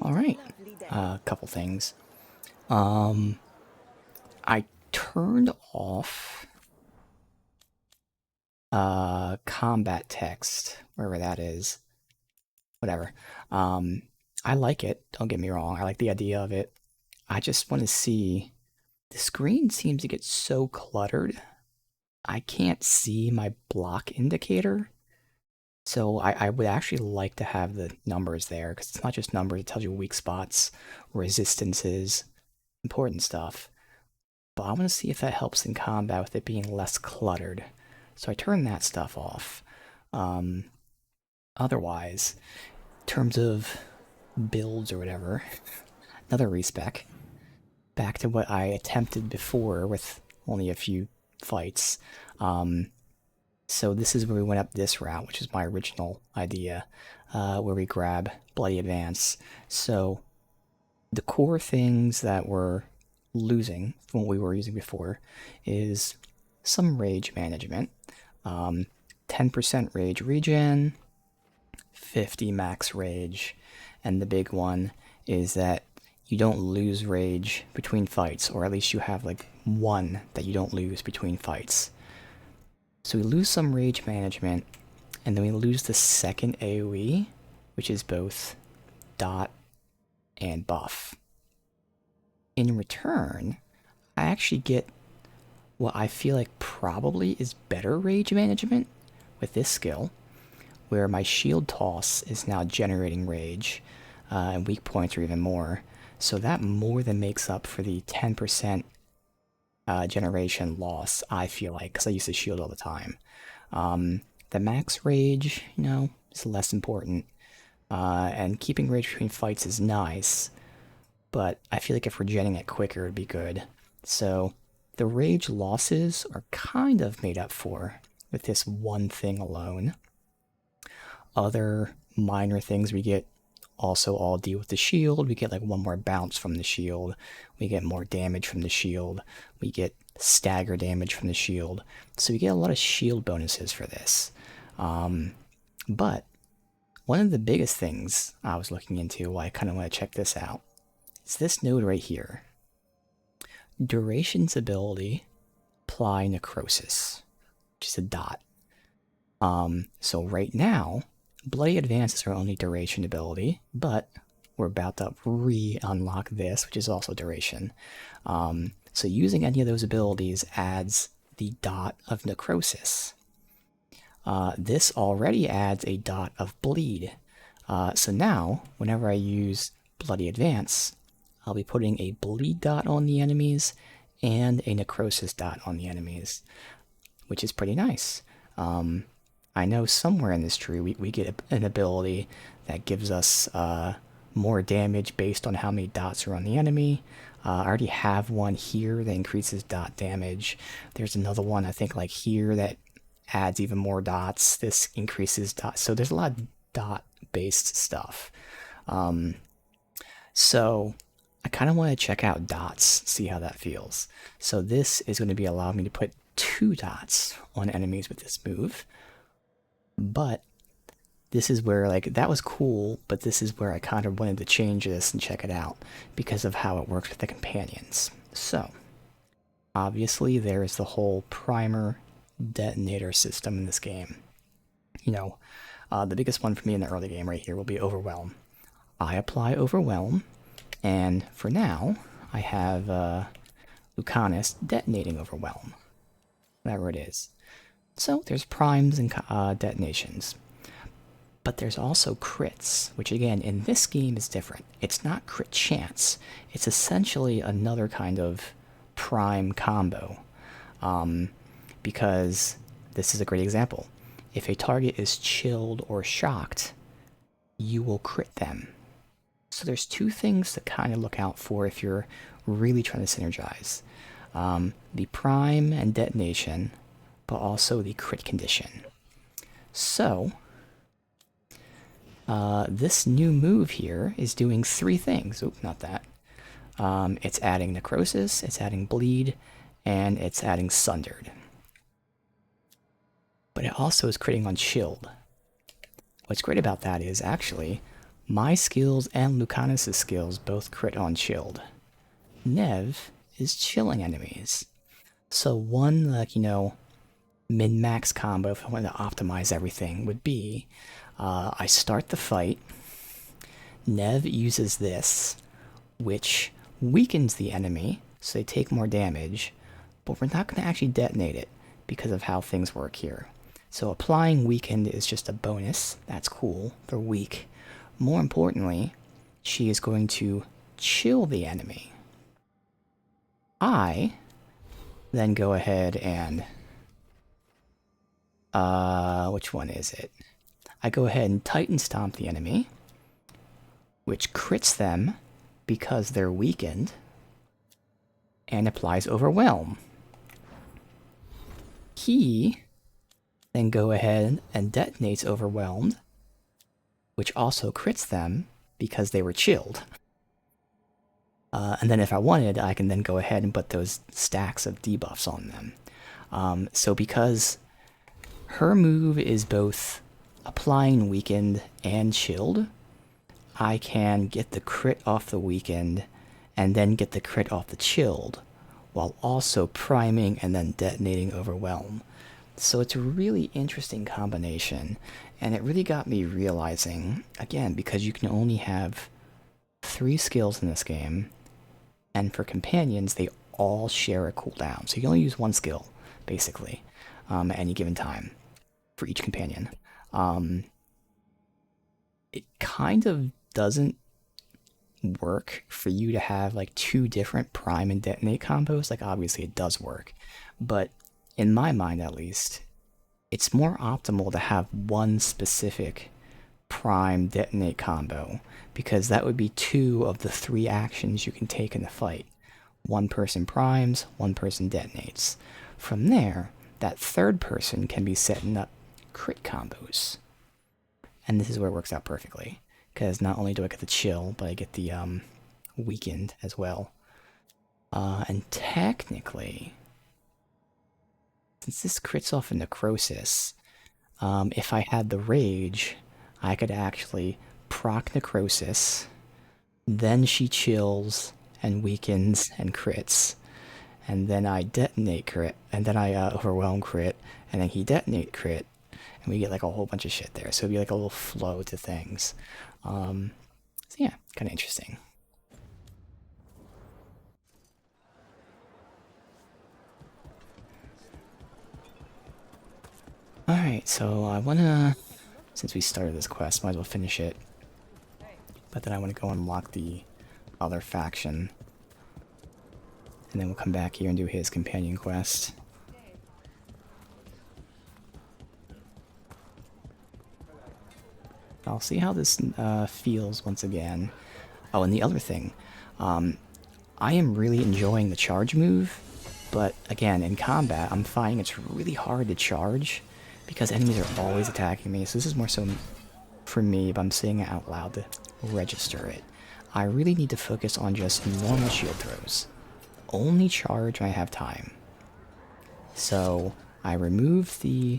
Alright, a couple things. I turned off combat text, wherever that is. Whatever. I like it, don't get me wrong. I like the idea of it. I just want to see. The screen seems to get so cluttered. I can't see my block indicator. So I would actually like to have the numbers there, because it's not just numbers, it tells you weak spots, resistances, important stuff. But I want to see if that helps in combat with it being less cluttered. So I turn that stuff off. Otherwise, in terms of builds or whatever, another respec. Back to what I attempted before with only a few fights. So this is where we went up this route, which is my original idea, where we grab Bloody Advance. So the core things that we're losing from what we were using before is some rage management, 10% rage regen, 50 max rage, and the big one is that you don't lose rage between fights, or at least you have like one that you don't lose between fights. So we lose some rage management, and then we lose the second AoE, which is both dot and buff. In return, I actually get what I feel like probably is better rage management with this skill, where my shield toss is now generating rage, and weak points are even more. So that more than makes up for the 10% generation loss, I feel like, because I use the shield all the time. The max rage, is less important. And keeping rage between fights is nice, but I feel like if we're genning it quicker, it'd be good. So the rage losses are kind of made up for with this one thing alone. Other minor things we get also all deal with the shield. We get like one more bounce from the shield. We get more damage from the shield. We get stagger damage from the shield. So we get a lot of shield bonuses for this. But one of the biggest things I was looking into, why I kind of want to check this out, is this node right here. Duration's ability, apply necrosis, which is a dot. So right now, Bloody Advance is our only duration ability, but we're about to re-unlock this, which is also duration. So using any of those abilities adds the dot of necrosis. This already adds a dot of bleed. So now, whenever I use Bloody Advance, I'll be putting a bleed dot on the enemies and a necrosis dot on the enemies, which is pretty nice. I know somewhere in this tree we get an ability that gives us more damage based on how many dots are on the enemy. I already have one here that increases dot damage. There's another one, I think, like here that adds even more dots. This increases dots. So there's a lot of dot-based stuff. So I kind of want to check out dots, see how that feels. So this is going to be allowing me to put 2 dots on enemies with this move. But this is where, like, that was cool, but this is where I kind of wanted to change this and check it out because of how it works with the companions. So, obviously, there is the whole primer detonator system in this game. The biggest one for me in the early game right here will be Overwhelm. I apply Overwhelm, and for now, I have Lucanus detonating Overwhelm. Whatever it is. So there's primes and detonations. But there's also crits, which again, in this game is different. It's not crit chance. It's essentially another kind of prime combo. Because this is a great example. If a target is chilled or shocked, you will crit them. So there's 2 things to kind of look out for if you're really trying to synergize. The prime and detonation, but also the crit condition. So, this new move here is doing 3 things. Oop, not that. It's adding necrosis, it's adding bleed, and it's adding sundered. But it also is critting on shield. What's great about that is actually My skills and Lucanus' skills both crit on chilled. Nev is chilling enemies. So one, like, min-max combo, if I wanted to optimize everything, would be I start the fight, Nev uses this, which weakens the enemy, so they take more damage, but we're not going to actually detonate it because of how things work here. So applying weakened is just a bonus. That's cool for weak. More importantly, she is going to chill the enemy. I then go ahead and which one is it? I go ahead and Titan Stomp the enemy, which crits them because they're weakened, and applies Overwhelm. He then go ahead and detonates Overwhelmed, which also crits them because they were chilled. And then if I wanted, I can then go ahead and put those stacks of debuffs on them. So because her move is both applying weakened and chilled, I can get the crit off the weakened and then get the crit off the chilled, while also priming and then detonating Overwhelm. So it's a really interesting combination, and it really got me realizing, again, because you can only have 3 skills in this game, and for companions, they all share a cooldown. So you can only use 1 skill, basically, at any given time for each companion. It kind of doesn't work for you to have like 2 different prime and detonate combos. Like, obviously it does work, but in my mind at least, it's more optimal to have one specific prime detonate combo, because that would be 2 of the 3 actions you can take in the fight. One person primes, one person detonates. From there, that third person can be setting up crit combos. And this is where it works out perfectly, because not only do I get the chill, but I get the weakened as well. And technically, since this crits off a necrosis, if I had the rage, I could actually proc necrosis, then she chills and weakens and crits, and then I detonate crit, and then I overwhelm crit, and then he detonate crit, and we get like a whole bunch of shit there. So it'd be like a little flow to things. So yeah, kind of interesting. Alright, so I wanna, since we started this quest, might as well finish it. But then I want to go unlock the other faction. And then we'll come back here and do his companion quest. I'll see how this feels once again. Oh, and the other thing. I am really enjoying the charge move, but again, in combat, I'm finding it's really hard to charge because enemies are always attacking me. So this is more so for me, but I'm saying it out loud to register it. I really need to focus on just normal shield throws. Only charge when I have time. So I remove the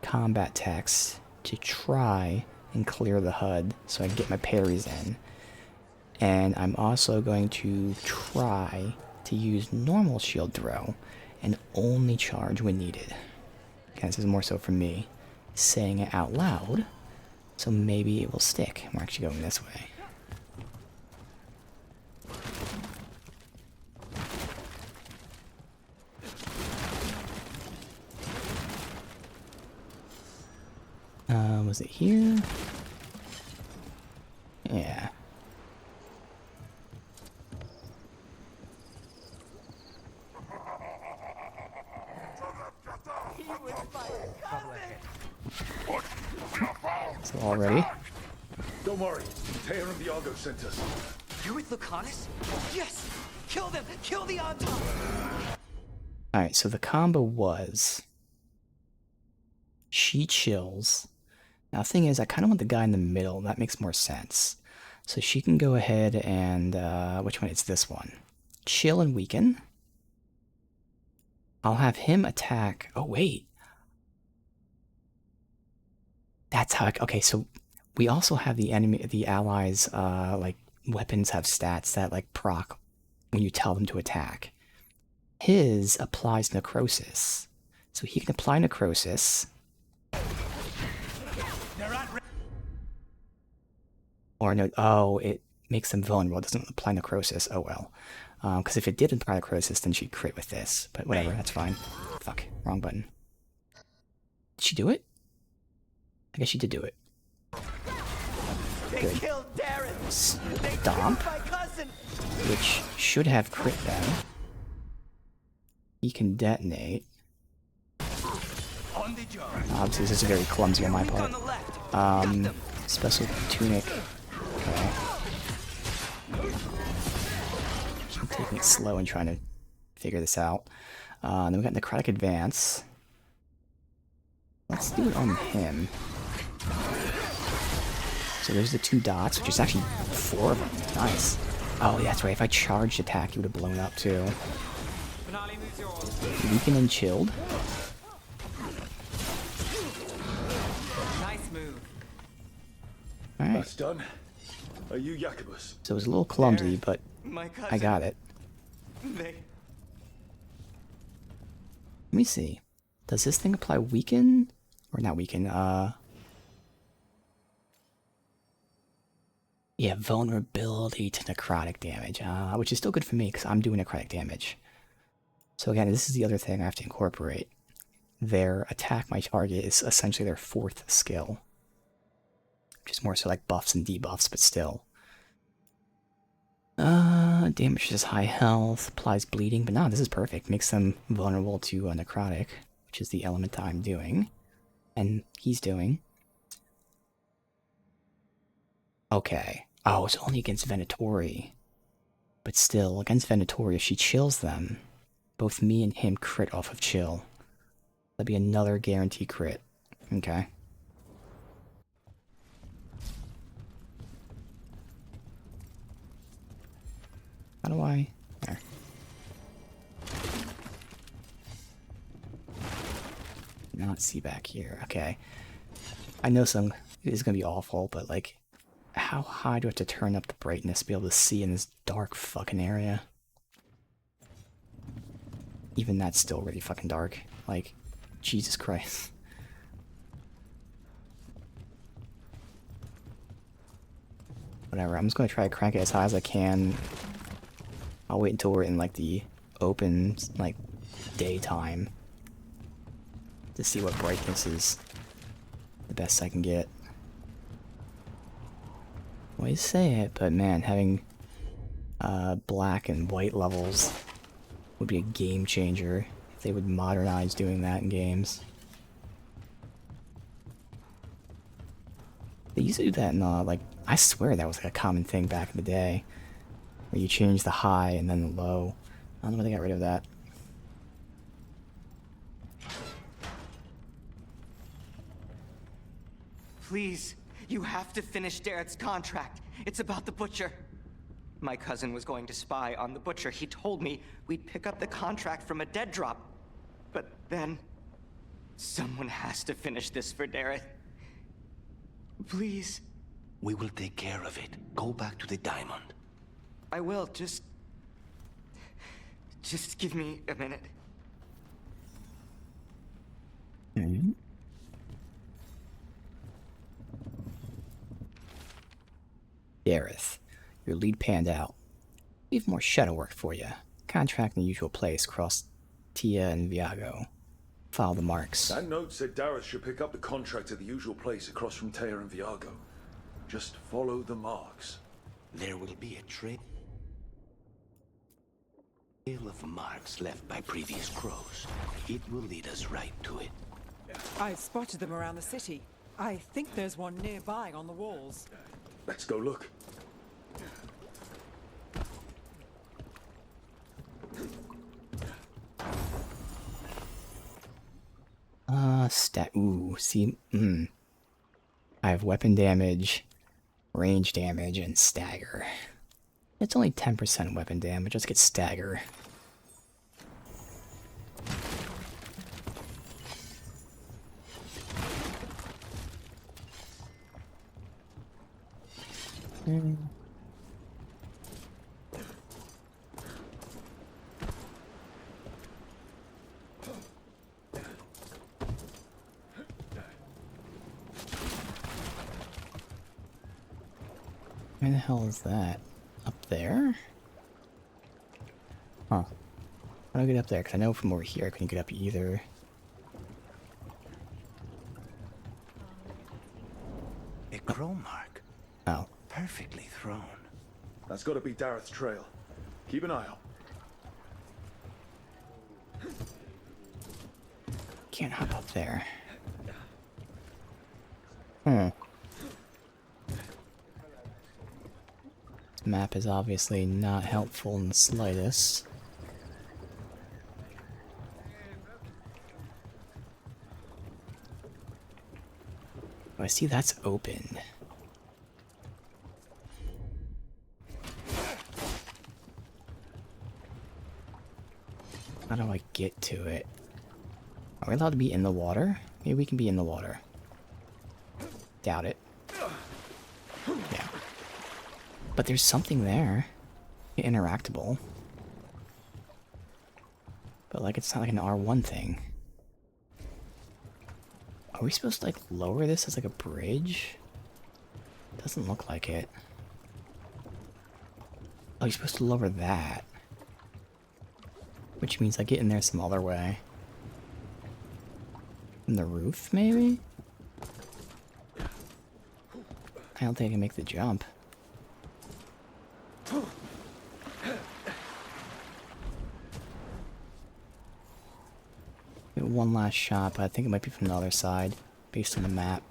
combat text to try and clear the HUD so I can get my parries in. And I'm also going to try to use normal shield throw and only charge when needed. Okay, this is more so for me saying it out loud, so maybe it will stick. We're actually going this way. Was it here? Yeah. So already? Don't worry, Tear and Viago sent us. You're with Lucanus? Yes! Kill them! Kill the Anton! Alright, so the combo was she chills. Now the thing is, I kind of want the guy in the middle. That makes more sense. So she can go ahead and, which one? It's this one. Chill and weaken. I'll have him attack. Oh, wait. That's how okay, so we also have the allies, like, weapons have stats that, like, proc when you tell them to attack. His applies necrosis. So he can apply necrosis. Or no, oh, it makes them vulnerable. It doesn't apply necrosis. Oh well. Because if it did apply necrosis, then she'd crit with this. But whatever, that's fine. Fuck, wrong button. Did she do it? I guess she did do it. They Good. killed Darren. Stomp, My cousin. which should have crit then. He can detonate. On the job. Obviously, this is very clumsy on my On part. the left. Got them. Special tunic. Okay. I'm taking it slow and trying to figure this out. Then we got necrotic advance. Let's do it on him. So there's the 2 dots, which is actually 4 of them. Nice. Oh, yeah, that's right. If I charged attack, he would have blown up too. Weaken and chilled. Nice move. Alright. That's done. Are you Jacobus? So it was a little clumsy, but My cousin. I got it. They. Let me see. Does this thing apply weaken? Or not weaken, yeah, vulnerability to necrotic damage, which is still good for me because I'm doing necrotic damage. So again, this is the other thing I have to incorporate. Their attack my target is essentially their 4th skill. Which is more so like buffs and debuffs, but still. Damages high health, applies bleeding, but no, this is perfect. Makes them vulnerable to necrotic, which is the element I'm doing. And he's doing. Okay. Oh, it's only against Venatori. But still, against Venatori, if she chills them, both me and him crit off of chill. That'd be another guaranteed crit. Okay. How do I... There. Not see back here. Okay. I know some... It is gonna be awful, but like... How high do I have to turn up the brightness to be able to see in this dark fucking area? Even that's still really fucking dark. Like, Jesus Christ. Whatever, I'm just gonna try to crank it as high as I can. I'll wait until we're in like the open, like, daytime to see what brightness is the best I can get. Always say it, but man, having black and white levels would be a game changer if they would modernize doing that in games. They used to do that in, like, I swear that was like a common thing back in the day. Where you change the high and then the low. I don't know why they got rid of that. Please, you have to finish Darrett's contract. It's about the butcher. My cousin was going to spy on the butcher. He told me we'd pick up the contract from a dead drop. But then, someone has to finish this for Darrett. Please. We will take care of it. Go back to the diamond. I will, just give me a minute. Mm-hmm. Dareth, your lead panned out. We have more shadow work for you. Contract in the usual place across Tia and Viago. Follow the marks. That note said Dareth should pick up the contract at the usual place across from Teia and Viago. Just follow the marks. There will be a trail of marks left by previous crows. It will lead us right to it. I've spotted them around the city. I think there's one nearby on the walls. Let's go look. Ooh, see, I have weapon damage, range damage, and stagger. It's only 10% weapon damage, let's get stagger. Mm. Where the hell is that? Up there? Huh. How do I get up there? Because I know from over here I couldn't get up either. A crow mark. Oh. Perfectly thrown. That's got to be Dareth's trail. Keep an eye out. Can't hop up there. Hmm. This map is obviously not helpful in the slightest. Oh, I see that's open. How do I get to it? Are we allowed to be in the water? Maybe we can be in the water. Doubt it. Yeah. But there's something there. Interactable. But like it's not like an R1 thing. Are we supposed to like lower this as like a bridge? Doesn't look like it. Oh, you're supposed to lower that. Which means I get in there some other way. From the roof, maybe? I don't think I can make the jump. Give it one last shot, but I think it might be from the other side, based on the map.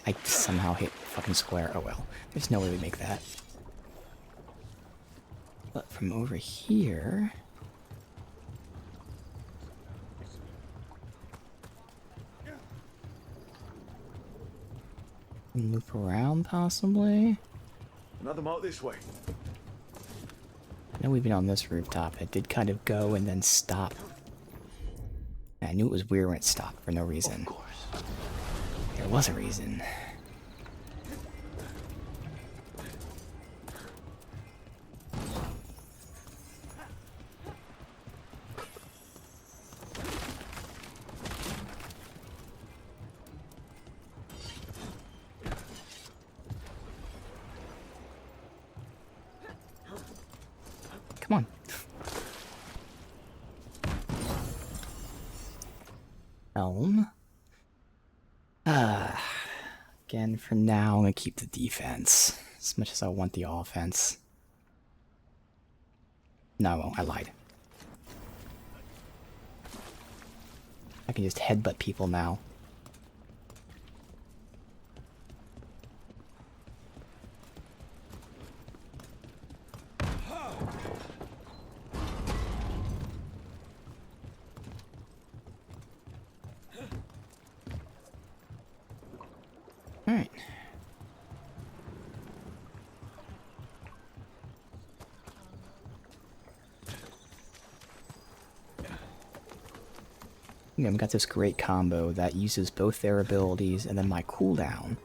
I somehow hit fucking square. Oh well. There's no way we make that. But from over here... loop around, possibly? Another mark this way. I know we've been on this rooftop. It did kind of go and then stop. I knew it was weird when it stopped for no reason. Of course. There was a reason. Come on. Elm. Again, for now, I'm gonna keep the defense. As much as I want the offense. No, I won't. I lied. I can just headbutt people now. Alright. Yeah, I've got this great combo that uses both their abilities and then my cooldown.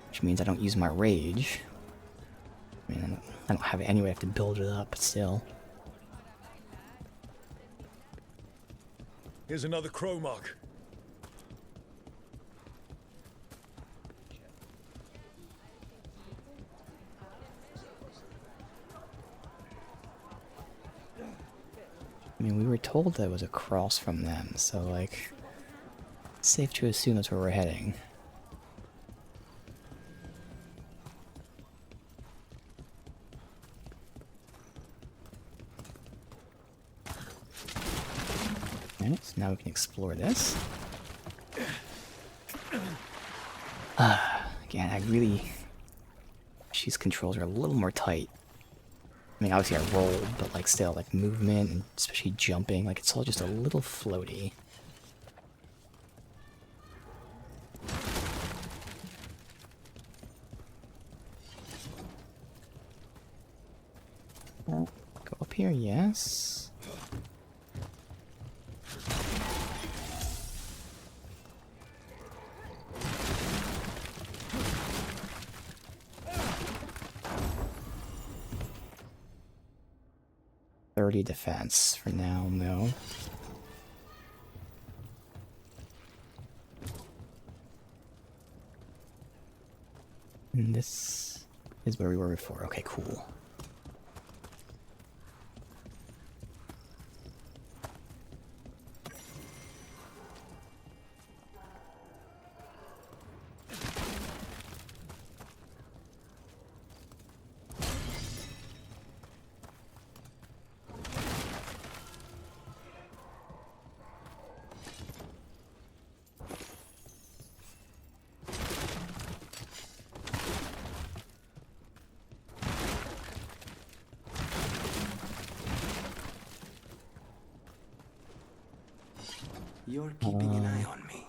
Which means I don't use my rage. I mean, I don't have any way I have to build it up, but still. Here's another crow mark. I mean, we were told that it was across from them, so, like, it's safe to assume that's where we're heading. Alright, so now we can explore this. Again, I really... These controls are a little more tight. I mean, obviously I rolled, but like still, like movement, and especially jumping, like it's all just a little floaty. Go up here, yes. 30 defense. For now, no. And this is where we were before. Okay, cool. You're keeping an eye on me.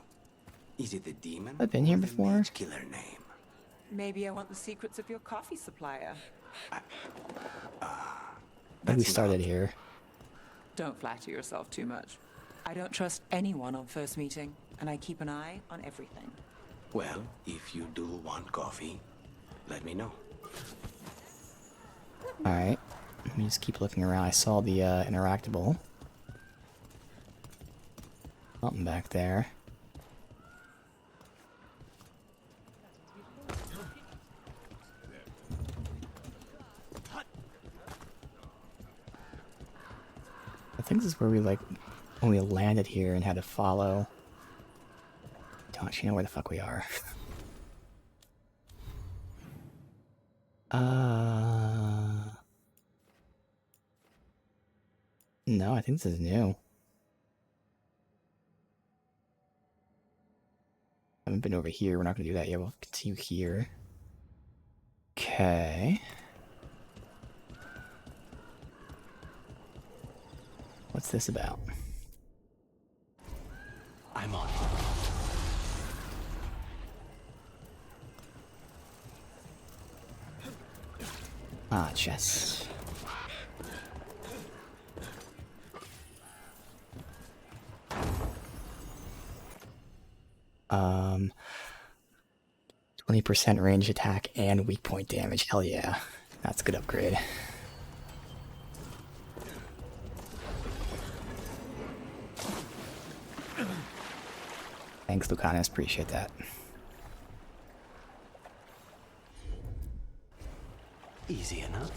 Is it the demon? I've been here or the before. mage killer name? Maybe I want the secrets of your coffee supplier. We started here. Don't flatter yourself too much. I don't trust anyone on first meeting, and I keep an eye on everything. Well, if you do want coffee, let me know. Alright. Let me just keep looking around. I saw the interactable. Something back there. I think this is where we, like, when we landed here and had to follow. Don't actually know where the fuck we are. No, I think this is new. I haven't been over here. We're not gonna do that yet. We'll continue here. Okay. What's this about? I'm on it. Ah, chest. 20% range attack and weak point damage. Hell yeah. That's a good upgrade. Thanks, Lucanus. Appreciate that. Easy enough.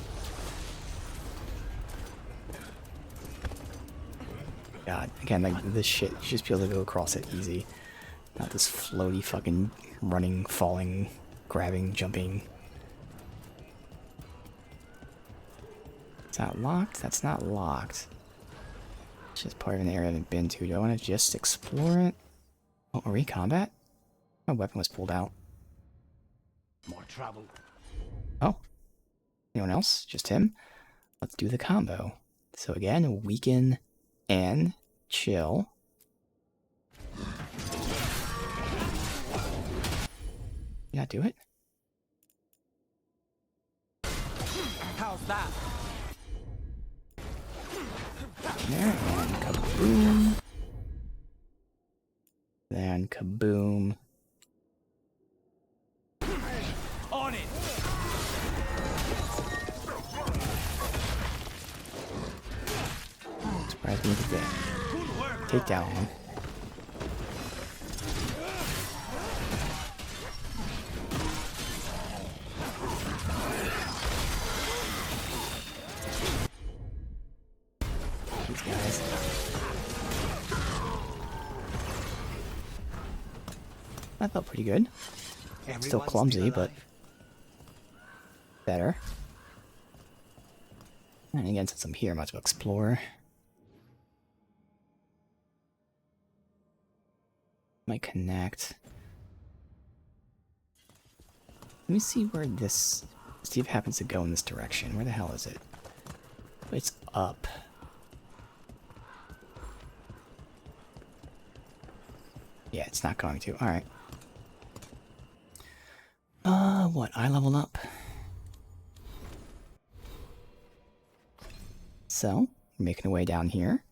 God, again, like this shit, you should just be able to go across it easy. Not this floaty fucking running, falling, grabbing, jumping. Is that locked? That's not locked. It's just part of an area I haven't been to. Do I want to just explore it? Oh, are we in combat? My weapon was pulled out. More trouble. Oh. Anyone else? Just him? Let's do the combo. So again, weaken and chill. Yeah, do it. How's that? There, and kaboom. Then kaboom. On it! Surprised me with that. Take down one. These guys. That felt pretty good. Still clumsy, but better. And again, since I'm here, I might as well explore. Might connect. Let me see where this... see if it happens to go in this direction. Where the hell is it? It's up. Yeah, it's not going to. Alright. What? I leveled up. So, making our way down here.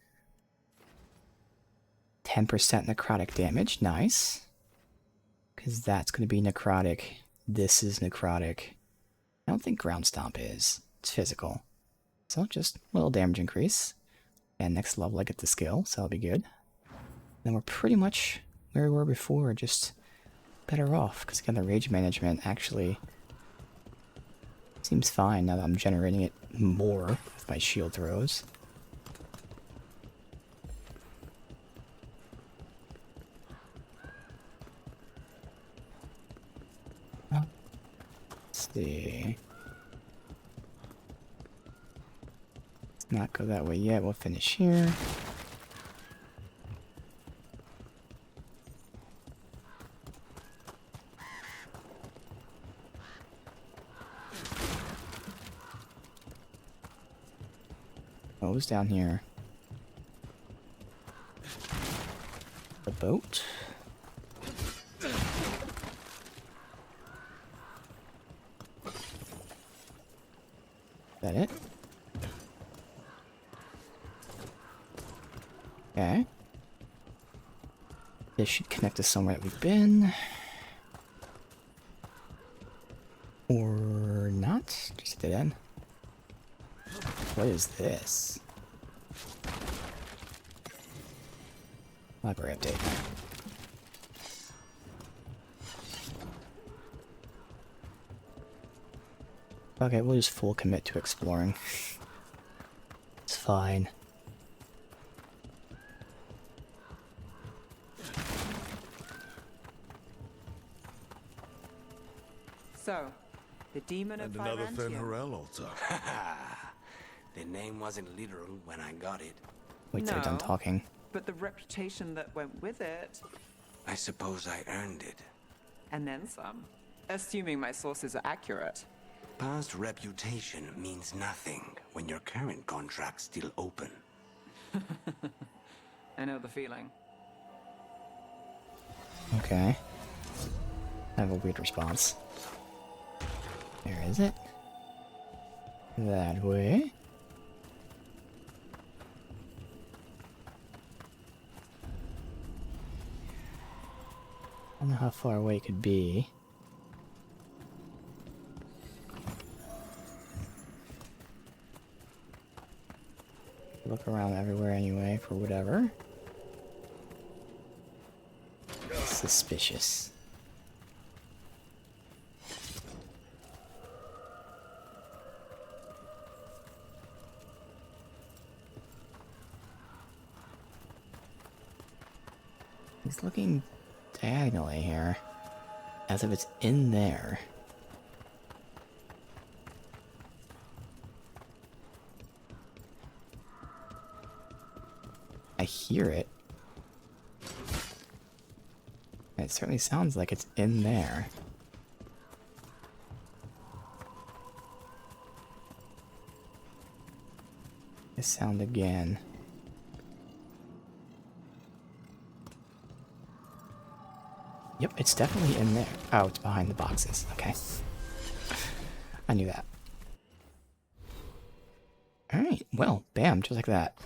10% necrotic damage. Nice. Because that's going to be necrotic. This is necrotic. I don't think Ground Stomp is. It's physical. So just a little damage increase. And next level I get the skill, so that'll be good. Then we're pretty much where we were before, just better off. Because again, the rage management actually seems fine now that I'm generating it more with my shield throws. Let's see. Let's not go that way yet. We'll finish here. Oh, who's down here? The boat? Is that it? Okay. This should connect to somewhere that we've been. Or not? Just a dead end. What is this? Library update. Okay, we'll just full commit to exploring. It's fine. So, the demon of And another Fyrantium. Fen'Harel altar. The name wasn't literal when I got it. Wait till you're done No. talking. But the reputation that went with it, I suppose I earned it. and then some. Assuming my sources are accurate. Past reputation means nothing when your current contract's still open. I know the feeling. Okay. I have a weird response. Where is it? That way. I don't know how far away it could be. Look around everywhere anyway for whatever. Suspicious. He's looking diagonally here, as if it's in there. I hear it. It certainly sounds like it's in there. This sound again. Yep, it's definitely in there. Oh, it's behind the boxes. Okay. I knew that. Alright, well, bam, just like that.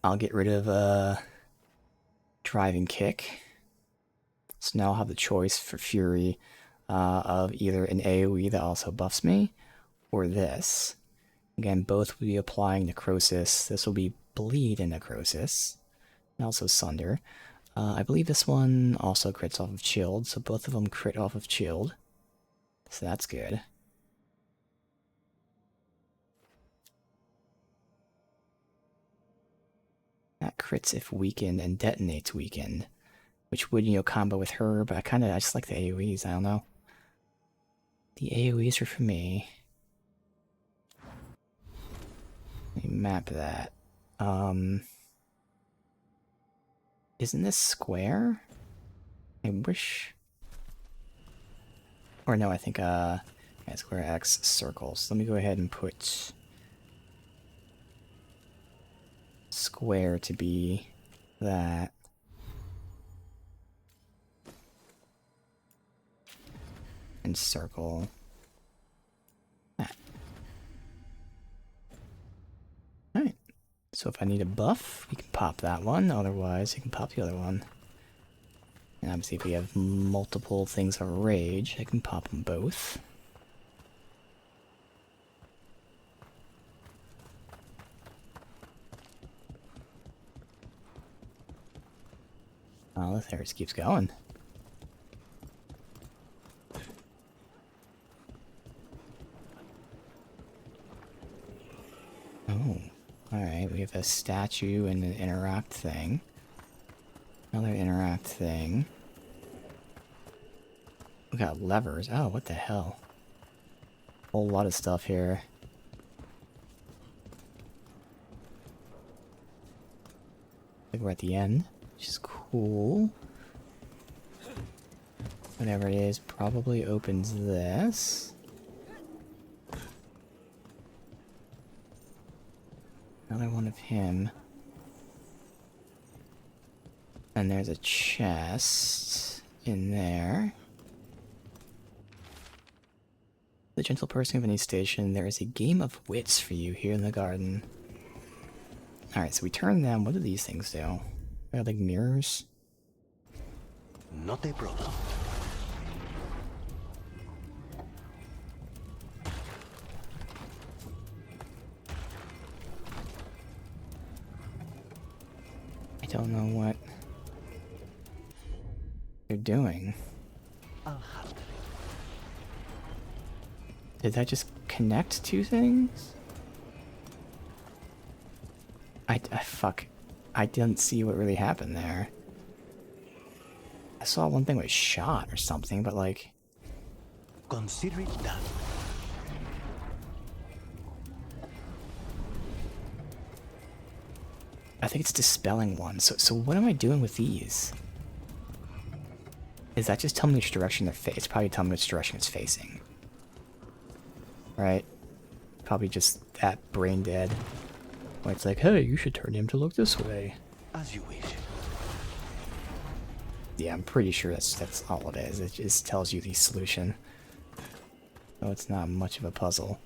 I'll get rid of, driving kick. So now I'll have the choice for Fury of either an AoE that also buffs me, or this. Again, both will be applying Necrosis. This will be Bleed and Necrosis, and also Sunder. I believe this one also crits off of Chilled, so both of them crit off of Chilled. So that's good. That crits if weakened and detonates weakened, which would, combo with her, but I just like the AoEs, I don't know. The AoEs are for me. Let me map that. Isn't this square? I wish... Or no, I think, yeah, square X circles. Let me go ahead and put square to be that. And circle that. Alright. So if I need a buff, we can pop that one. Otherwise, you can pop the other one. And obviously if we have multiple things of rage, I can pop them both. Oh, there it keeps going. Oh, alright, we have a statue and an interact thing. Another interact thing. We got levers. Oh, what the hell? Whole lot of stuff here. I think we're at the end, which is cool. Whatever it is, probably opens this. Another one of him. And there's a chest in there. The gentle person of any station, there is a game of wits for you here in the garden. Alright, so we turn them. What do these things do? They're like mirrors? Not a problem. I don't know what they're doing. I'll handle it. Did that just connect two things? Fuck. I didn't see what really happened there. I saw one thing was shot or something, but like... Consider it done. I think it's dispelling one. So what am I doing with these? Is that just telling me which direction they're facing? It's probably telling me which direction it's facing. Right? Probably just that brain dead. Where it's like, hey, you should turn him to look this way. As you wish. Yeah, I'm pretty sure that's all it is. It just tells you the solution. So it's not much of a puzzle.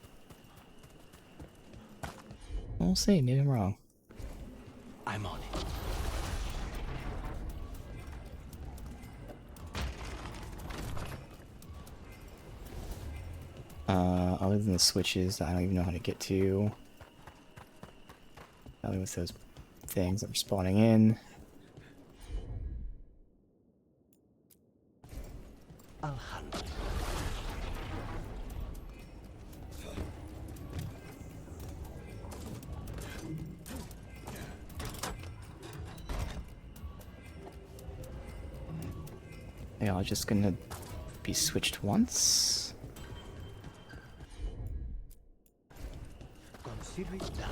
We'll see, maybe I'm wrong. I'm on it. Other than the switches that I don't even know how to get to. Probably with those things that are spawning in. I'll handle it. They are just gonna be switched once. Consider it done.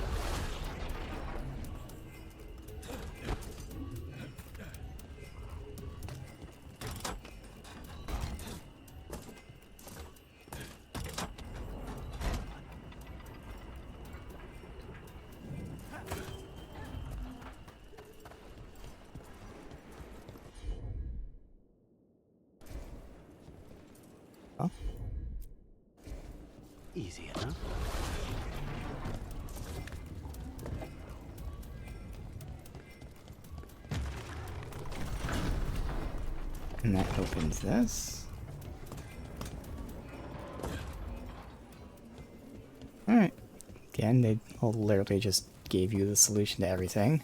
Oh. Easy enough. And that opens this. Alright. Again, they literally just gave you the solution to everything.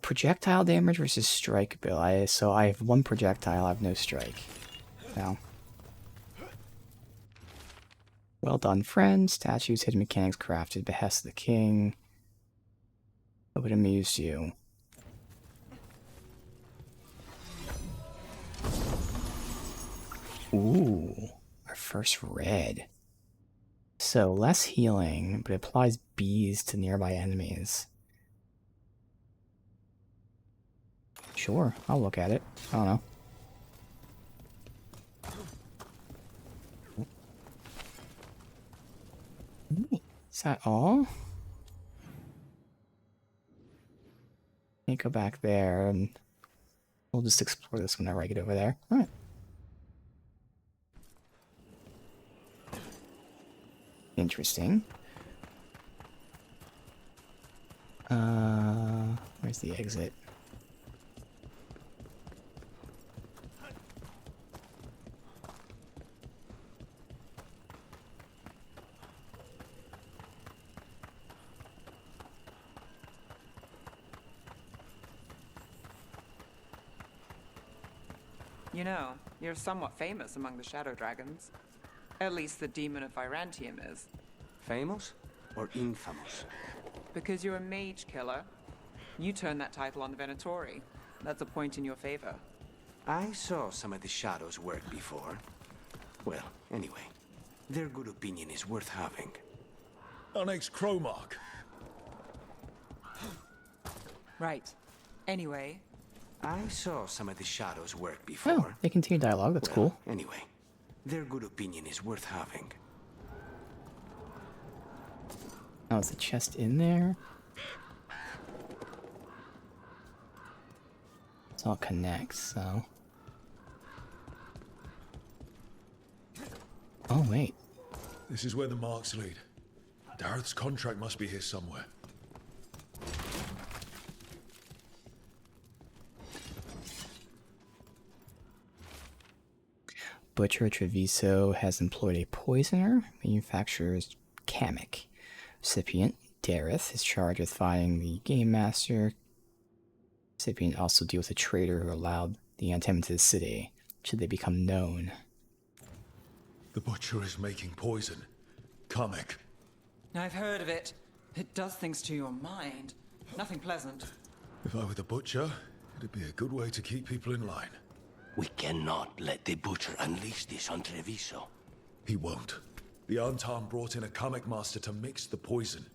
Projectile damage versus strike bill. So I have one projectile, I have no strike. Now. Well done, friend. Statues, hidden mechanics crafted, behest of the king. What would amuse you? Ooh, our first red. So, less healing, but it applies bees to nearby enemies. Sure, I'll look at it. I don't know. Is that all? Can't go back there, and we'll just explore this whenever I get over there. Alright. Interesting. Where's the exit? You know, you're somewhat famous among the Shadow Dragons. At least the Demon of Virantium is. Famous or infamous? Because you're a mage killer. You turned that title on the Venatori. That's a point in your favor. I saw some of the Shadows work before. Well, anyway, their good opinion is worth having. Our next Cromark. Right. Anyway, I saw some of the Shadows work Oh, before. they continue dialogue. That's Well, cool. Anyway, their good opinion is worth having. Oh, is the chest in there? It's all connects, so. Oh, wait. This is where the marks lead. Dareth's contract must be here somewhere. Butcher Treviso has employed a poisoner, manufacturers Kamek. Recipient Dareth is charged with finding the game master. Recipient also deals with a traitor who allowed the antenna into the city, should they become known. The Butcher is making poison. Kamek. I've heard of it. It does things to your mind. Nothing pleasant. If I were the Butcher, it'd be a good way to keep people in line. We cannot let the Butcher unleash this on Treviso. He won't. The Antam brought in a Kamek master to mix the poison.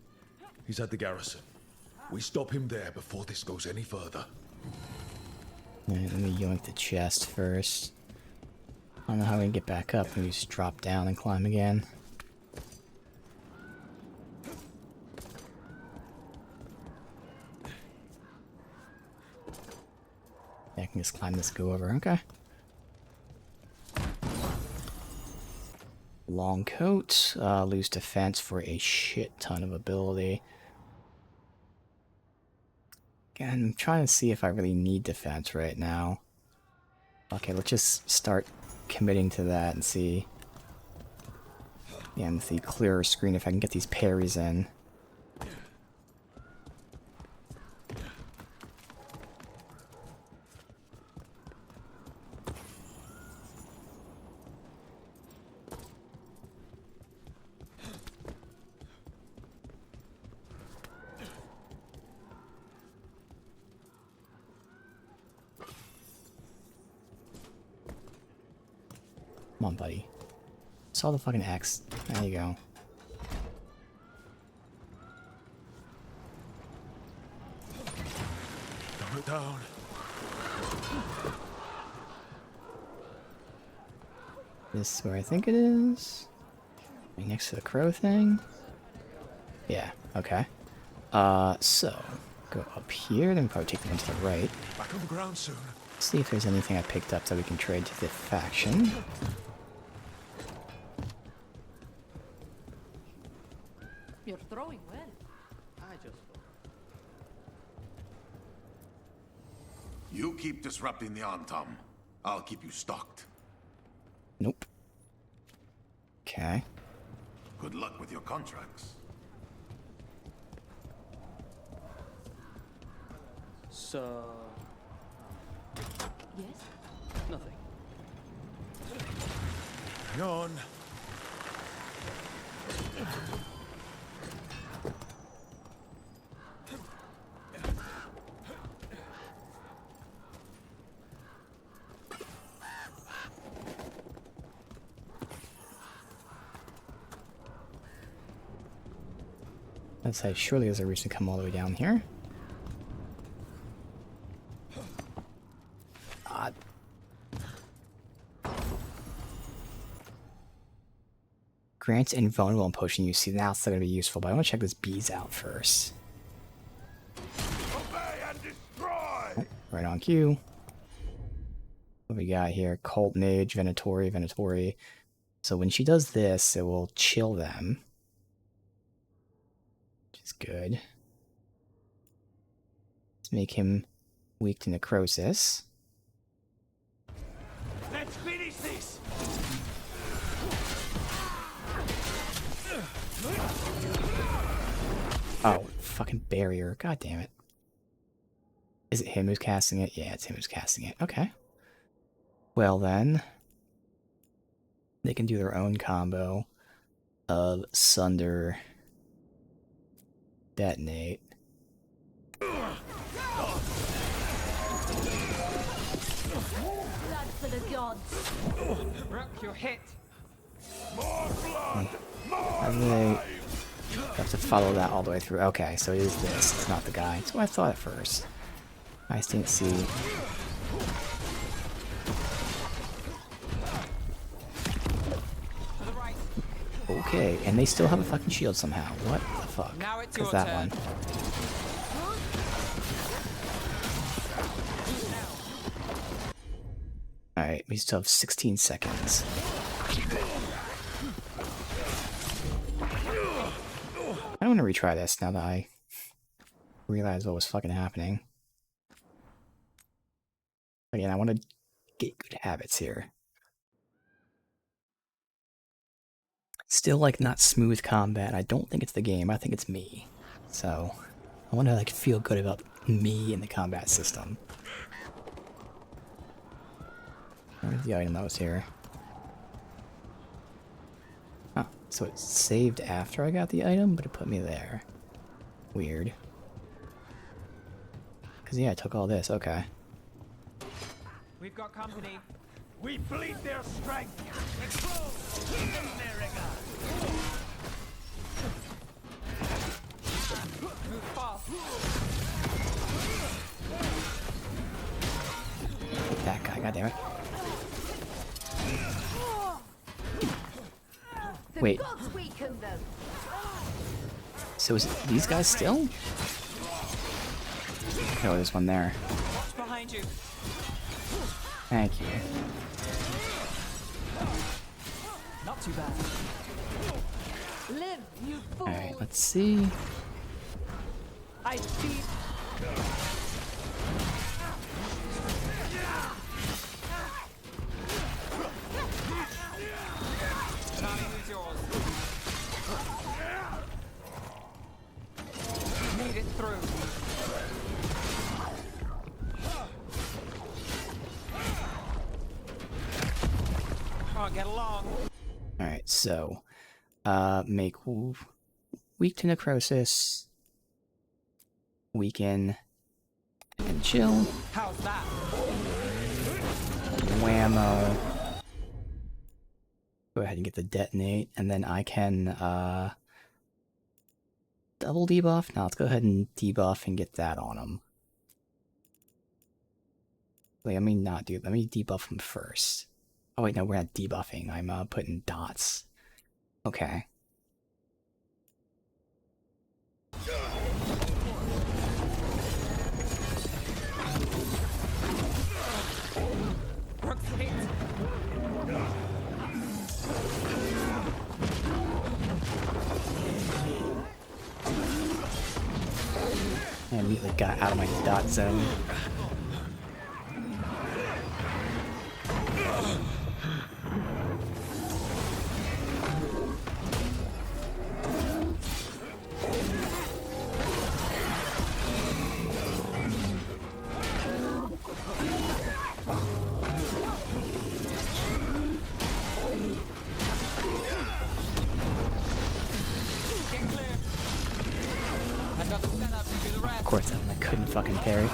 He's at the garrison. We stop him there before this goes any further. Alright, let me yoink the chest first. I don't know how we can get back up. Maybe just drop down and climb again. Yeah, I can just climb this, go over. Okay. Long coat. Lose defense for a shit ton of ability. Again, I'm trying to see if I really need defense right now. Okay, let's just start committing to that and see. Yeah, and with the clearer screen, if I can get these parries in. Come on, buddy. Saw the fucking X. There you go. Throw it down. This is where I think it is. Right next to the crow thing. Yeah, okay. So, go up here, then probably take the one to the right. Back on the ground soon. See if there's anything I picked up that we can trade to the faction. You're throwing well. You keep disrupting the Antam. I'll keep you stocked. Nope. Okay. Good luck with your contracts. So... Yes? nothing. Hang on. Let's say surely there's a reason to come all the way down here. Grants invulnerable on potion use. See, now it's going to be useful, but I want to check this bees out first. Obey and destroy! Right on cue. What we got here? Cult Mage, Venatori, Venatori. So when she does this, it will chill them. Which is good. Let's make him weak to necrosis. Let's finish this! Oh, fucking barrier. God damn it. Is it him who's casting it? Yeah, it's him who's casting it. Okay. Well then, they can do their own combo of Sunder, Detonate. Blood for the gods. Rook, you're hit. How do they have to follow that all the way through? Okay, so it is this. It's not the guy. That's what I thought at first. I just didn't see. Okay, and they still have a fucking shield somehow. What the fuck? Now it's Because your that turn. one. Alright, we still have 16 seconds. I want to retry this now that I realize what was fucking happening. Again, I want to get good habits here. Still, like, not smooth combat. I don't think it's the game. I think it's me. So, I want to, like, feel good about me in the combat system. Where's the item that was here? Oh, so it saved after I got the item, but it put me there. Weird. Because, yeah, I took all this. Okay. We've got company. We bleed their strength. Move fast. That guy, goddammit. The Wait. gods weaken them. So is it these guys still? Oh, there's one there. Watch behind you. Thank you. Not too bad. Live, you fool. Alright, let's see. I see. Timing is yours. Made it through. Can't get along. Alright, so make weak to necrosis, weaken, and chill. How's that? Whammo. Go ahead and get the detonate, and then I can double debuff. Now let's go ahead and debuff and get that on him. Wait, let me not do. Let me debuff him first. Oh wait, no, we're not debuffing. I'm putting dots. Okay. Rook's hit. I immediately got out of my dot zone. Get clear. I've got the setup to do the rest. Of course, I couldn't fucking parry.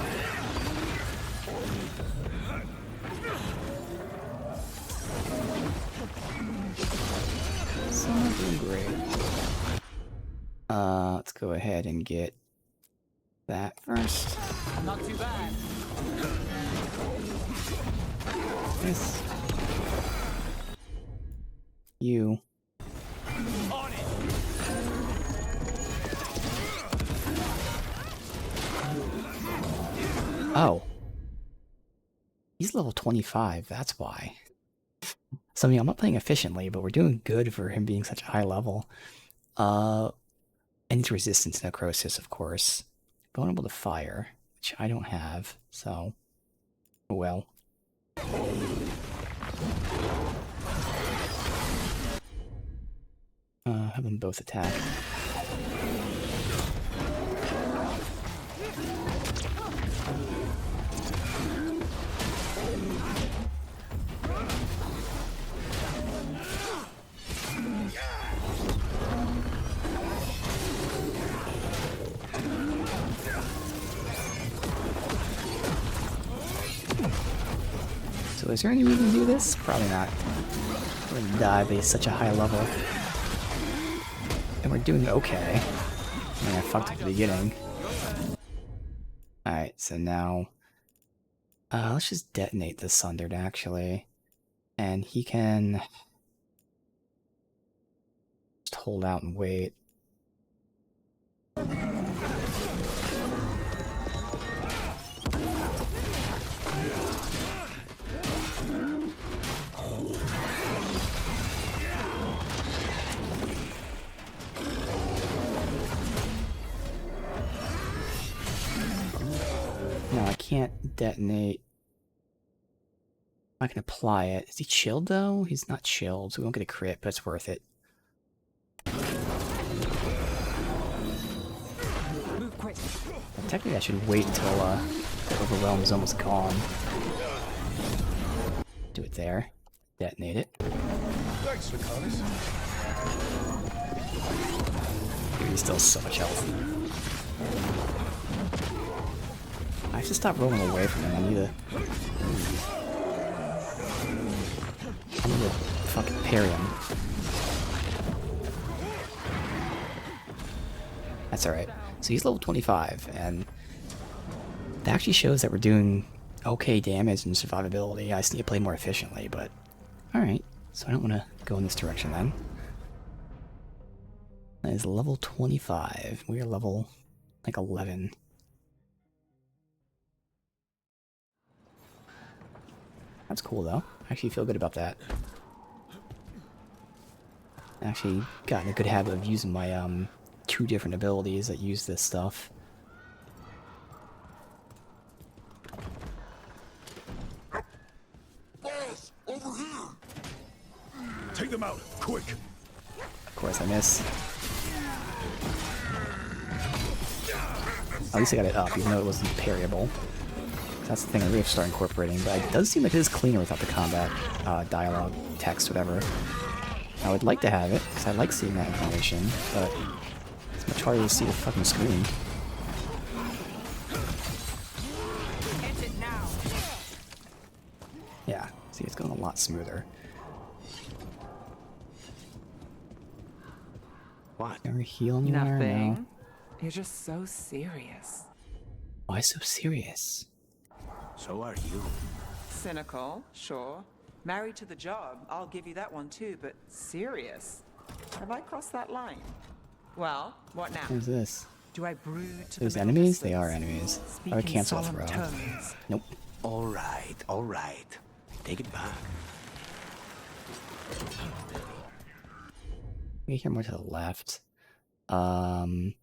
So not doing great. Let's go ahead and get that first. Not too bad. This. You. On it. Oh. He's level 25, that's why. So, I mean, I'm not playing efficiently, but we're doing good for him being such a high level. And he's resistant to necrosis, of course. Vulnerable to fire, which I don't have, so... well. Have them both attack. So is there any reason to do this? Probably not. We're gonna die by such a high level. And we're doing okay. I mean, I fucked up at the beginning. Alright, so now... let's just detonate the Sundered, actually. And he can... just hold out and wait. No, I can't detonate. I can apply it. Is he chilled, though? He's not chilled, so we won't get a crit, but it's worth it. Move quick. Technically, I should wait until the overwhelm is almost gone. Do it there. Detonate it. Thanks, Lucanus. Dude, he's still so much health. I have to stop rolling away from him. I need to fucking parry him. That's alright. So he's level 25, and that actually shows that we're doing okay damage and survivability. I just need to play more efficiently, but alright. So I don't want to go in this direction then. That is level 25. We are level, like, 11. That's cool, though. I actually feel good about that. I actually got in a good habit of using my, 2 different abilities that use this stuff. Boss, over here! Take them out, quick! Of course, I miss. At least I got it up, even though it wasn't parryable. That's the thing I really have to start incorporating, but it does seem like it is cleaner without the combat dialogue, text, whatever. I would like to have it, because I like seeing that information, but it's much harder to see the fucking screen. Yeah, see, it's going a lot smoother. What? Ever heal anywhere? Nothing. No. You're just so serious. Why so serious? So are you. Cynical, sure. Married to the job, I'll give you that one too, but serious? Have I crossed that line? Well, what now? Who's this? Do I brood to Those the enemies? middle They are distance? enemies. Speak Or in cancel a solemn throw. tones. Nope. All right. Take it back. We hear more to the left. Both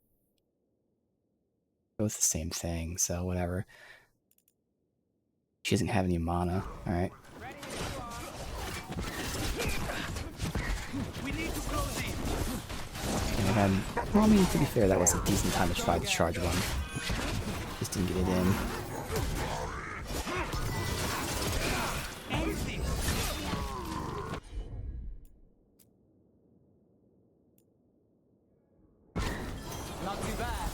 the same thing, so whatever. She doesn't have any mana. Alright. And well, I mean, to be fair, that was a decent time to try the charge one. Just didn't get it in. Not too bad.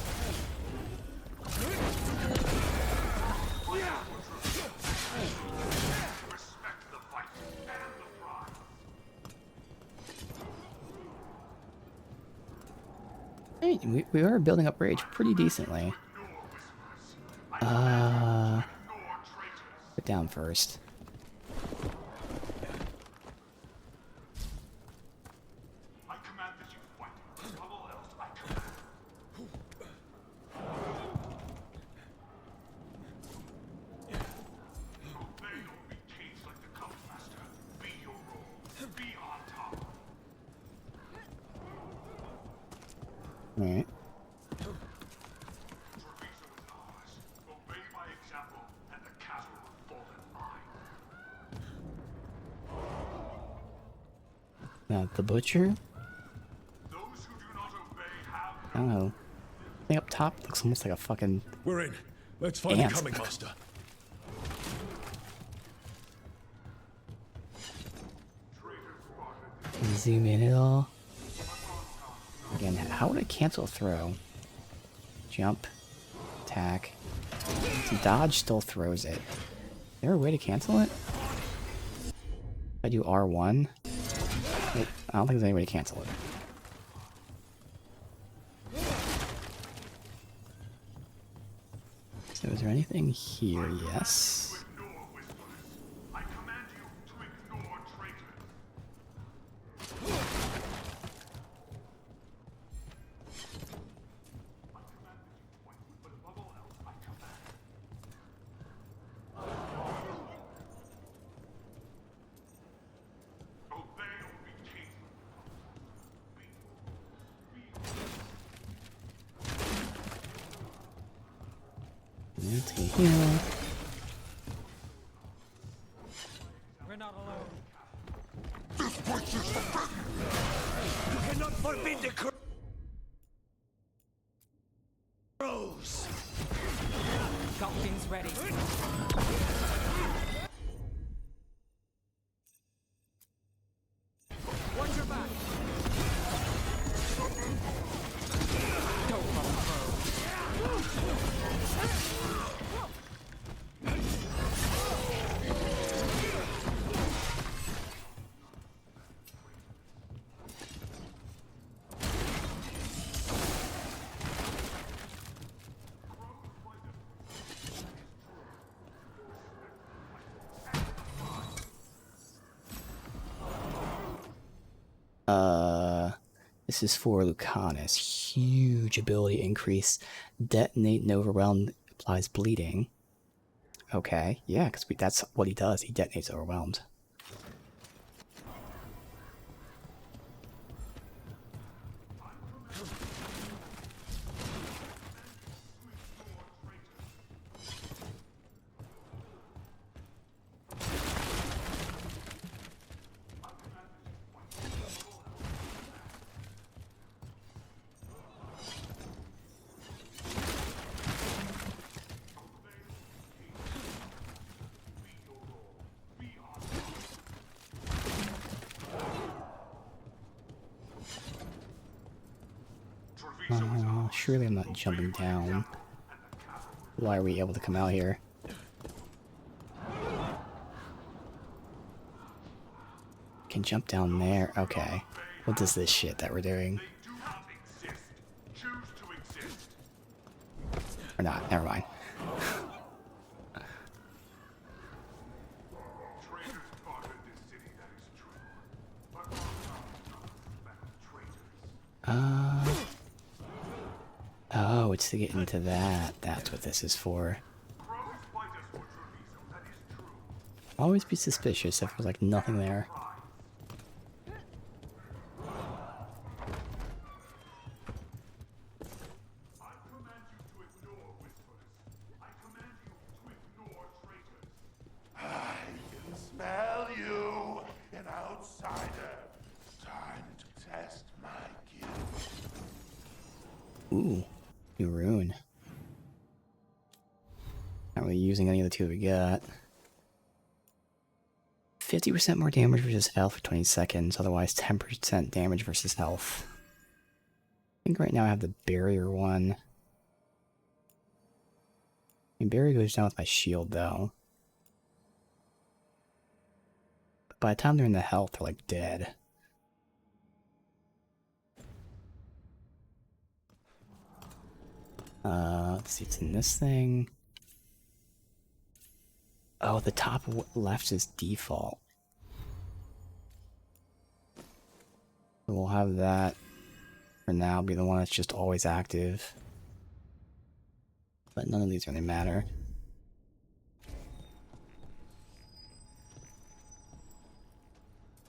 Hey, we are building up rage pretty decently. Put down first. I command that you fight. Above all else, I command. Obey or be caged like the Comet Master. Be your role. Be on top. Alright. Teresa was ours. Obey my example, and the castle will fall in line. Now, the butcher? Those who do not obey have I don't know. Thing up top looks almost like a fucking... We're in. Let's find Ant. the coming master. Can you zoom in at all? Again, how would I cancel a throw? Jump. Attack. So dodge still throws it. there a way to cancel it? If I do R1? Wait, I don't think there's any way to cancel it. So is there anything here? Yes. Ignore whisperers. I command you to ignore traitors. I command that you point, but above all else, I command. Obey or be chased like the Let's get here. We're not alone. You cannot forbid the crows. Got things ready. Watch your back. Don't fall through. This is for Lucanus. Huge ability increase. Detonate and overwhelm applies bleeding. Okay, yeah, because that's what he does. He detonates overwhelmed. Surely I'm not jumping down. Why are we able to come out here? Can jump down there. Okay. What is this shit that we're doing? do not exist. Choose to exist. Or not. Never mind. Traitors fought in this city, that is true. But our God does not respect traitors. Oh, it's to get into that. That's what this is for. Crows fight us for Treviso, that is true. Always be suspicious if there's like nothing there. I command you to ignore whisperers. I command you to ignore traitors. I can smell you, an outsider. Time to test my guilt. Ooh, new rune. Not really using any of the two we got. 50% more damage versus health for 20 seconds, otherwise 10% damage versus health. I think right now I have the barrier one. I mean, barrier goes down with my shield though. But by the time they're in the health, they're like dead. Let's see, it's in this thing. Oh, the top left is default. So we'll have that for now be the one that's just always active. But none of these really matter.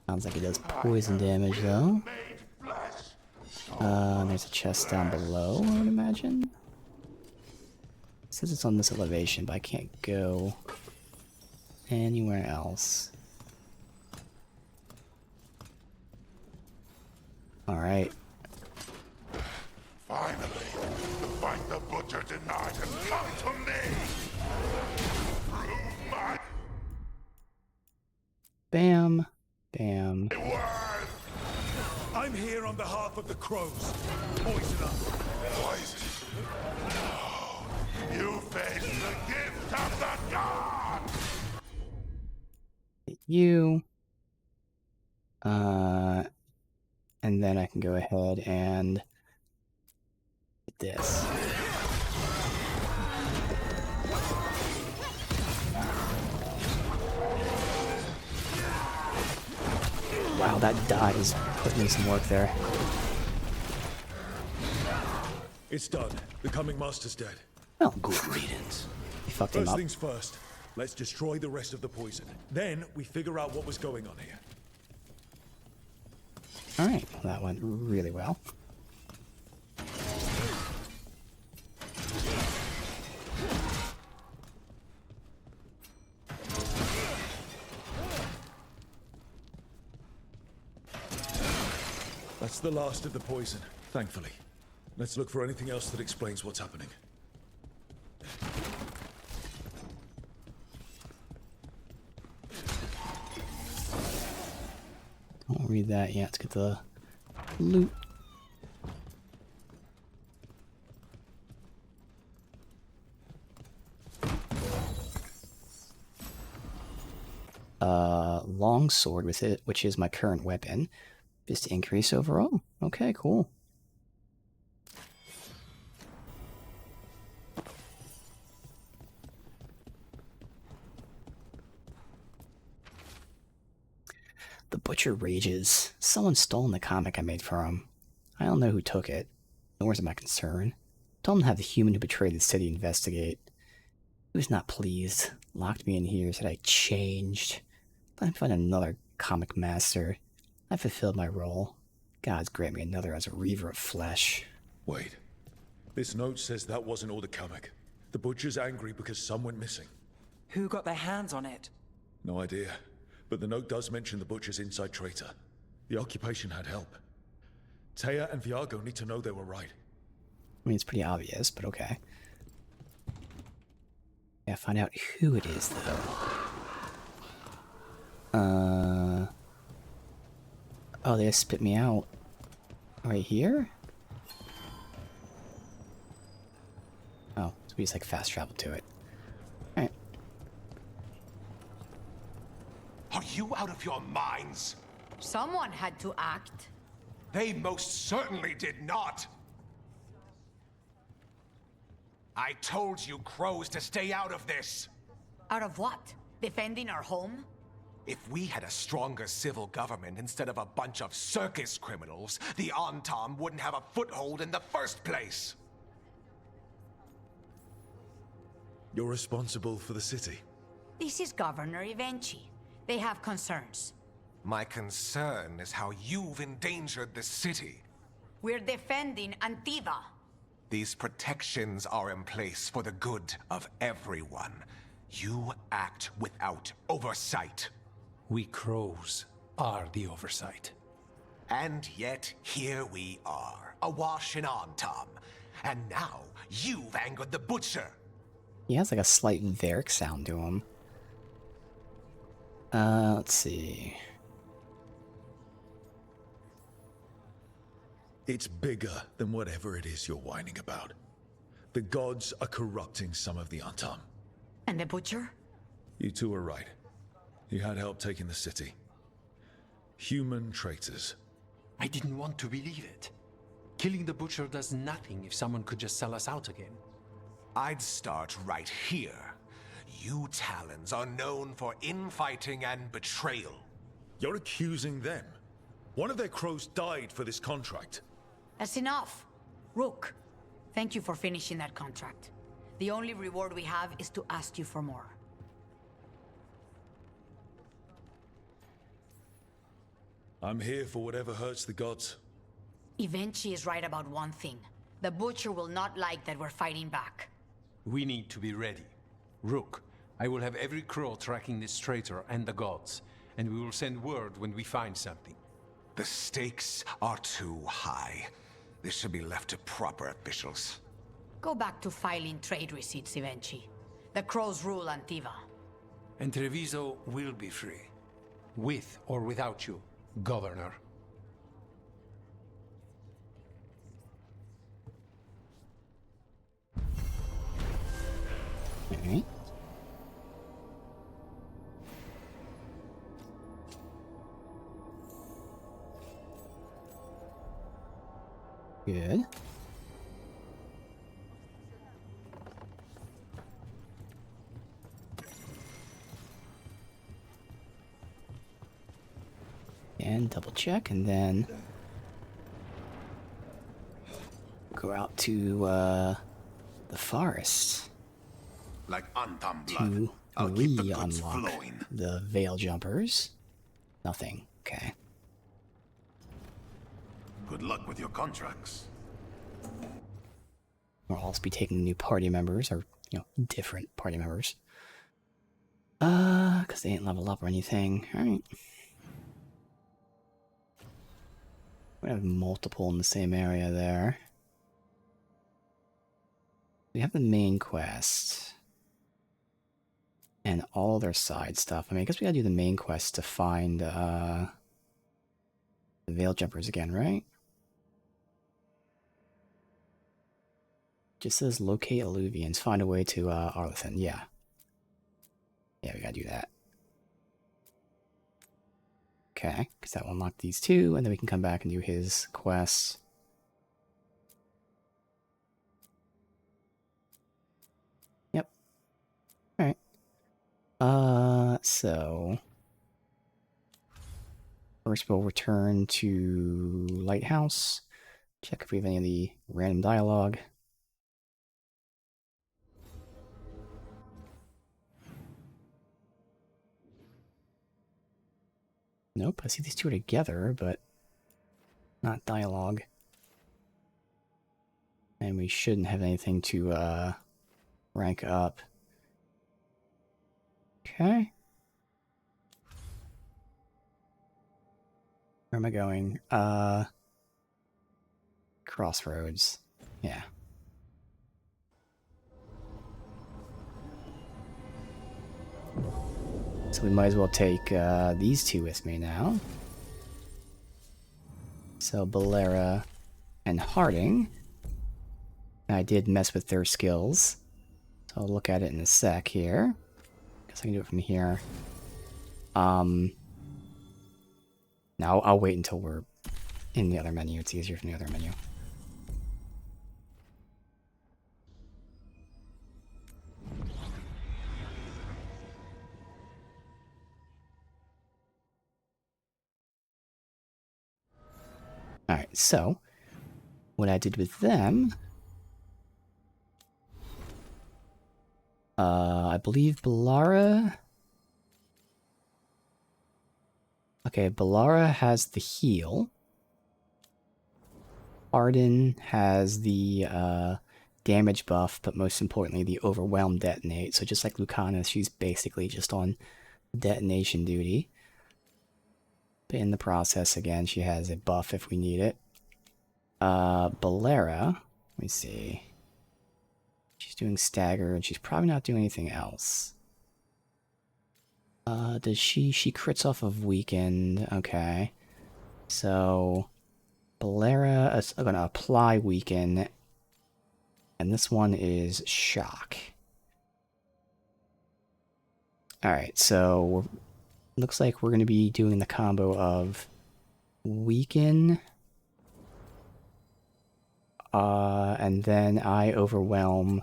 Sounds like it does poison damage though. There's a chest down below, I would imagine. It says it's on this elevation, but I can't go anywhere else. Alright. Finally, the fight the butcher denied has come to me. Prove my Bam. Bam. worth. I'm here on behalf of the crows. Poisoner. Poison. No. You face the gift of the gods. you. And then I can go ahead and get this. Wow, that dies. Put me some work there. It's done. The coming master's dead. Oh, Good riddance. he fucked him First up. things first. Let's destroy the rest of the poison. Then we figure out what was going on here. Alright, well, that went really well. That's the last of the poison, thankfully. Let's look for anything else that explains what's happening. Don't read that yet. Let's get the loot. Long sword with it, which is my current weapon. Just to increase overall. Okay, cool. The Butcher rages. Someone's stolen the comic I made for him. I don't know who took it, nor is it my concern. Told him to have the human who betrayed the city investigate. He was not pleased. Locked me in here, said I changed. Let him find another comic master. I fulfilled my role. Gods grant me another as a reaver of flesh. Wait. This note says that wasn't all the comic. The Butcher's angry because some went missing. Who got their hands on it? No idea. But the note does mention the Butcher's inside traitor. The occupation had help. Taya and Viago need to know they were right. I mean, it's pretty obvious, but okay. Yeah, find out who it is, though. Oh, they just spit me out. Right here? Oh, so we just like fast travel to it. Alright. Are you out of your minds? Someone had to act. They most certainly did not. I told you crows to stay out of this. Out of what? Defending our home? If we had a stronger civil government instead of a bunch of circus criminals, the Antam wouldn't have a foothold in the first place. You're responsible for the city. This is Governor Evenchi. They have concerns. My concern is how you've endangered the city. We're defending Antiva. These protections are in place for the good of everyone. You act without oversight. We crows are the oversight. And yet, here we are, awash in Antam. And now, you've angered the Butcher. He has like a slight Varric sound to him. Let's see. It's bigger than whatever it is you're whining about. The gods are corrupting some of the Antam. And the Butcher? You two are right. He had help taking the city. Human traitors. I didn't want to believe it. Killing the Butcher does nothing if someone could just sell us out again. I'd start right here. You Talons are known for infighting and betrayal. You're accusing them. One of their crows died for this contract. That's enough. Rook, thank you for finishing that contract. The only reward we have is to ask you for more. I'm here for whatever hurts the gods. Evenchi is right about one thing. The Butcher will not like that we're fighting back. We need to be ready. Rook, I will have every crow tracking this traitor and the gods, and we will send word when we find something. The stakes are too high. This should be left to proper officials. Go back to filing trade receipts, Evenchi. The crows rule Antiva. And Treviso will be free. With or without you, Governor. Alright. good. And double check, and then go out to the forest Like Antam blood. to I'll keep the goods re-unlock flowing. the veil jumpers. Nothing. Okay. Good luck with your contracts. We'll also be taking new party members, or, you know, different party members. Because they ain't leveled up or anything. Alright. We have multiple in the same area there. We have the main quest. And all their side stuff. I mean, I guess we gotta do the main quest to find, the veil jumpers again, right? Just says locate alluvians, find a way to Arlethan. Yeah. Yeah, we gotta do that. Okay, because that will unlock these two, and then we can come back and do his quests. Yep. Alright. So first we'll return to Lighthouse. Check if we have any of the random dialogue. Nope, I see these two are together, but not dialogue. And we shouldn't have anything to rank up. Okay. Where am I going? Crossroads. Yeah. So we might as well take these two with me now. So Balera and Harding. I did mess with their skills. So I'll look at it in a sec here. Guess I can do it from here. Now I'll wait until we're in the other menu. It's easier from the other menu. Alright, so what I did with them, I believe Ballara. Okay, Ballara has the heal. Arden has the damage buff, but most importantly, the overwhelm detonate. So just like Lucana, she's basically just on detonation duty. But in the process, again, she has a buff if we need it. Balera, let me see. She's doing stagger, and she's probably not doing anything else. Does she crits off of weakened? Okay. So Balera is gonna apply weaken, and this one is shock. Alright, so looks like we're gonna be doing the combo of weaken, and then I overwhelm,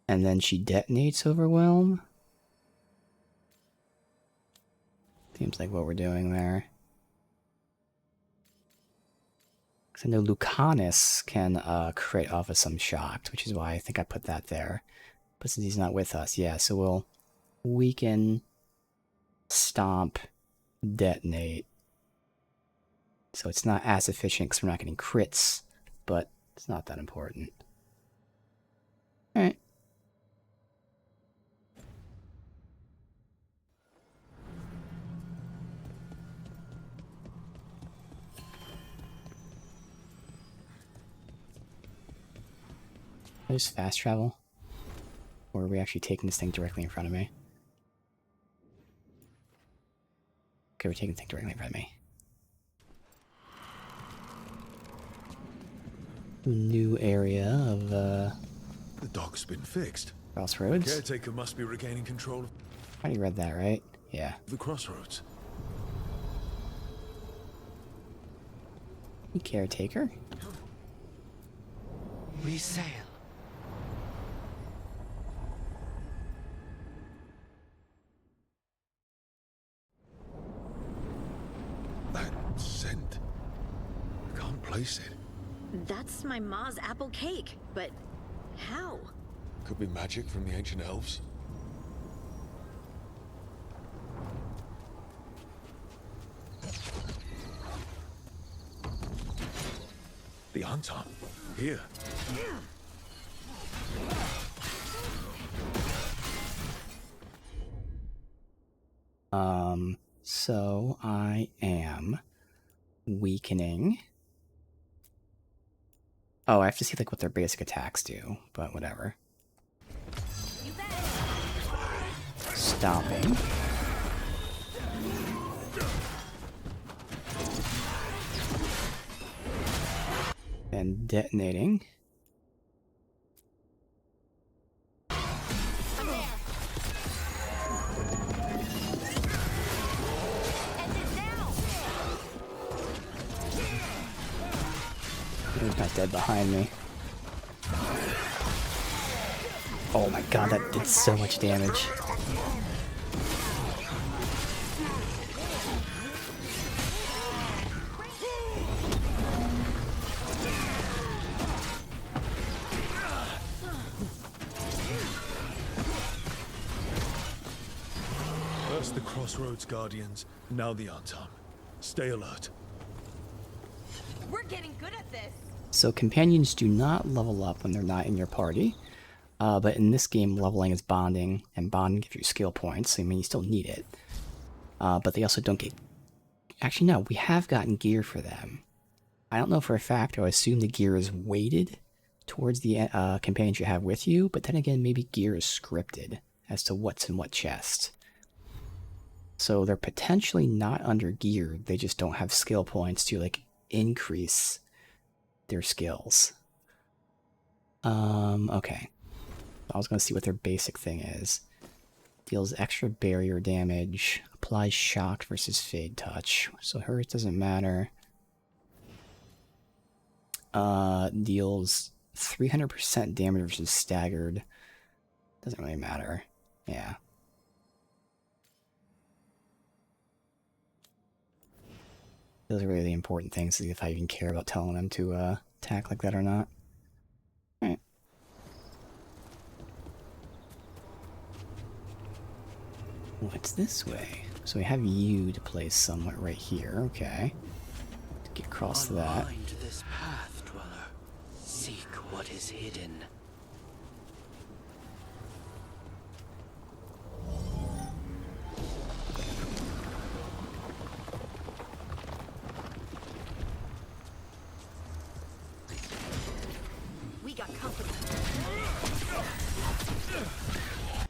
and then she detonates overwhelm. Seems like what we're doing there. Because I know Lucanus can crit off of some shocked, which is why I think I put that there. But since he's not with us, yeah, so we'll weaken, stomp, detonate. So it's not as efficient because we're not getting crits, but it's not that important. Alright. I just fast travel? Or are we actually taking this thing directly in front of me? Okay, we're taking the thing directly in front of me. New area of, The dock's been fixed. Crossroads. Caretaker must be regaining control of I already read that, right? Yeah. the crossroads. Caretaker? We sail. That scent. I can't place it. That's my ma's apple cake, but how? Could be magic from the ancient elves. The Anton. Here. So I am weakening. Oh, I have to see like what their basic attacks do, but whatever. Stomping. And detonating. He's not dead behind me. Oh my god, that did so much damage. First the Crossroads Guardians, now the Anton. Stay alert. We're getting good at this. So companions do not level up when they're not in your party, but in this game leveling is bonding, and bonding gives you skill points, so I mean you still need it. But they also don't get... Actually no, we have gotten gear for them. I don't know for a fact, I assume the gear is weighted towards the companions you have with you, but then again maybe gear is scripted as to what's in what chest. So they're potentially not under geared, they just don't have skill points to like increase their skills. Okay. I was gonna see what their basic thing is. Deals extra barrier damage, applies shock versus fade touch. So hers doesn't matter. Deals 300% damage versus staggered. Doesn't really matter. Yeah. Those are really the important things, if I even care about telling them to attack like that or not. Alright. What's this way? So we have you to place somewhat right here, okay. To get across to that. Unwind this path, dweller. Seek what is hidden.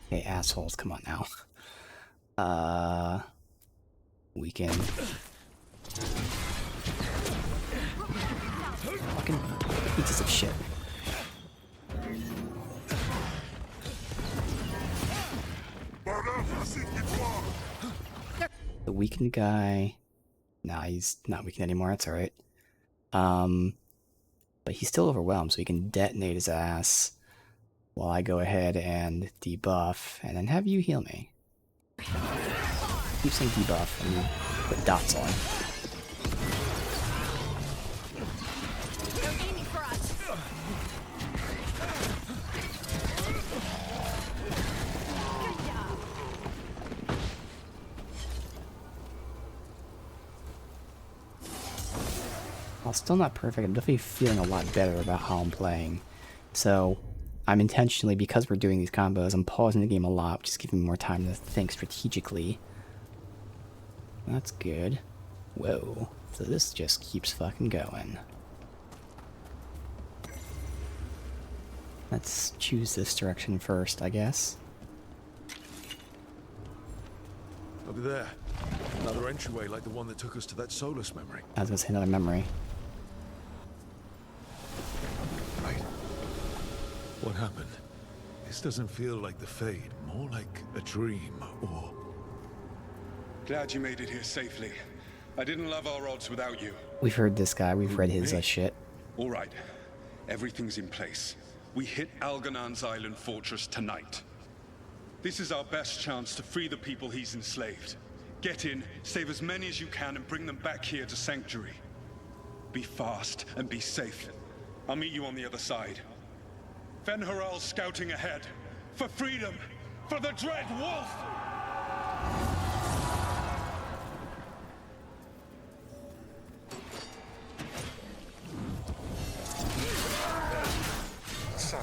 Hey, assholes, come on now. Weaken. Fucking pieces of shit. The weakened guy... Nah, he's not weakened anymore, that's alright. But he's still overwhelmed, so he can detonate his ass while I go ahead and debuff, and then have you heal me. Keep saying debuff, and you put dots on. They're aiming for us. Good job. While still not perfect, I'm definitely feeling a lot better about how I'm playing. So, I'm intentionally, because we're doing these combos, I'm pausing the game a lot, which is giving me more time to think strategically. That's good. Whoa. So this just keeps fucking going. Let's choose this direction first, I guess. Look there. Another entryway like the one that took us to that Solus memory. I was gonna say another memory. Right. What happened? This doesn't feel like the Fade, more like a dream, or... Glad you made it here safely. I didn't love our odds without you. We've heard this guy, we've read his shit. All right. Everything's in place. We hit Algernon's island fortress tonight. This is our best chance to free the people he's enslaved. Get in, save as many as you can, and bring them back here to Sanctuary. Be fast and be safe. I'll meet you on the other side. Fen-Haral scouting ahead. For freedom! For the Dread Wolf! So,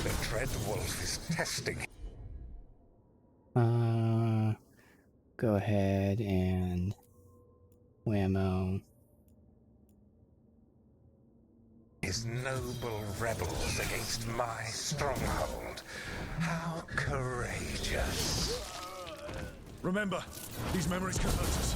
the Dread Wolf is testing. Go ahead and whammo. His noble rebels against my stronghold. How courageous. Remember, these memories can hurt us.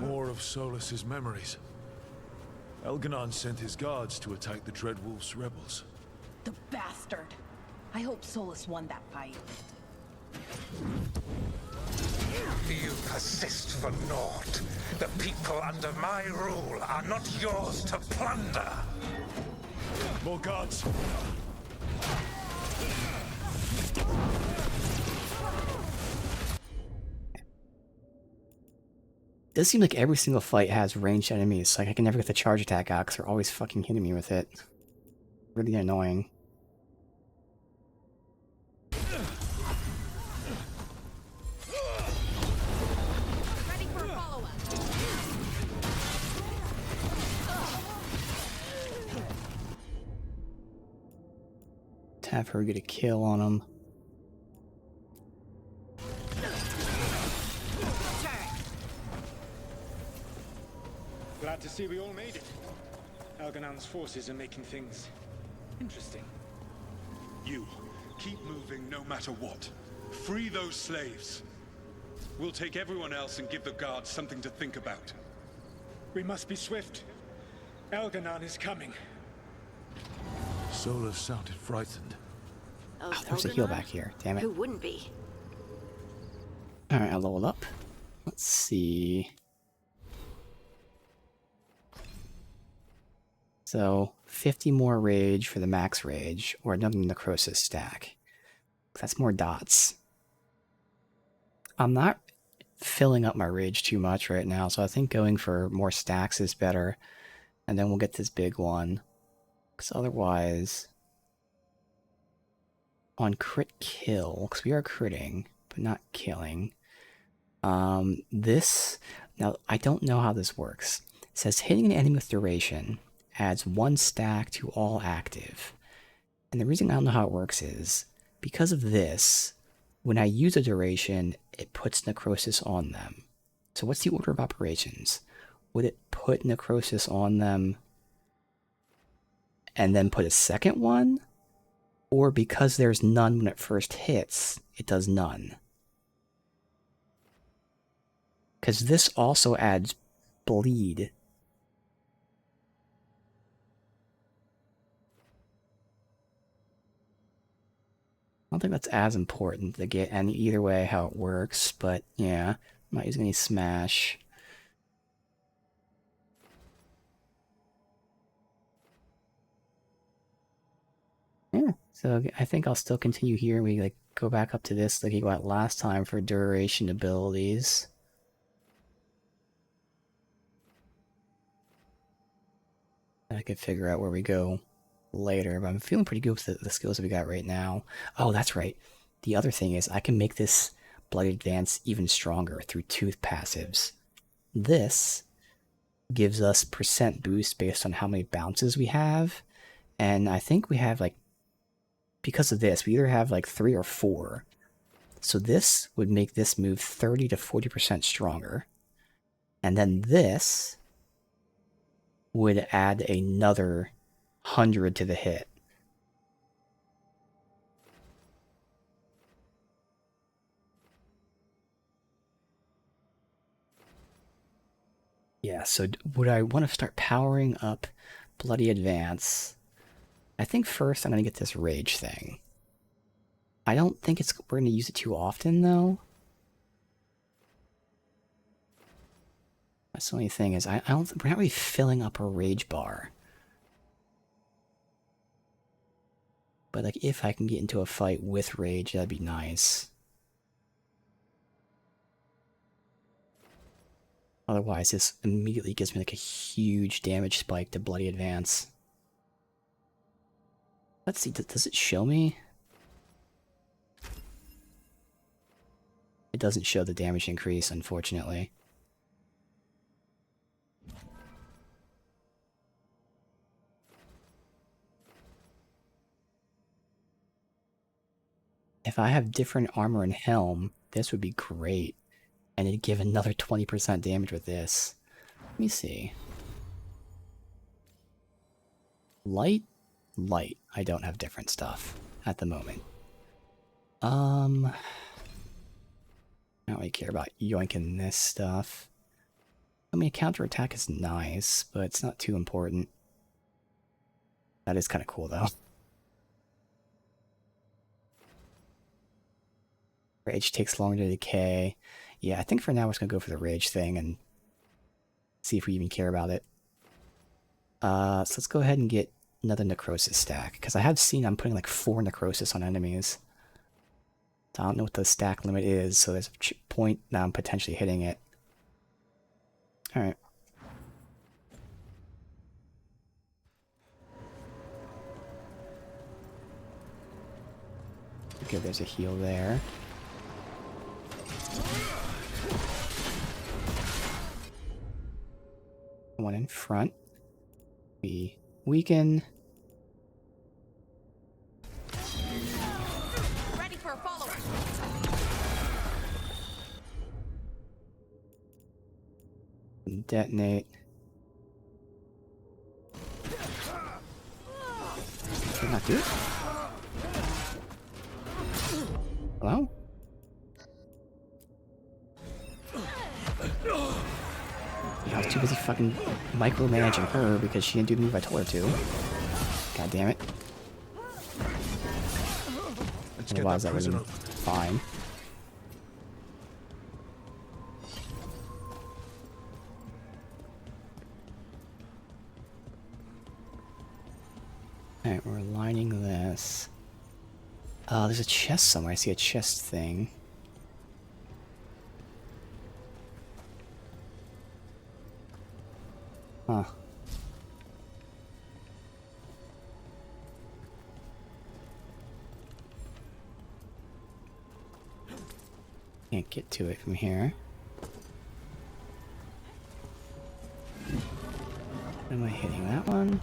More of Solus's memories. Elganon sent his guards to attack the Dreadwolf's rebels. The bastard! I hope Solus won that fight. You persist for naught. The people under my rule are not yours to plunder. More guards! It does seem like every single fight has ranged enemies. Like, I can never get the charge attack out because they're always fucking hitting me with it. Really annoying. Ready for a follow-up. To have her get a kill on him. Glad to see we all made it. Algernon's forces are making things interesting. You, keep moving no matter what. Free those slaves. We'll take everyone else and give the guards something to think about. We must be swift. Algernon is coming. Solus sounded frightened. Oh, There's a heal back here. Damn it. Who wouldn't be? Alright, I'll level up. Let's see. So, 50 more rage for the max rage, or another necrosis stack. That's more dots. I'm not filling up my rage too much right now, so I think going for more stacks is better. And then we'll get this big one. Because otherwise, on crit kill, because we are critting, but not killing. Now, I don't know how this works. It says hitting an enemy with duration adds 1 stack to all active. And the reason I don't know how it works is, because of this, when I use a duration, it puts necrosis on them. So what's the order of operations? Would it put necrosis on them and then put a second one? Or because there's none when it first hits, it does none? Because this also adds bleed. I don't think that's as important to get any either way how it works, but yeah, I'm not using any smash. Yeah, so I think I'll still continue here. We like go back up to this like you went last time for duration abilities. I could figure out where we go later, but I'm feeling pretty good with the skills that we got right now. Oh, that's right. The other thing is I can make this Blood Advance even stronger through tooth passives. This gives us percent boost based on how many bounces we have, and I think we have like, because of this, we either have like 3 or 4. So this would make this move 30 to 40% stronger. And then this would add another 100 to the hit. Yeah, so would I want to start powering up Bloody Advance? I think first I'm going to get this Rage thing. I don't think we're going to use it too often, though. That's the only thing is, we're not really filling up a Rage bar. But, like, if I can get into a fight with Rage, that'd be nice. Otherwise, this immediately gives me, like, a huge damage spike to Bloody Advance. Let's see, does it show me? It doesn't show the damage increase, unfortunately. If I have different armor and helm, this would be great. And it'd give another 20% damage with this. Let me see. Light? Light. I don't have different stuff at the moment. I don't really care about yoinking this stuff. I mean, counterattack is nice, but it's not too important. That is kind of cool, though. Rage takes longer to decay. Yeah, I think for now we're just going to go for the Rage thing and see if we even care about it. So let's go ahead and get another Necrosis stack, because I have seen I'm putting like 4 Necrosis on enemies. So I don't know what the stack limit is, so there's a point that I'm potentially hitting it. Alright. Okay, there's a heal there. One in front. We weaken. Ready for a follow. Detonate. Did not do it? Hello? I was too busy fucking micromanaging her because she didn't do the move I told her to. God damn it. Otherwise that would have been fine. Alright, we're aligning this. There's a chest somewhere. I see a chest thing. Huh. Can't get to it from here. Am I hitting that one?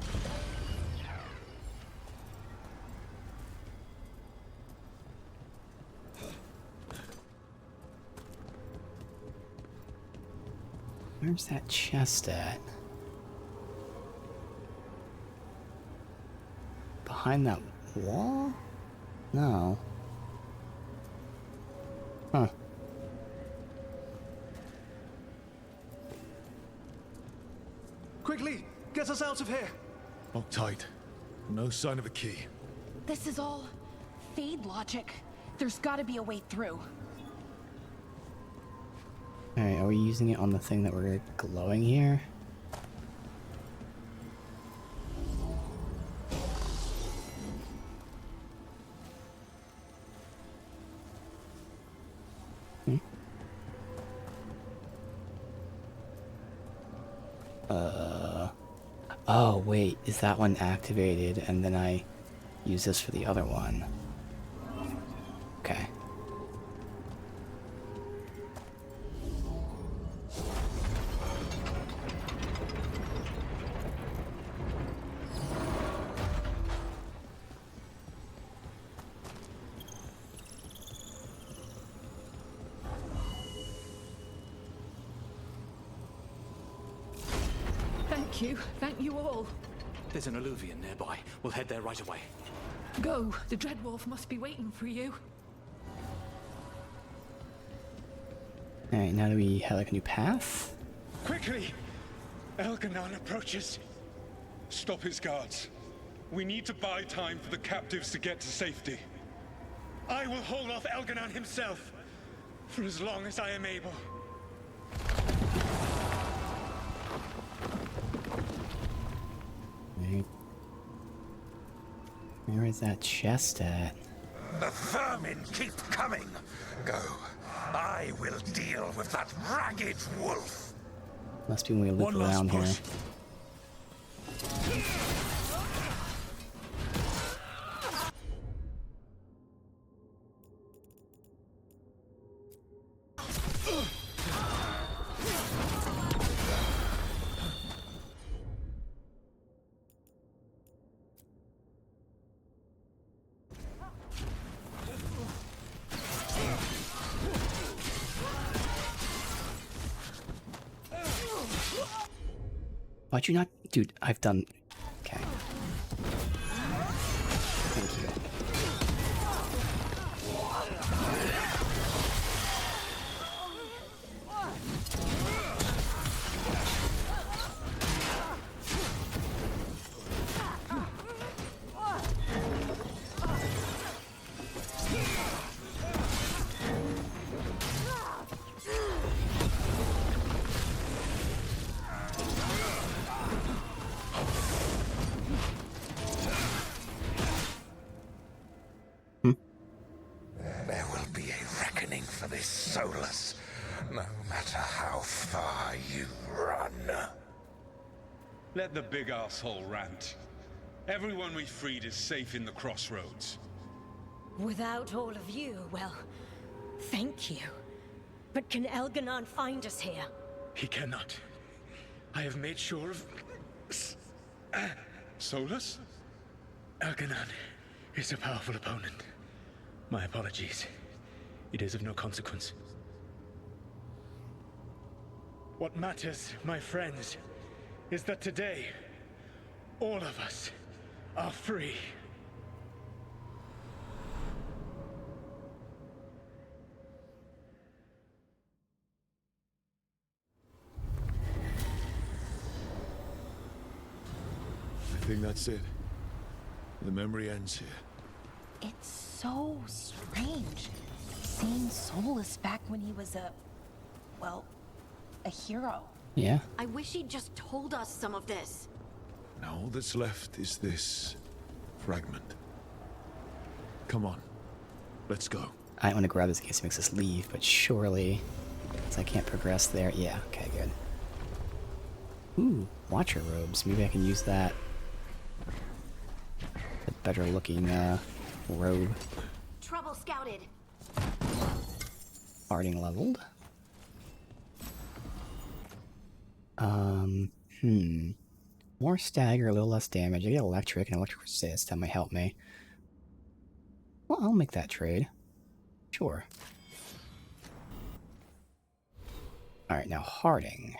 Where's that chest at? Behind that wall? No. Huh. Quickly, get us out of here! Lock tight. No sign of a key. This is all Fade logic. There's gotta be a way through. Alright, are we using it on the thing that we're glowing here? Oh wait, is that one activated and then I use this for the other one? Okay. Thank you all. There's an alluvion nearby. We'll head there right away. Go. The Dreadwolf must be waiting for you. Alright, now do we have like a new path? Quickly! Elganon approaches. Stop his guards. We need to buy time for the captives to get to safety. I will hold off Elganon himself for as long as I am able. Right. Where is that chest at? The vermin keep coming. Go. I will deal with that ragged wolf. Must be when we look around here. Why'd you not... Dude, I've done... Okay. Thank you. There will be a reckoning for this Solus, no matter how far you run. Let the big asshole rant. Everyone we freed is safe in the crossroads. Without all of you, well, thank you. But can Elganon find us here? He cannot. I have made sure of... Solus? Elganon is a powerful opponent. My apologies. It is of no consequence. What matters, my friends, is that today, all of us are free. I think that's it. The memory ends here. It's so strange seeing Solus back when he was well, a hero. Yeah. I wish he'd just told us some of this. Now all that's left is this fragment. Come on, let's go. I want to grab this in case it makes us leave, but surely... Because I can't progress there. Yeah, okay, good. Ooh, Watcher robes. Maybe I can use that. A better looking robe. Trouble scouted. Farting leveled. More stagger, a little less damage. I get electric and electric resist. That might help me. Well, I'll make that trade. Sure. Alright, now Harding.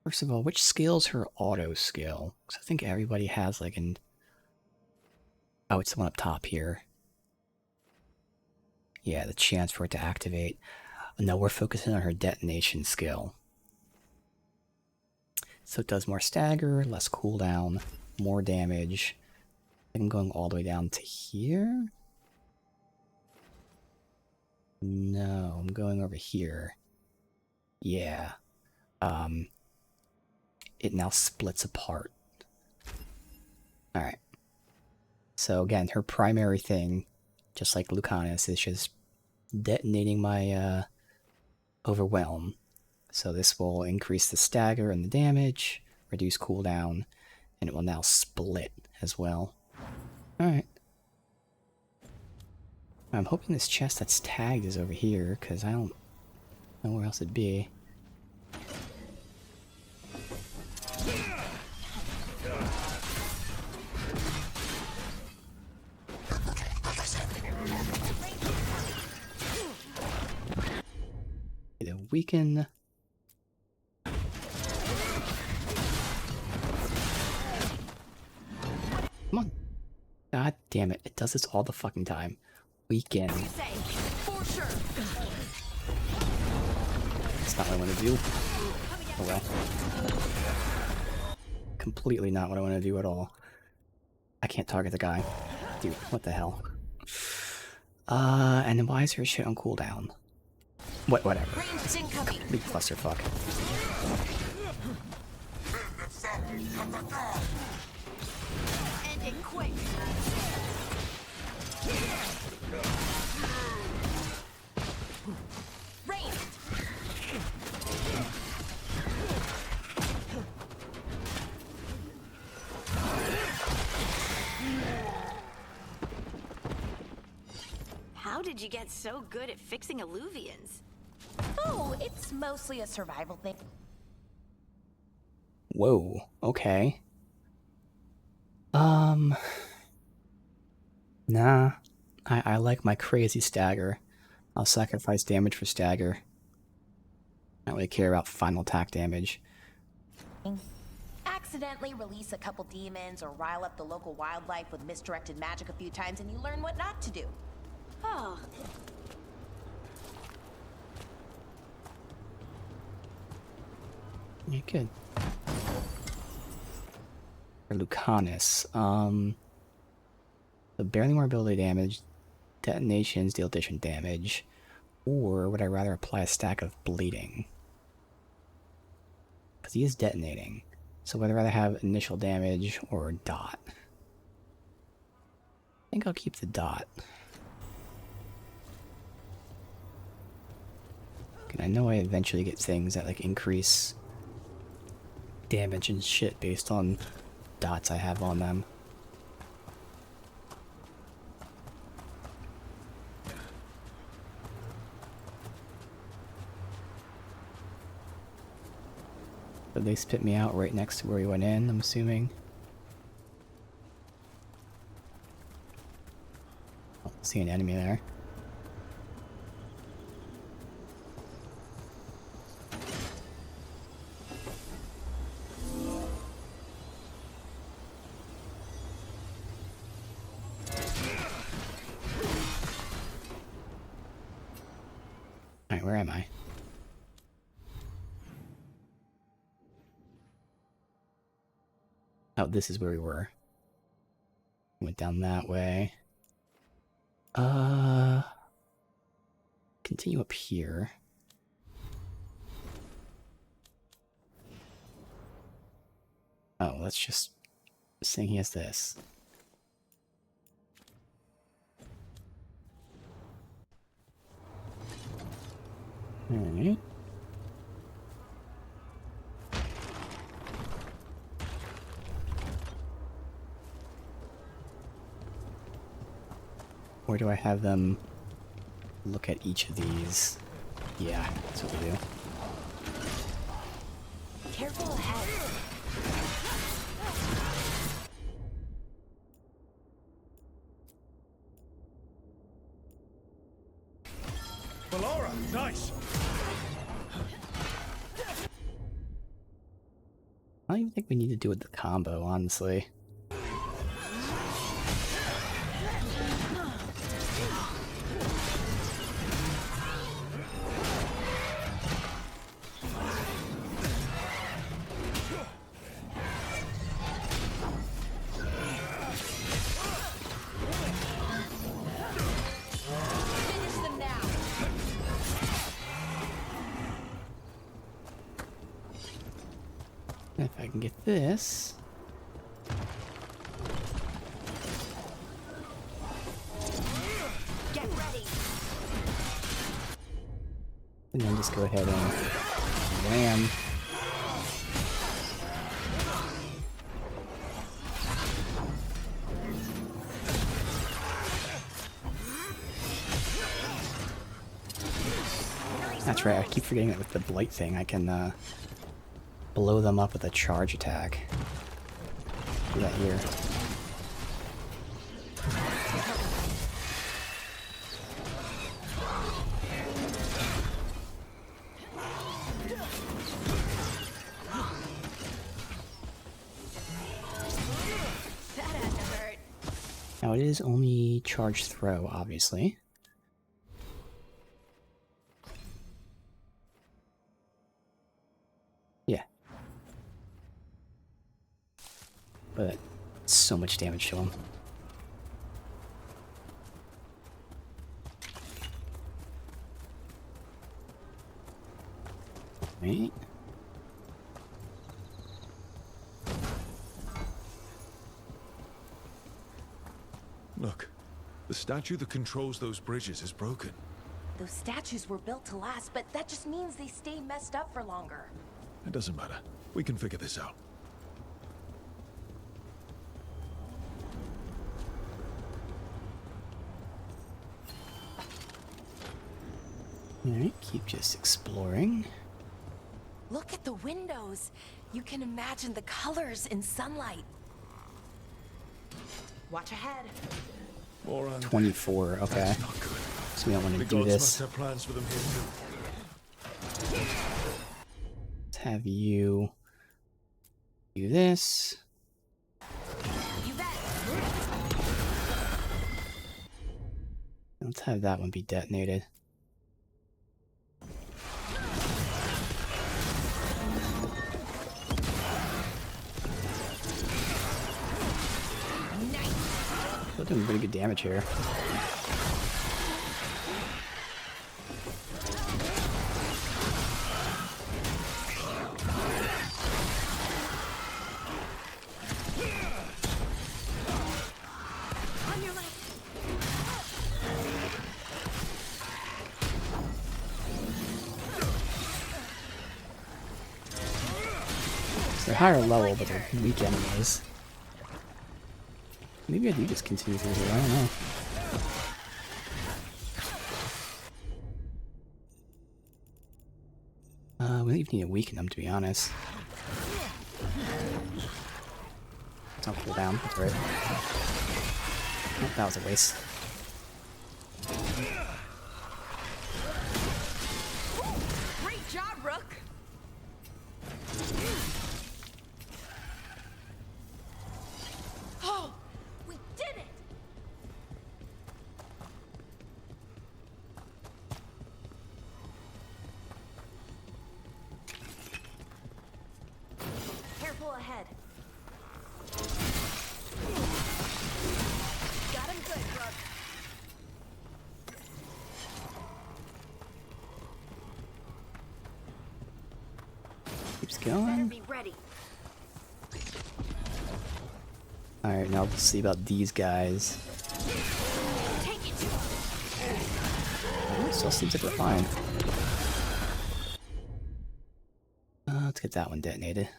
First of all, which skill's her auto skill? Because I think everybody has like an... Oh, it's the one up top here. Yeah, the chance for it to activate. No, we're focusing on her detonation skill. So it does more stagger, less cooldown, more damage. I'm going all the way down to here? No, I'm going over here. Yeah. It now splits apart. Alright. So again, her primary thing, just like Lucanus, is just detonating my Overwhelm. So this will increase the stagger and the damage, reduce cooldown, and it will now split as well. Alright. I'm hoping this chest that's tagged is over here, because I don't know where else it'd be. Either weaken... Come on. God damn it. It does this all the fucking time. Weaken. For sure. That's not what I want to do. Oh well. Completely not what I want to do at all. I can't target the guy. Dude, what the hell? And then why is there shit on cooldown? Whatever. It's a complete clusterfuck. End it quick. Rain. How did you get so good at fixing illuvians? Oh, it's mostly a survival thing. Whoa, okay. Nah. I like my crazy stagger. I'll sacrifice damage for stagger. I don't really care about final attack damage. Accidentally release a couple demons or rile up the local wildlife with misdirected magic a few times and you learn what not to do. Oh. Yeah, good. For Lucanus, the barely more ability damage, detonations deal addition damage, or would I rather apply a stack of bleeding? Because he is detonating, so would I rather have initial damage or dot? I think I'll keep the dot. And I know I eventually get things that like increase damage and shit based on dots I have on them. But they spit me out right next to where we went in, I'm assuming. I don't see an enemy there. Alright, where am I? Oh, this is where we were. Went down that way. Continue up here. Oh, let's just sing he has this. Alright. Or do I have them look at each of these? Yeah, that's what we do. Careful ahead. Valora, nice. I don't even think we need to do it the combo, honestly. If I can get this. Get ready. And then just go ahead and wham. That's right, I keep forgetting that with the blight thing I can blow them up with a charge attack. Do that here. That had to hurt. Now it is only charge throw, obviously. but so much damage to him. Right. Look, the statue that controls those bridges is broken. Those statues were built to last, but that just means they stay messed up for longer. It doesn't matter. We can figure this out. Alright, keep just exploring. Look at the windows. You can imagine the colors in sunlight. Watch ahead. More on 24, okay. So we don't want to do gods this. must have plans for them here too. Let's have you do this. You bet. Let's have that one be detonated. Still doing pretty good damage here. On your left. They're higher level, but they're weak enemies. Maybe I do just continue through here, I don't know. We don't even need to weaken them, to be honest. It's on cooldown, that's right. Oh, that was a waste. Great job, Rook. Oh, we did it! Careful ahead. Got him good, Rook. Keeps Better going. be ready. Alright, now let's see about these guys. Take it to It still seems like we're fine. Let's get that one detonated.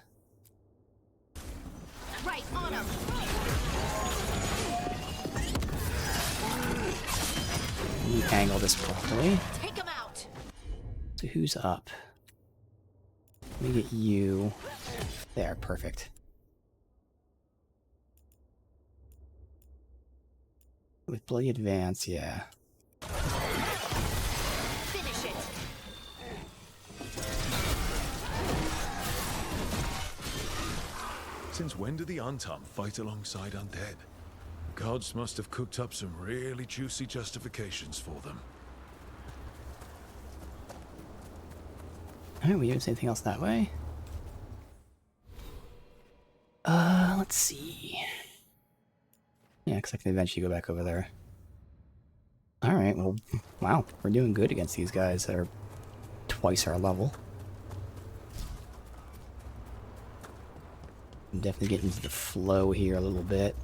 right on him. Let me angle this properly. Take him out. So who's up? Let me get you. There, perfect. With Bloody Advance, yeah. Finish it. Since when do the Antam fight alongside undead? The gods must have cooked up some really juicy justifications for them. Alright, we didn't see anything else that way. Let's see. Yeah, because I can eventually go back over there. Alright, well, wow, we're doing good against these guys that are twice our level. I'm definitely getting into the flow here a little bit.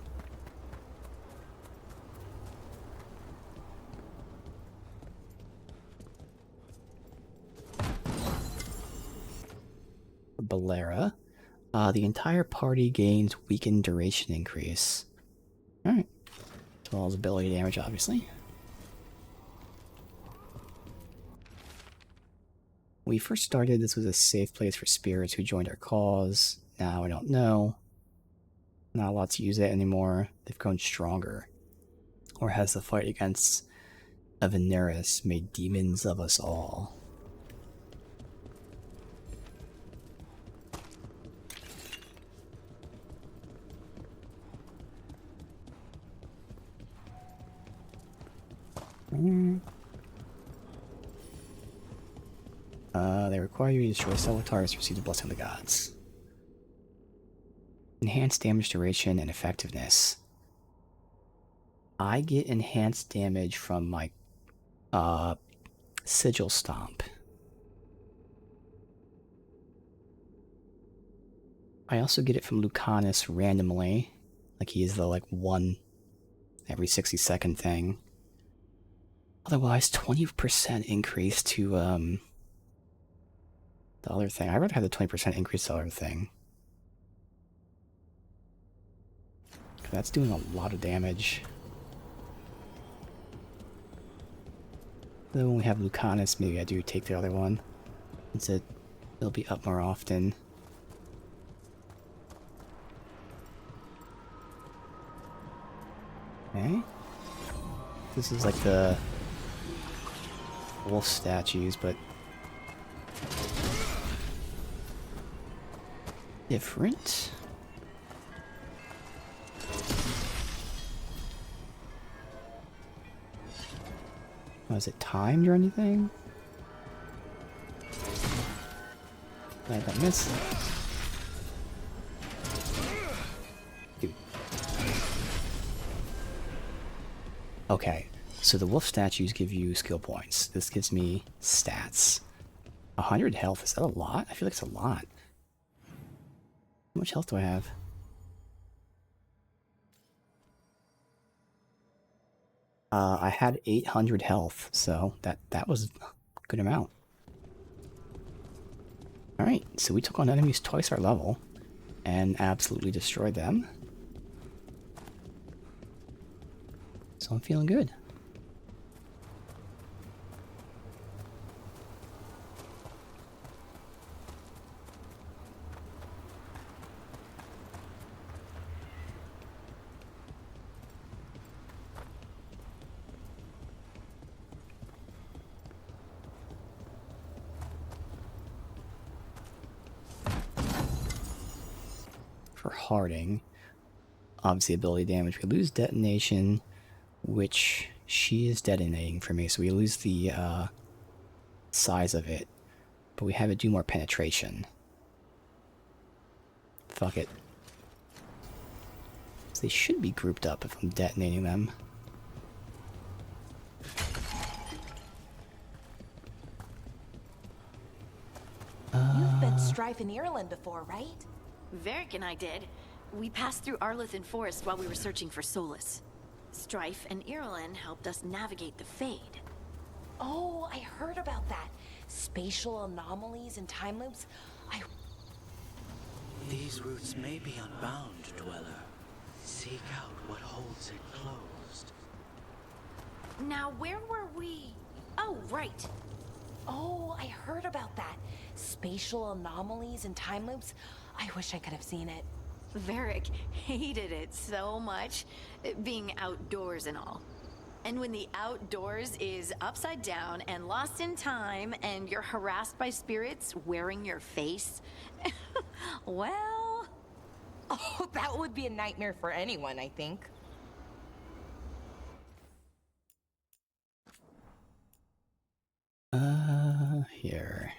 Balera. The entire party gains weakened duration increase. Alright. As well as ability damage, obviously. When we first started, this was a safe place for spirits who joined our cause. Now I don't know. Not allowed to use it anymore. They've grown stronger. Or has the fight against Aveneris made demons of us all? They require you to destroy several targets to receive the blessing of the gods. Enhanced damage duration and effectiveness. I get enhanced damage from my Sigil Stomp. I also get it from Lucanus randomly. Like he is the like 1 every 60-second thing. Otherwise, 20% increase to the other thing. I'd rather have the 20% increase to the other thing. That's doing a lot of damage. Then when we have Lucanus, maybe I do take the other one. Since it'll be up more often. Okay. This is like the wolf statues, but different. Was it timed or anything? Did I miss? Dude. Okay, so the wolf statues give you skill points. This gives me stats. 100 health, is that a lot? I feel like it's a lot. How much health do I have? I had 800 health, so that was a good amount. Alright, so we took on enemies twice our level, and absolutely destroyed them. So I'm feeling good. For Harding, obviously ability damage, we lose detonation, which she is detonating for me, so we lose the size of it, but we have it do more penetration. Fuck it. So they should be grouped up if I'm detonating them. You've been Strife in Ireland before, right? Varric and I did. We passed through Arlethan Forest while we were searching for Solus. Strife and Ireland helped us navigate the Fade. Oh, I heard about that. Spatial anomalies and time loops. These routes may be unbound, Dweller. Seek out what holds it closed. Now, where were we? Oh, right. Oh, I heard about that. Spatial anomalies and time loops. I wish I could have seen it. Varric hated it so much, being outdoors and all. And when the outdoors is upside down and lost in time and you're harassed by spirits wearing your face, well... Oh, that would be a nightmare for anyone, I think. Here.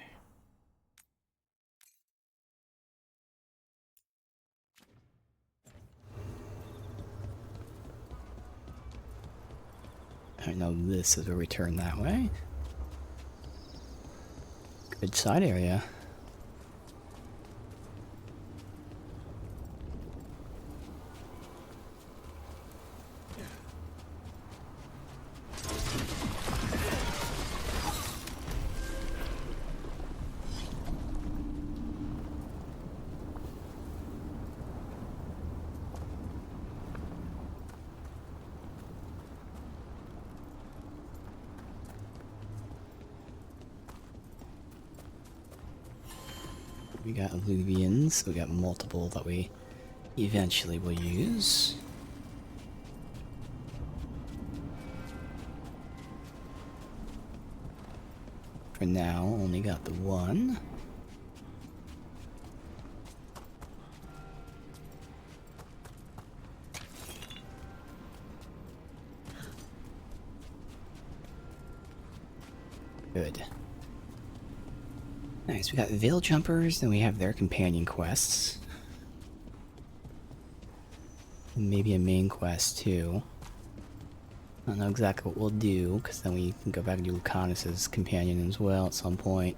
I know this is where we turn that way. Good side area. We got Alluvians, we got multiple that we eventually will use. For now, only got the one. Good. Nice, we got Veil Jumpers, then we have their companion quests. maybe a main quest too. I don't know exactly what we'll do, because then we can go back and do Lucanus's companion as well at some point.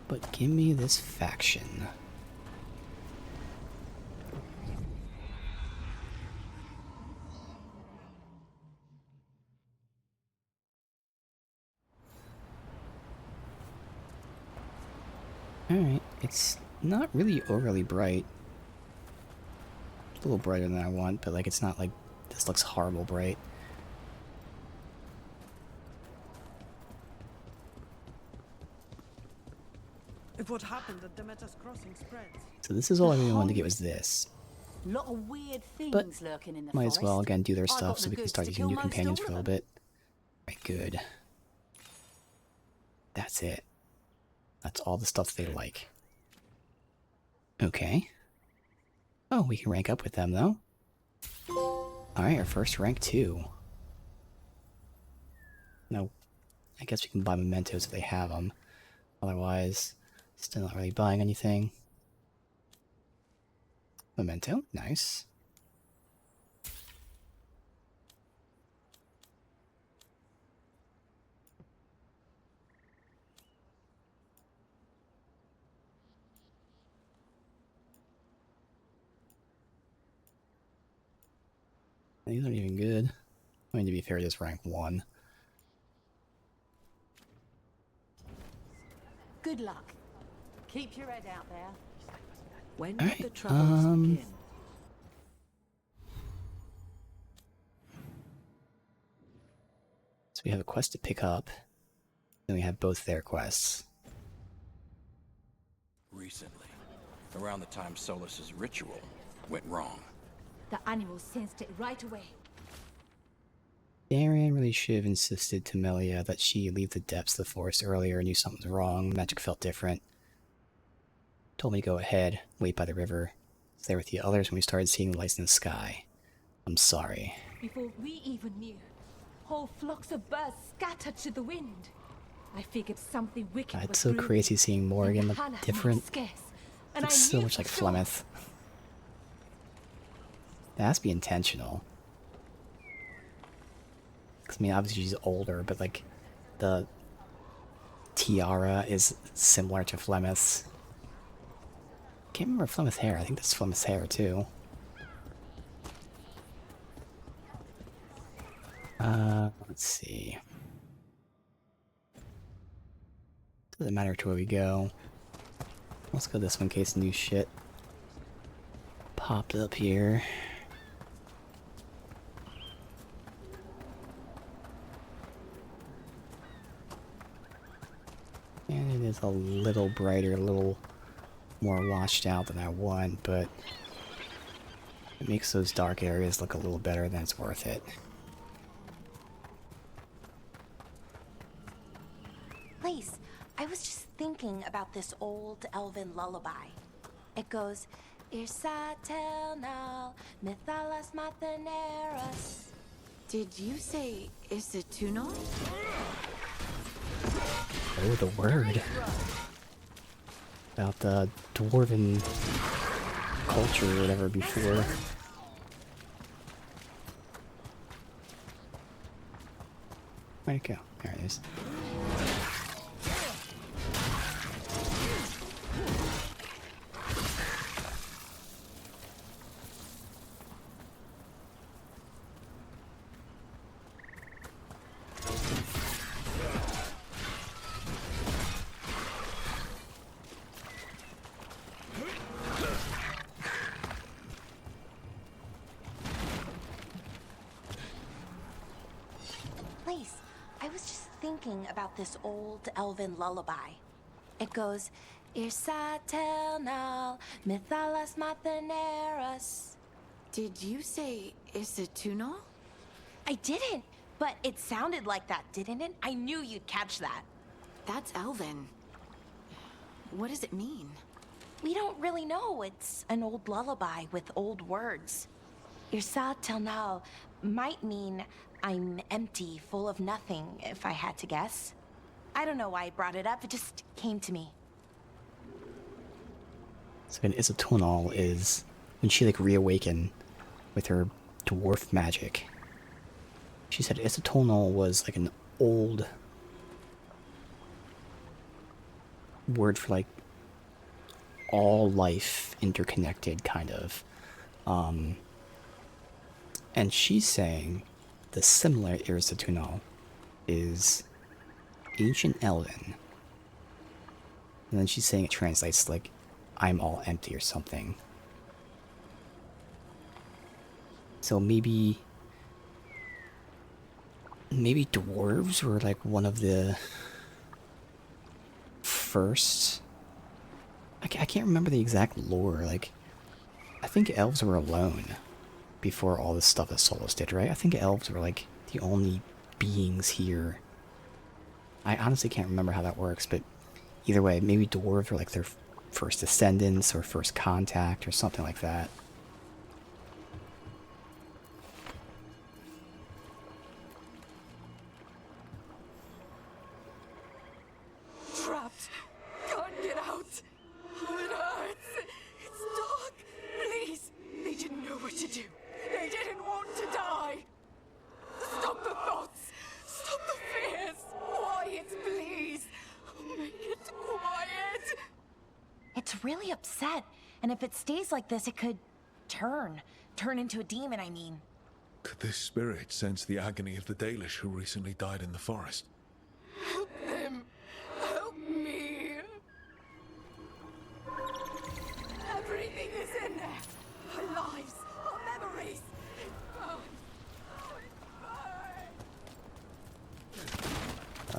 But give me this faction. Alright, it's not really overly bright. It's a little brighter than I want, but like it's not like this looks horrible bright. If what happened at Demeter's Crossing spreads. So this is all I really wanted to get was this. Lot of weird things But lurking in the might forest. as well again do their I got stuff the so we can goods start to using kill new most companions all for a of little them. bit. Right, good. That's it. That's all the stuff they like. Okay. Oh, we can rank up with them though. Alright, our first rank 2. No, I guess we can buy mementos if they have them. Otherwise, still not really buying anything. Memento, nice. These aren't even good. I mean, to be fair, just rank 1. Good luck. Keep your head out there. When Alright, did the troubles begin? So we have a quest to pick up. Then we have both their quests. Recently, around the time Solus's ritual went wrong. The animals sensed it right away. Darren really should have insisted to Melia that she leave the depths of the forest earlier, knew something was wrong, magic felt different. Told me to go ahead, wait by the river. Was there with the others when we started seeing the lights in the sky. I'm sorry. Before we even knew, whole flocks of birds scattered to the wind. I figured something wicked God, was it's so brewing. crazy seeing Morgan look Hannah different. was scarce, and Looks I so knew much for like sure. Flemeth. That has to be intentional. 'Cause, I mean, obviously she's older, but like the tiara is similar to Flemeth's. Can't remember Flemeth's hair. I think that's Flemeth's hair too. Let's see. Doesn't matter to where we go. Let's go this one in case new shit popped up here. And it is a little brighter, a little more washed out than I want, but it makes those dark areas look a little better than it's worth it. Lace, I was just thinking about this old elven lullaby. It goes, Irsatel Mithalas Matheneras. Did you say Isatuno? Oh, the word. About the dwarven culture or whatever before. Where'd it go? There it is. Lace, I was just thinking about this old elven lullaby. It goes, Irsatel Mithalas Matheneras. Did you say Isatuno? I didn't, but it sounded like that, didn't it? I knew you'd catch that. That's Elven. What does it mean? We don't really know. It's an old lullaby with old words. Irsatel might mean I'm empty, full of nothing, if I had to guess. I don't know why I brought it up, it just came to me. So an Isatonal is when she like reawakened with her dwarf magic, she said Isatonal was like an old word for like all life interconnected kind of. And she's saying the similar Isatonal is ancient Elven. And then she's saying it translates like I'm all empty or something. So maybe dwarves were like one of the first. I can't remember the exact lore. Like, I think elves were alone before all this stuff that Solus did, right? I think elves were like the only beings here. I honestly can't remember how that works, but either way, maybe dwarves were like their first descendants or first contact or something like that. Trapped. Can't get out. Oh, it hurts. It's dark. Please. They didn't know what to do. They didn't want to die. Stop the thoughts. Stop the fears. Quiet, please. Make it quiet. It's really upset, and if it stays like this, it could turn into a demon, I mean. Could this spirit sense the agony of the Dalish who recently died in the forest? Help them. Help me. Everything is in there. Our lives, our memories.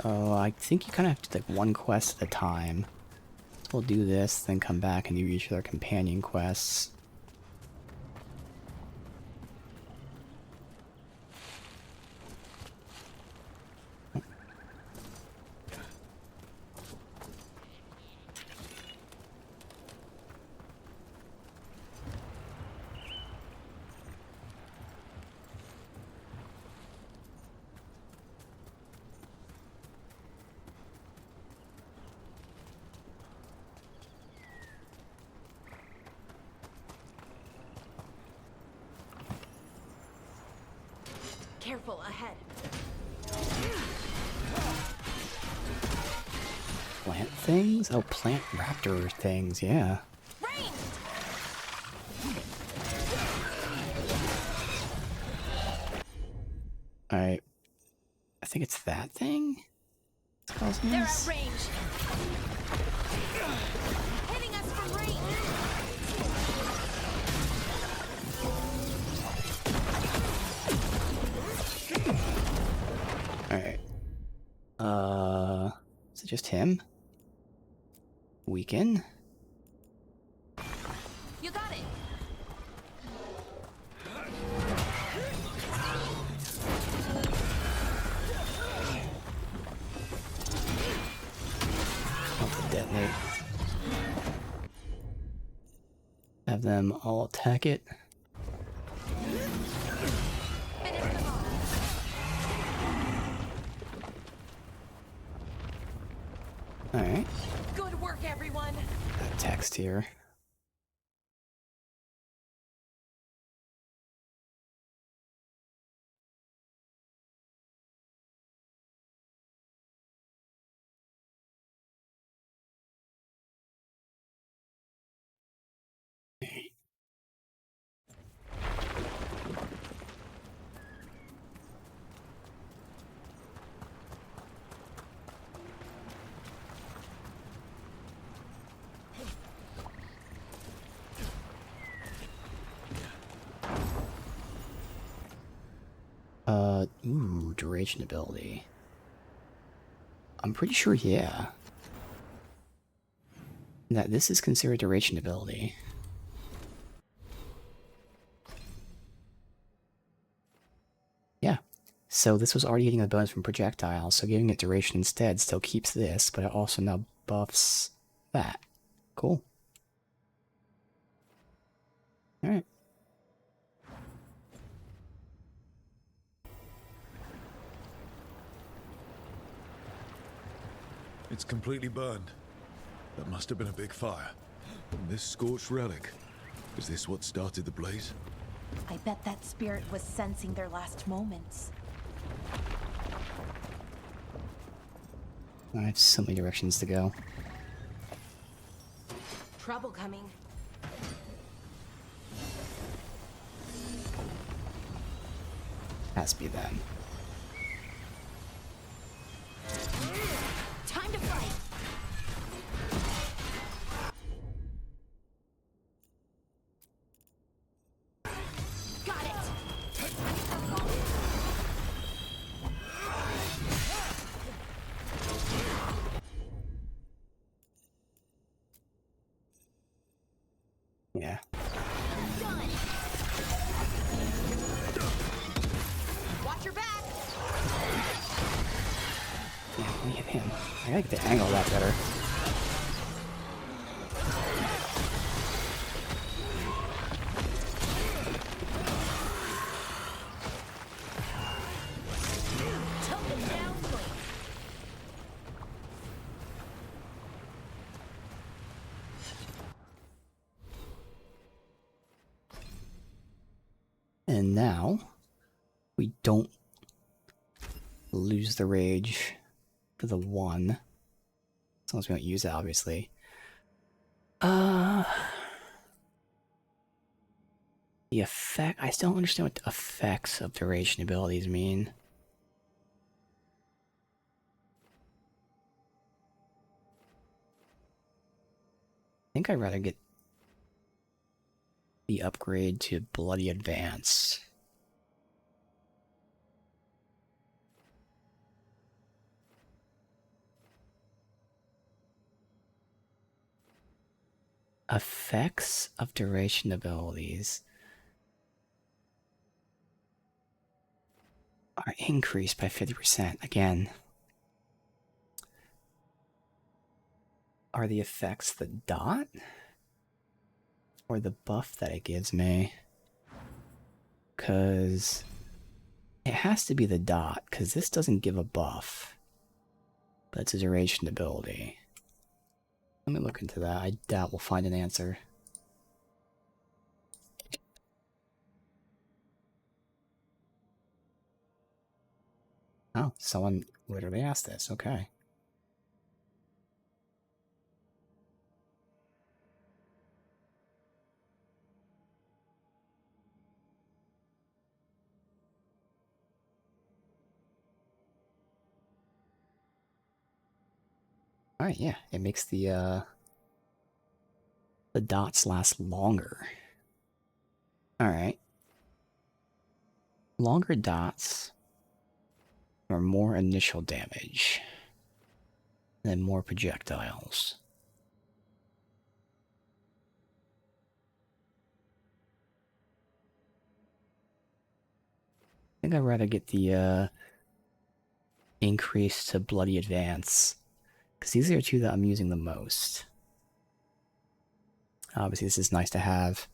I think you kind of have to take one quest at a time. We'll do this, then come back and do each of their companion quests. Careful ahead. Plant things? Oh, plant raptor things, yeah. Alright. I think it's that thing? It's causing They're this? at range. Hitting us from range. Alright. Is it just him? Weaken? You got it. I'll detonate. Have them all attack it. Alright. Good work, everyone. That text here. Ooh, duration ability. I'm pretty sure, yeah. That this is considered duration ability. Yeah. So this was already getting a bonus from projectiles, so giving it duration instead still keeps this, but it also now buffs that. Cool. Alright. It's completely burned. That must have been a big fire. And this scorched relic. Is this what started the blaze? I bet that spirit was sensing their last moments. I have so many directions to go. Trouble coming. Has to be them. Time to fight. Got it. Yeah. Done. Watch your back. Yeah, let me hit him. I gotta get the angle of that better. Took him down quick. And now we don't lose the rage for the one. As long as we don't use it, obviously. The effect, I still don't understand what the effects of duration abilities mean. I think I'd rather get the upgrade to Bloody Advance. Effects of duration abilities are increased by 50%. Again, are the effects the dot? Or the buff that it gives me? Because it has to be the dot, because this doesn't give a buff. But it's a duration ability. Let me look into that. I doubt we'll find an answer. Oh, someone literally asked this. Okay. Alright, yeah. It makes the dots last longer. Alright. Longer dots are more initial damage. And then more projectiles. I think I'd rather get the increase to Bloody Advance. Because these are two that I'm using the most. Obviously this is nice to have.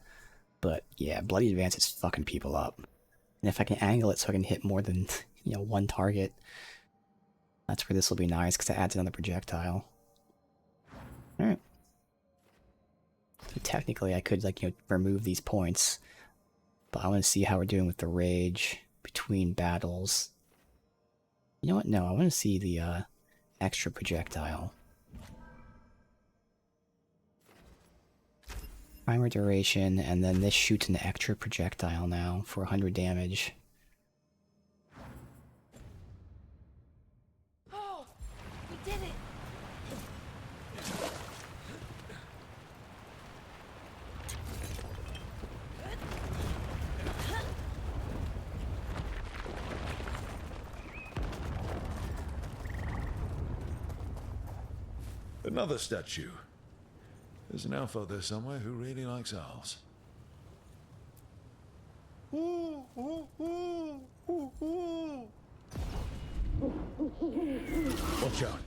But yeah, Bloody Advance is fucking people up. And if I can angle it so I can hit more than, you know, one target, that's where this will be nice, because it adds another projectile. Alright. So technically I could, like, you know, remove these points. But I want to see how we're doing with the rage between battles. You know what? No, I want to see the extra projectile. Primer duration, and then this shoots an extra projectile now for 100 damage. Oh, we did it. Another statue. There's an elf out there somewhere who really likes owls. Watch out.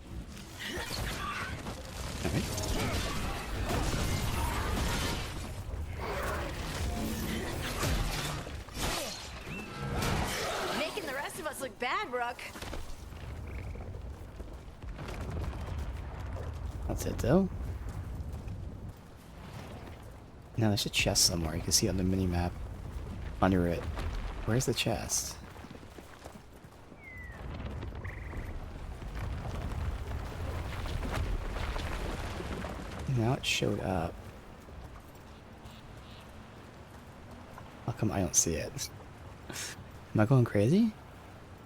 Making the rest of us look bad, Rook. That's it though. Now there's a chest somewhere. You can see on the mini-map. Under it. Where's the chest? Now it showed up. How come I don't see it? Am I going crazy?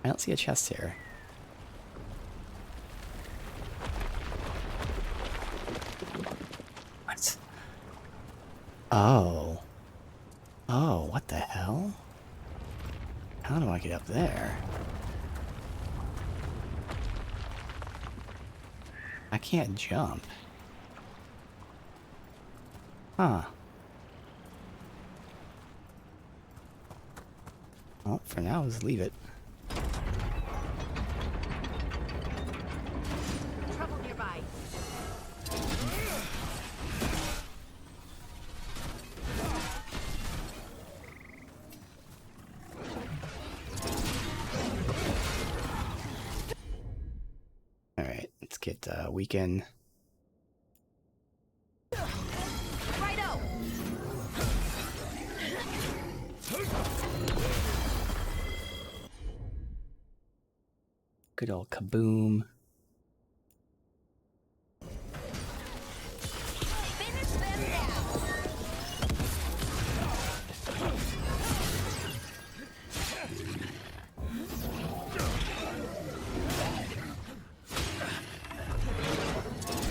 I don't see a chest here. What? Oh. Oh, what the hell? How do I get up there? I can't jump. Huh. Well, for now, let's leave it. Trouble nearby. Alright, let's get weekend. Righto. Good old kaboom. Finish them now.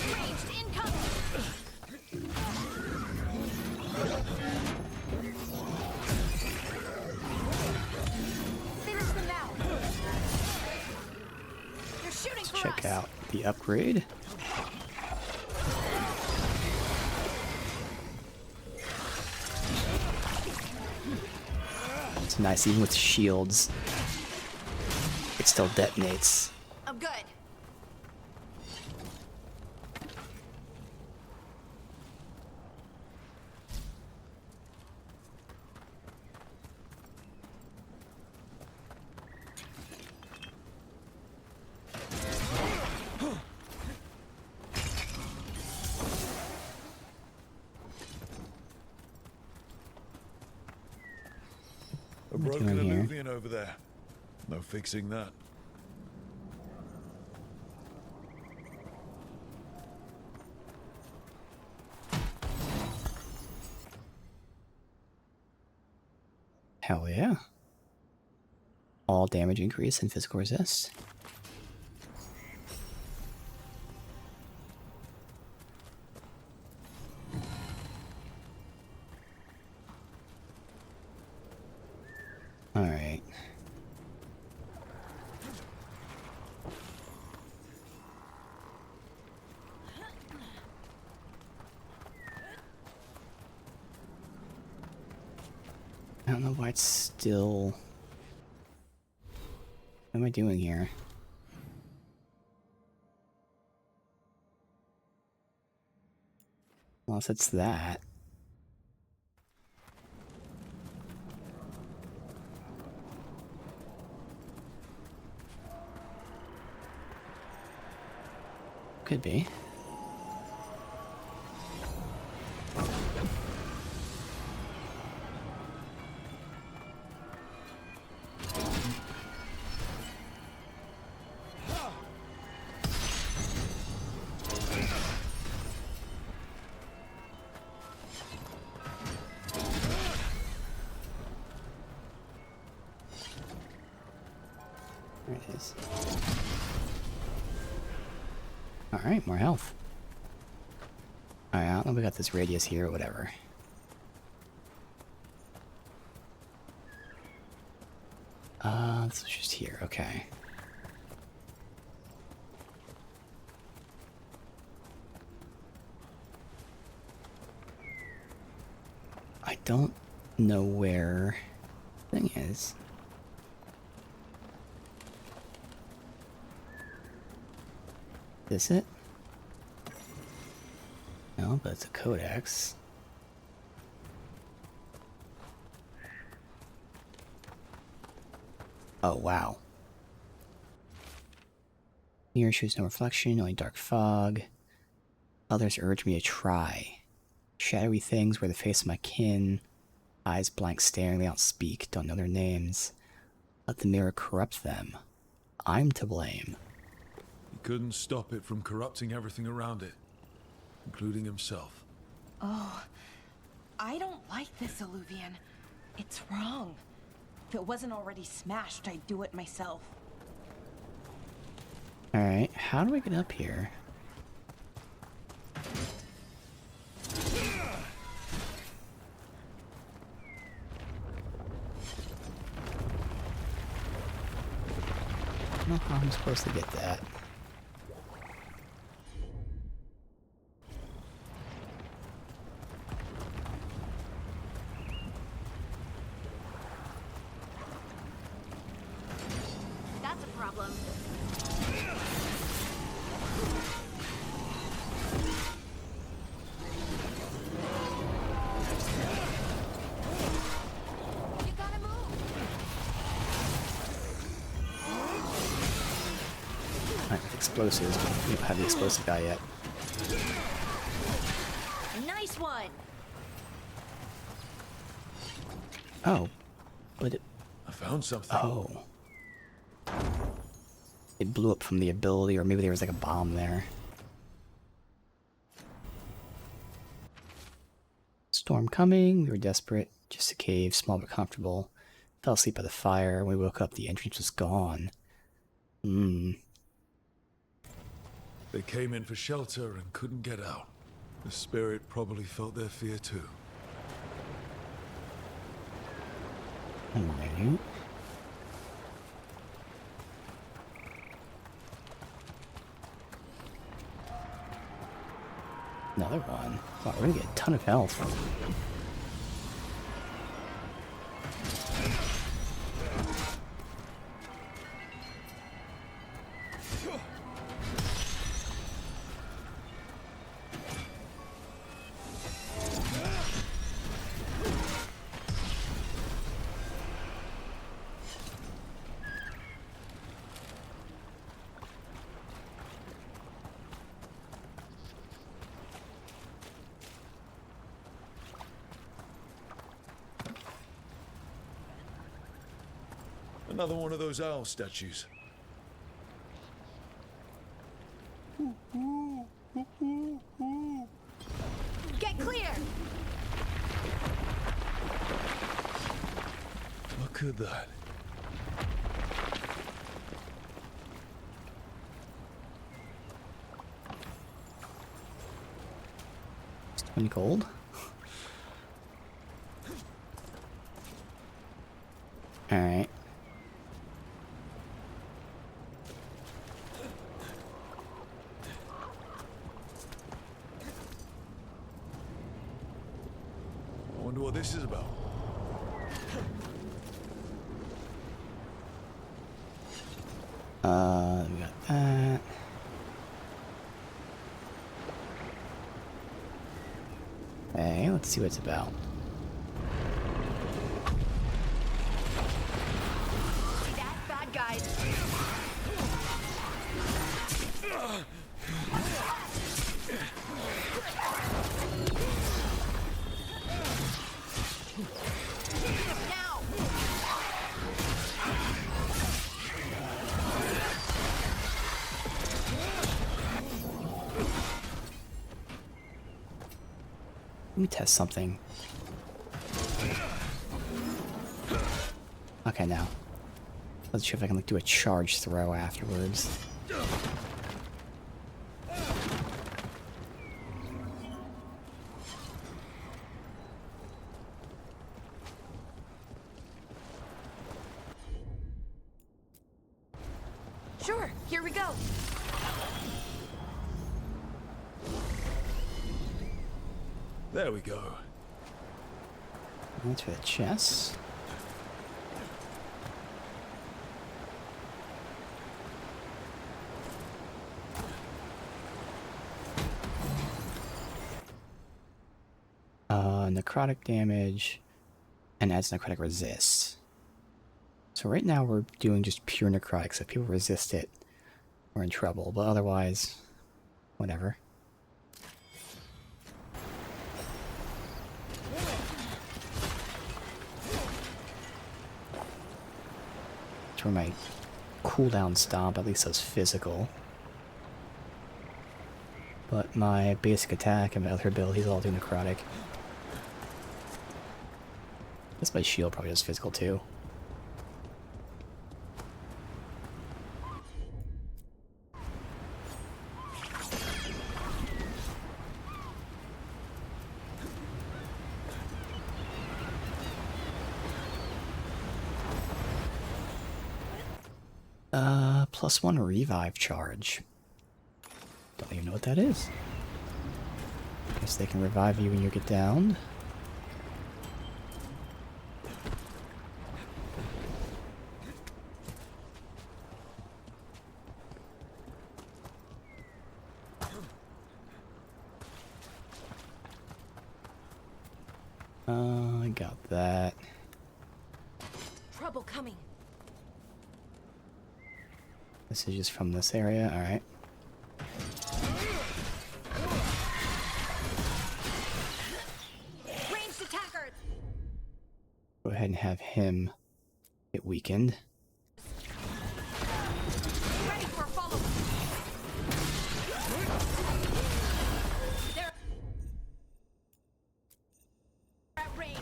Ranged incoming. Finish them now. They're shooting Let's for check us. out the upgrade. It's nice, even with shields, it still detonates. I'm good. A What are we broken doing here? Illuvian over there. No fixing that. Hell yeah. All damage increase and physical resist. Alright. I don't know why it's still... What am I doing here? Unless it's that. Could be. There it is. Alright, more health. Alright, I don't know if we got this radius here or whatever. This is just here, okay. I don't know where the thing is. Is it? No, but it's a codex. Oh, wow. Mirror shows no reflection, only dark fog. Others urge me to try. Shadowy things wear the face of my kin. Eyes blank staring, they don't speak, don't know their names. Let the mirror corrupt them. I'm to blame. He couldn't stop it from corrupting everything around it, including himself. Oh, I don't like this, Illuvian. It's wrong. If it wasn't already smashed, I'd do it myself. Alright, how do I get up here? I don't know how I'm supposed to get that. That's a problem. You gotta move. Alright, with explosives, but we don't have the explosive guy yet. Nice one. Oh, but it... I found something. Oh. It blew up from the ability, or maybe there was like a bomb there. Storm coming, we were desperate. Just a cave, small but comfortable. Fell asleep by the fire. When we woke up, the entrance was gone. They came in for shelter and couldn't get out. The spirit probably felt their fear too. Alright. Another one. Wow, we're gonna get a ton of health. Another one of those owl statues. Get clear. Look at that. Just 20 gold? Alright. I wonder what this is about. We got that. Okay, let's see what it's about. See that? Bad guys. Now. Let me test something. Okay, now. Let's see if I can like do a charge throw afterwards. Sure, here we go. There we go. That's for the chest. Necrotic damage and adds necrotic resist. So right now we're doing just pure necrotic, so if people resist it, we're in trouble, but otherwise, whatever. to where my cooldown stomp at least does physical. But my basic attack and my other abilities all do necrotic. I guess my shield probably does physical too. +1 revive charge. Don't even know what that is. Guess they can revive you when you get downed. I got that. Trouble coming. This is just from this area, alright. Ranged attackers. Go ahead and have him get weakened. Ready for follow. They're at range.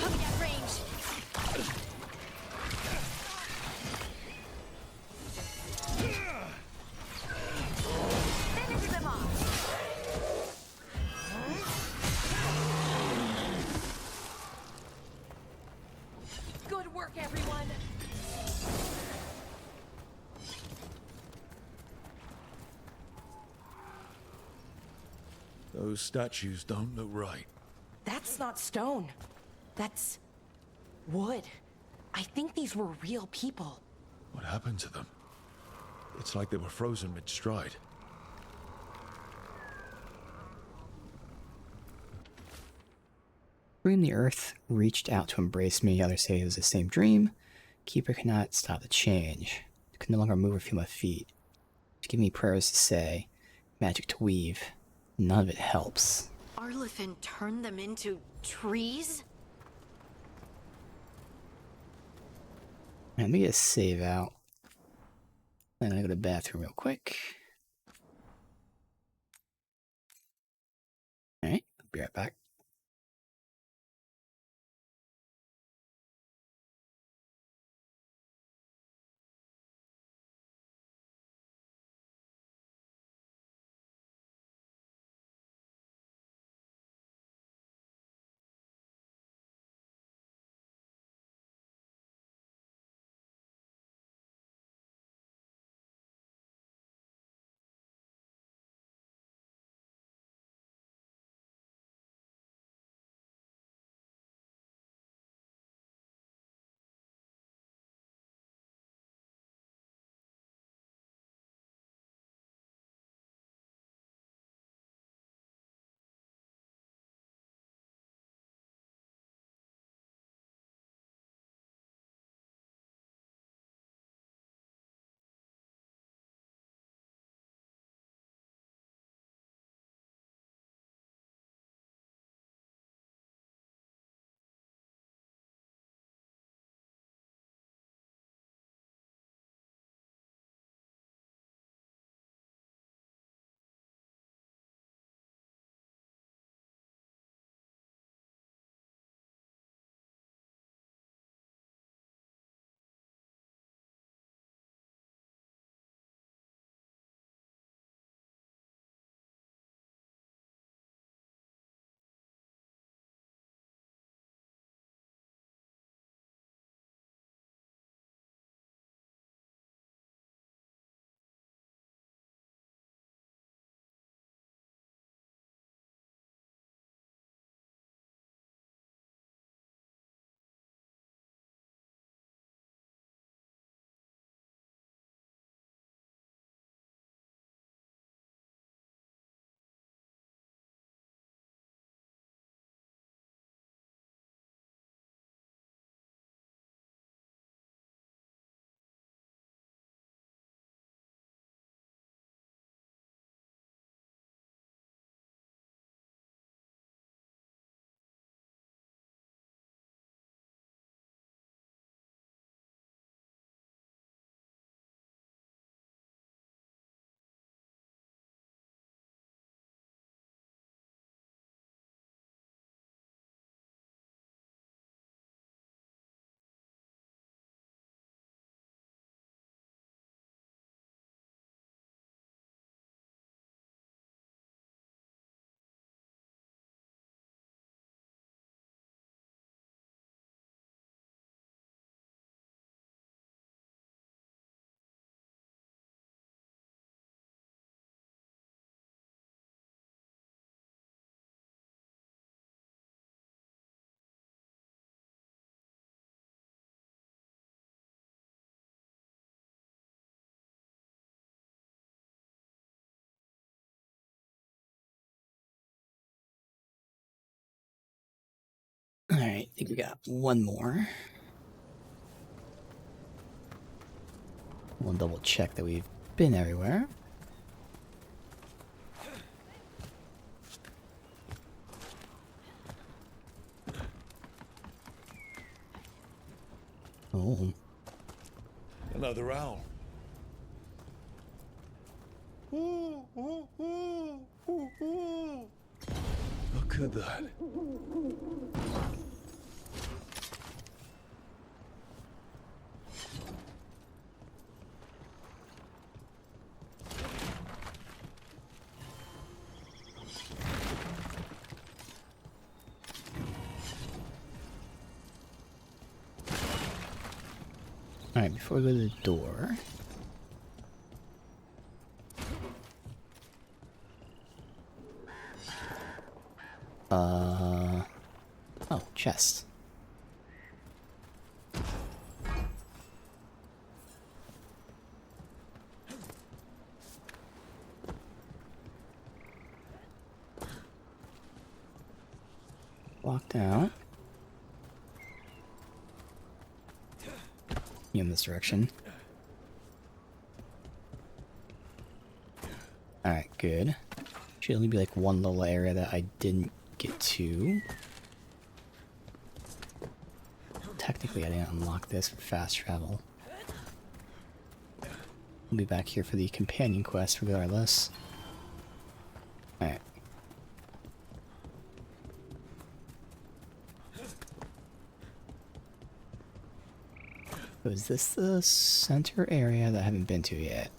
Coming at range. Finish them off. Good work, everyone. Those statues don't look right. That's not stone. That's wood. I think these were real people. What happened to them? It's like they were frozen mid-stride. Dream the earth reached out to embrace me. Others say it was the same dream. Keeper cannot stop the change. I can no longer move or feel my feet. Give me prayers to say, magic to weave. None of it helps. Arlifin turned them into trees? Let me get a save out. And I go to the bathroom real quick. Alright, I'll be right back. Alright, I think we got one more. We'll double check that we've been everywhere. Oh. Another owl. Look at that. Alright, before we go to the door. Oh, chest. Locked out. In this direction. Alright, good. Should only be like one little area that I didn't get to. Technically, I didn't unlock this for fast travel. We'll be back here for the companion quest regardless. Alright. So is this the center area that I haven't been to yet?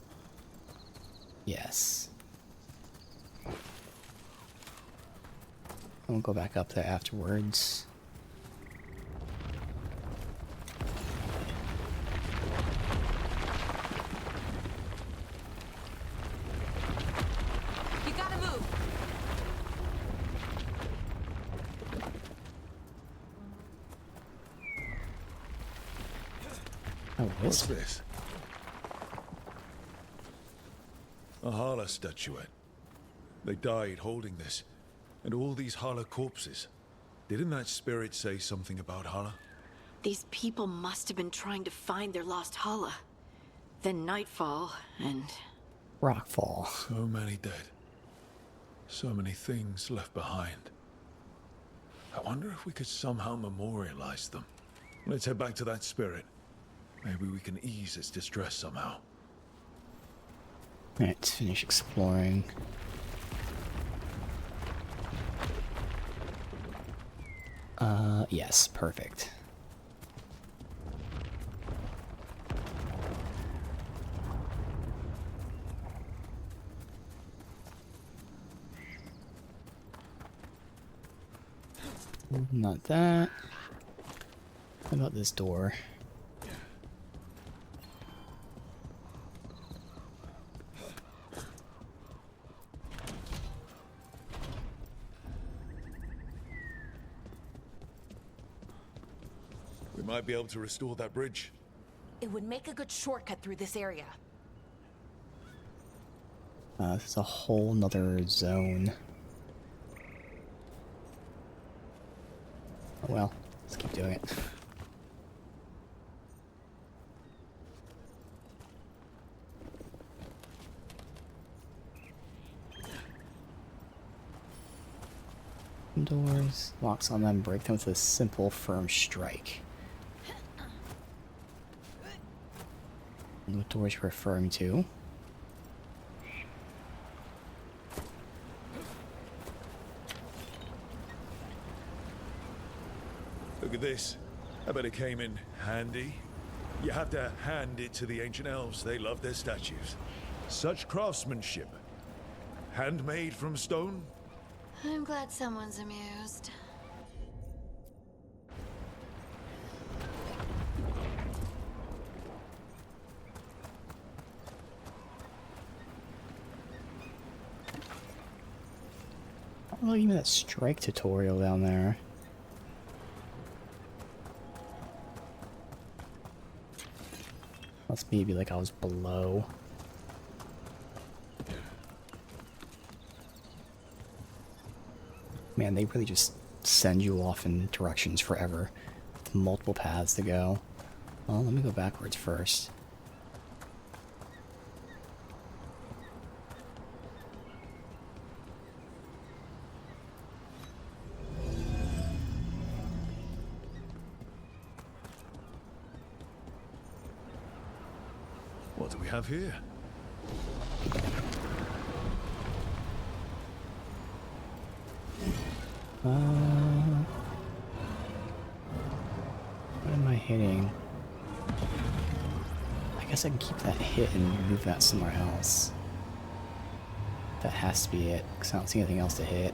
Yes. We'll go back up there afterwards. You gotta move. Oh, what's this? A Hala statuette. They died holding this. And all these Hala corpses. Didn't that spirit say something about Hala? These people must have been trying to find their lost Hala. Then nightfall, and... Rockfall. So many dead. So many things left behind. I wonder if we could somehow memorialize them. Let's head back to that spirit. Maybe we can ease its distress somehow. Alright, let's finish exploring. Yes, perfect. Not that. How about this door? We might be able to restore that bridge. It would make a good shortcut through this area. This is a whole nother zone. Oh well, let's keep doing it. Doors, locks on them, break them with a simple, firm strike. And what doors you're referring to? Look at this. I bet it came in handy. You have to hand it to the ancient elves. They love their statues. Such craftsmanship. Handmade from stone. I'm glad someone's amused. Oh, even that strike tutorial down there. Must maybe like I was below. Man, they really just send you off in directions forever with multiple paths to go. Well, let me go backwards first. What do we have here? What am I hitting? I guess I can keep that hit and move that somewhere else. That has to be it, because I don't see anything else to hit.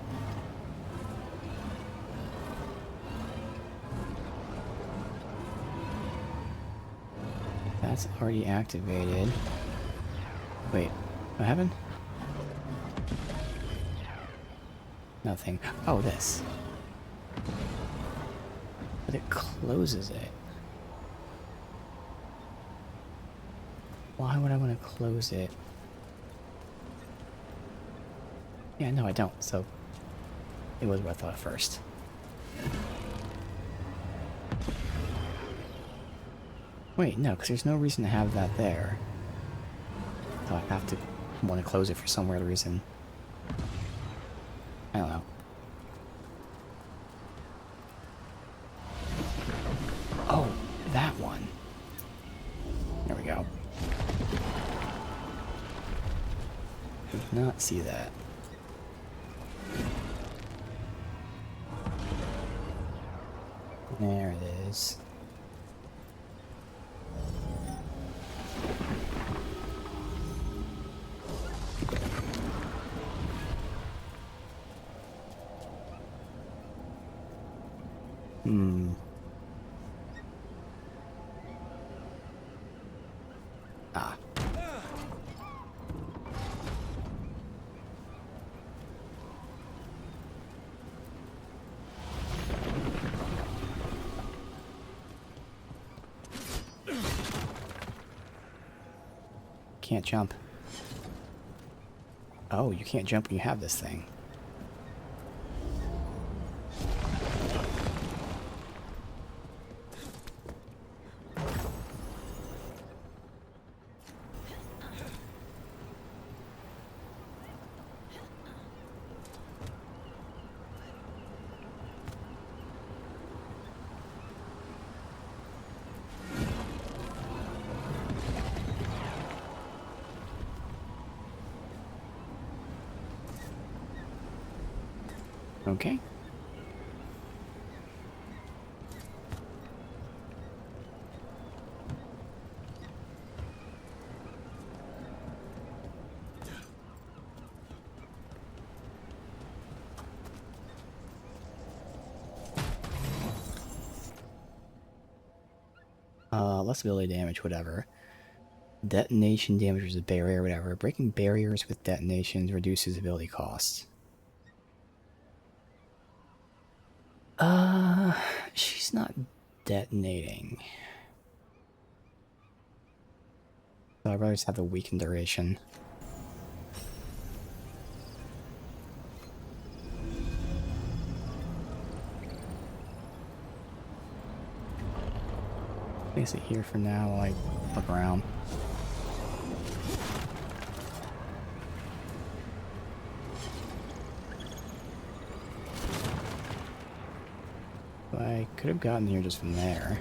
That's already activated. Wait, what happened? Nothing. Oh, this. But it closes it. Why would I want to close it? Yeah, no, I don't, so it was what I thought at first. Wait, no, because there's no reason to have that there. So I have to want to close it for some weird reason. I don't know. Oh, that one. There we go. Did not see that. There it is. Ah. Can't jump. Oh, you can't jump when you have this thing. Okay. Less ability damage, whatever. Detonation damages a barrier, whatever. Breaking barriers with detonations reduces ability costs. She's not detonating. So I'd rather just have the weakened duration. Place it here for now while I look around. I could have gotten here just from there.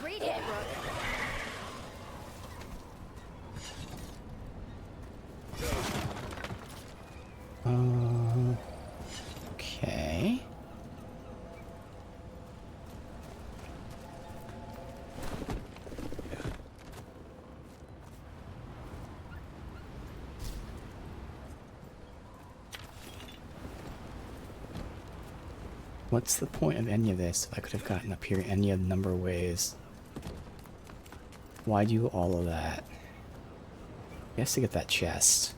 Great hit, Rook. Okay. What's the point of any of this if I could have gotten up here any of the number of ways? Why do all of that? I guess to get that chest.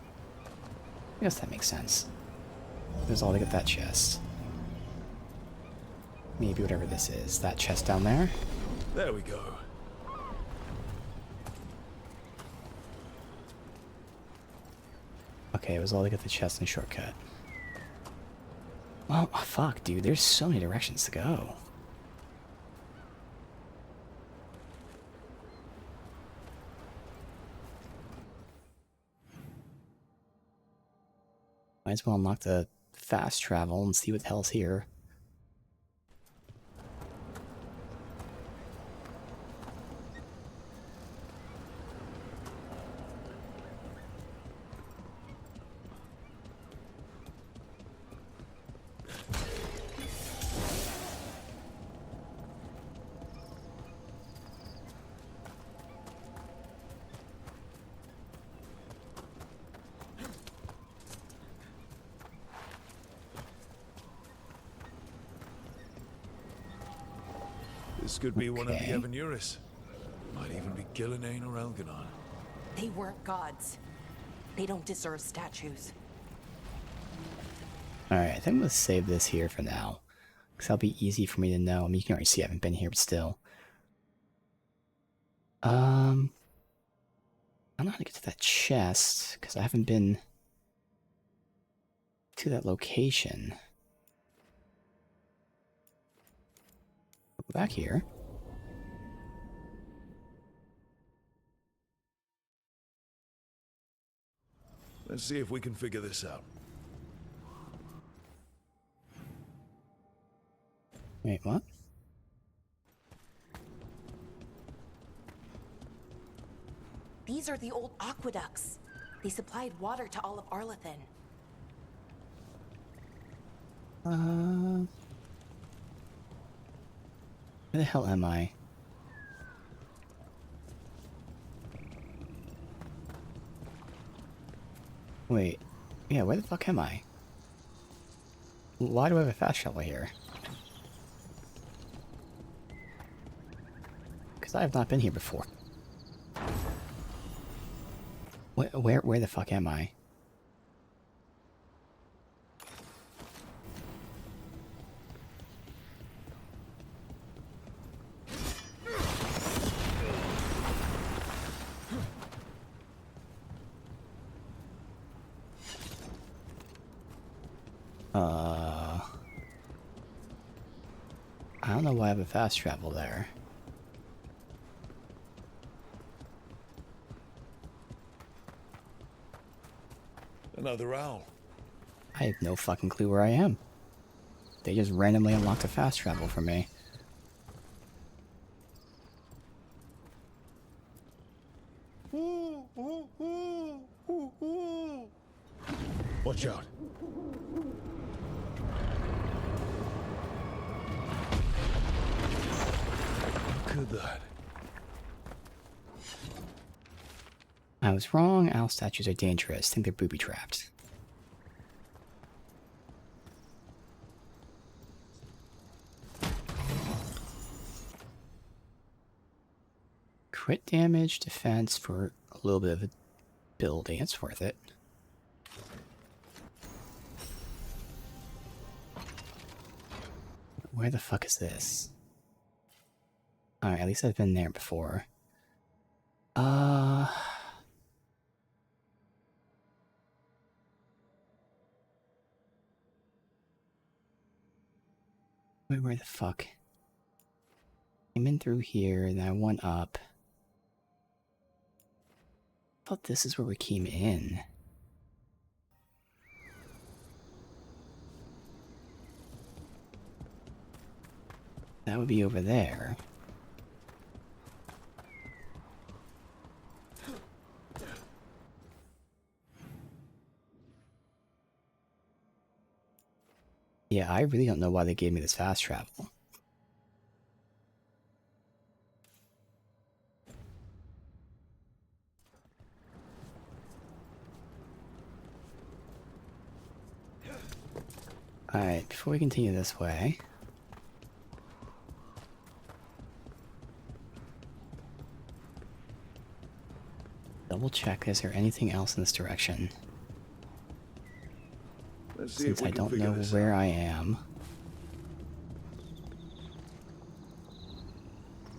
I guess that makes sense. There's all to get that chest. Maybe whatever this is. That chest down there? There we go. Okay, it was all to get the chest and shortcut. Well, fuck, dude. There's so many directions to go. Might as well unlock the fast travel and see what the hell's here. This could be one of the Okay. Evanuris. Might even be Gillenane or Elganon. They weren't gods. They don't deserve statues. Alright, I think I'm gonna save this here for now. Because that'll be easy for me to know. I mean, you can already see I haven't been here, but still. I don't know how to get to that chest, because I haven't been to that location. Go back here. Let's see if we can figure this out. Wait, what? These are the old aqueducts. They supplied water to all of Arlathan. Where the hell am I? Wait. Yeah, where the fuck am I? Why do I have a fast travel here? Because I have not been here before. Where the fuck am I? I don't know why I have a fast travel there. Another owl. I have no fucking clue where I am. They just randomly unlocked a fast travel for me. Watch out. Look at that. I was wrong. Owl statues are dangerous. Think they're booby-trapped. Crit damage, defense for a little bit of ability. It's worth it. Where the fuck is this? Alright, at least I've been there before. Where the fuck? Came in through here, and I went up. I thought this is where we came in. That would be over there. Yeah, I really don't know why they gave me this fast travel. Alright, before we continue this way... double check, is there anything else in this direction? since I don't know where I am.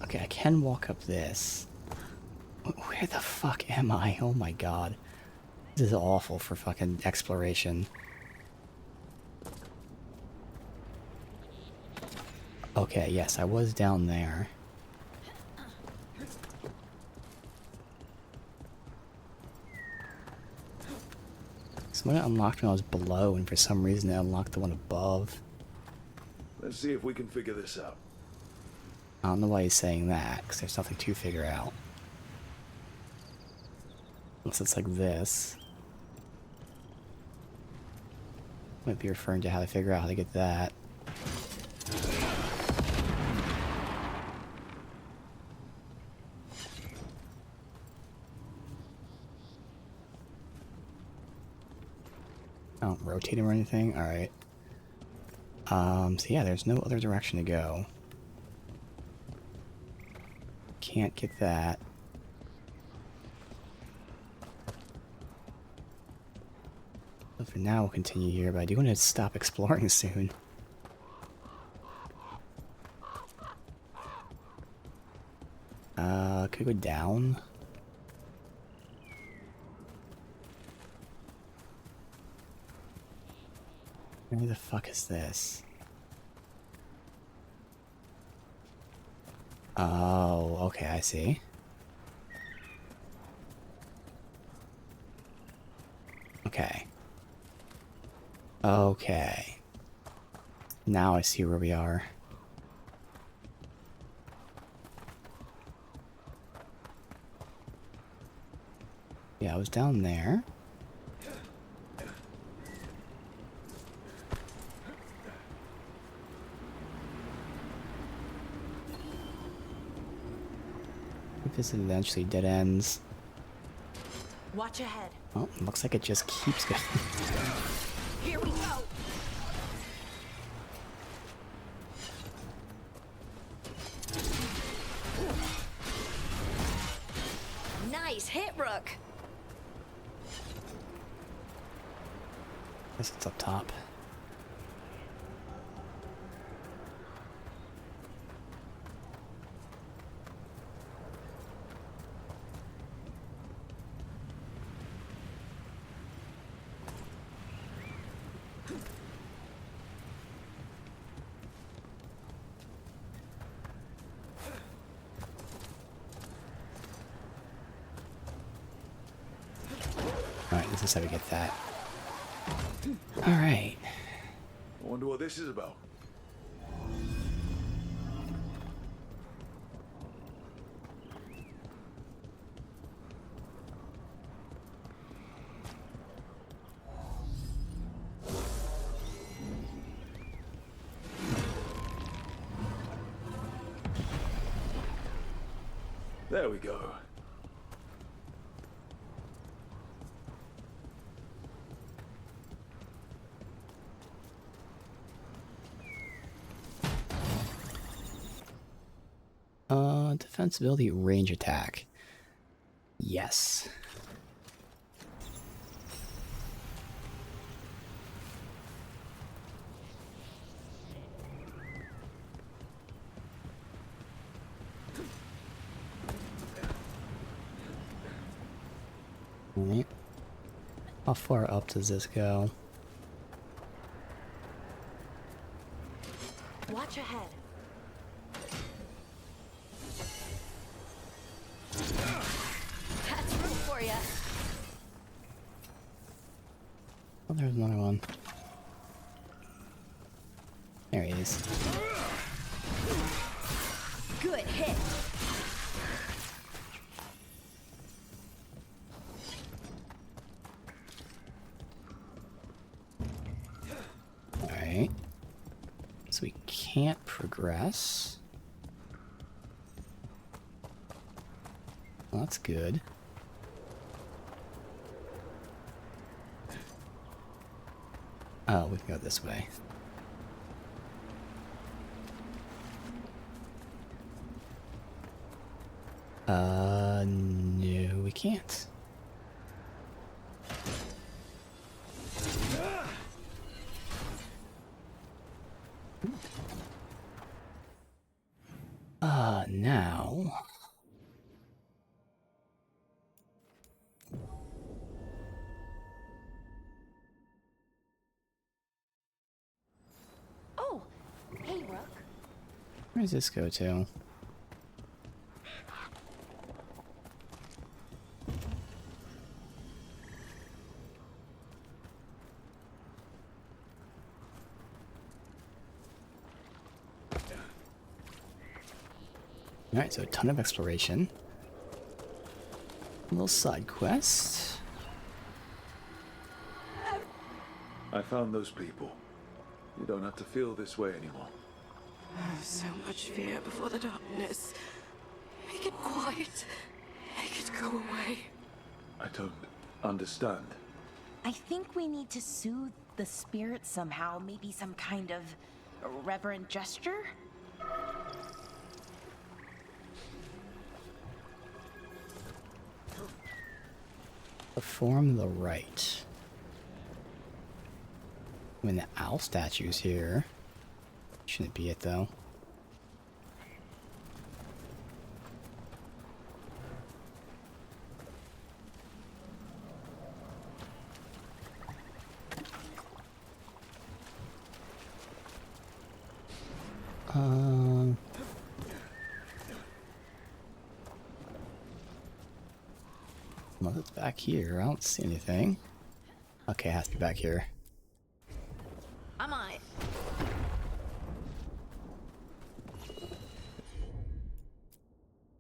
Okay, I can walk up this. Where the fuck am I? Oh my god. This is awful for fucking exploration. Okay, yes, I was down there. Someone unlocked when I was below, and for some reason it unlocked the one above. Let's see if we can figure this out. I don't know why he's saying that, because there's nothing to figure out. Unless it's like this. Might be referring to how to figure out how to get that. I don't rotate him or anything? Alright. So yeah, there's no other direction to go. Can't get that. But for now, we'll continue here, but I do want to stop exploring soon. Could we go down? Where the fuck is this? Oh, okay, I see. Okay. Okay. Now I see where we are. Yeah, I was down there. This eventually dead ends. Watch ahead. Oh, looks like it just keeps going. Here we go. Nice hit, Rook. Guess it's up top. Alright, this is how we get that. Alright. I wonder what this is about. There we go. Defensibility, range attack. Yes. Alright. How far up does this go? Watch ahead. That's room for ya. Oh, there's another one. There he is. Good hit. Alright. So we can't progress. Well, that's good. Oh, we can go this way. No, we can't. Where does this go to? Alright, so a ton of exploration. A little side quest. I found those people. You don't have to feel this way anymore. So much fear before the darkness. Make it quiet. Make it go away. I don't understand. I think we need to soothe the spirit somehow. Maybe some kind of reverent gesture? Perform the rite. I mean, the owl statue's here. Shouldn't be it, though. Well, it's back here. I don't see anything. Okay, it has to be back here. I'm on it.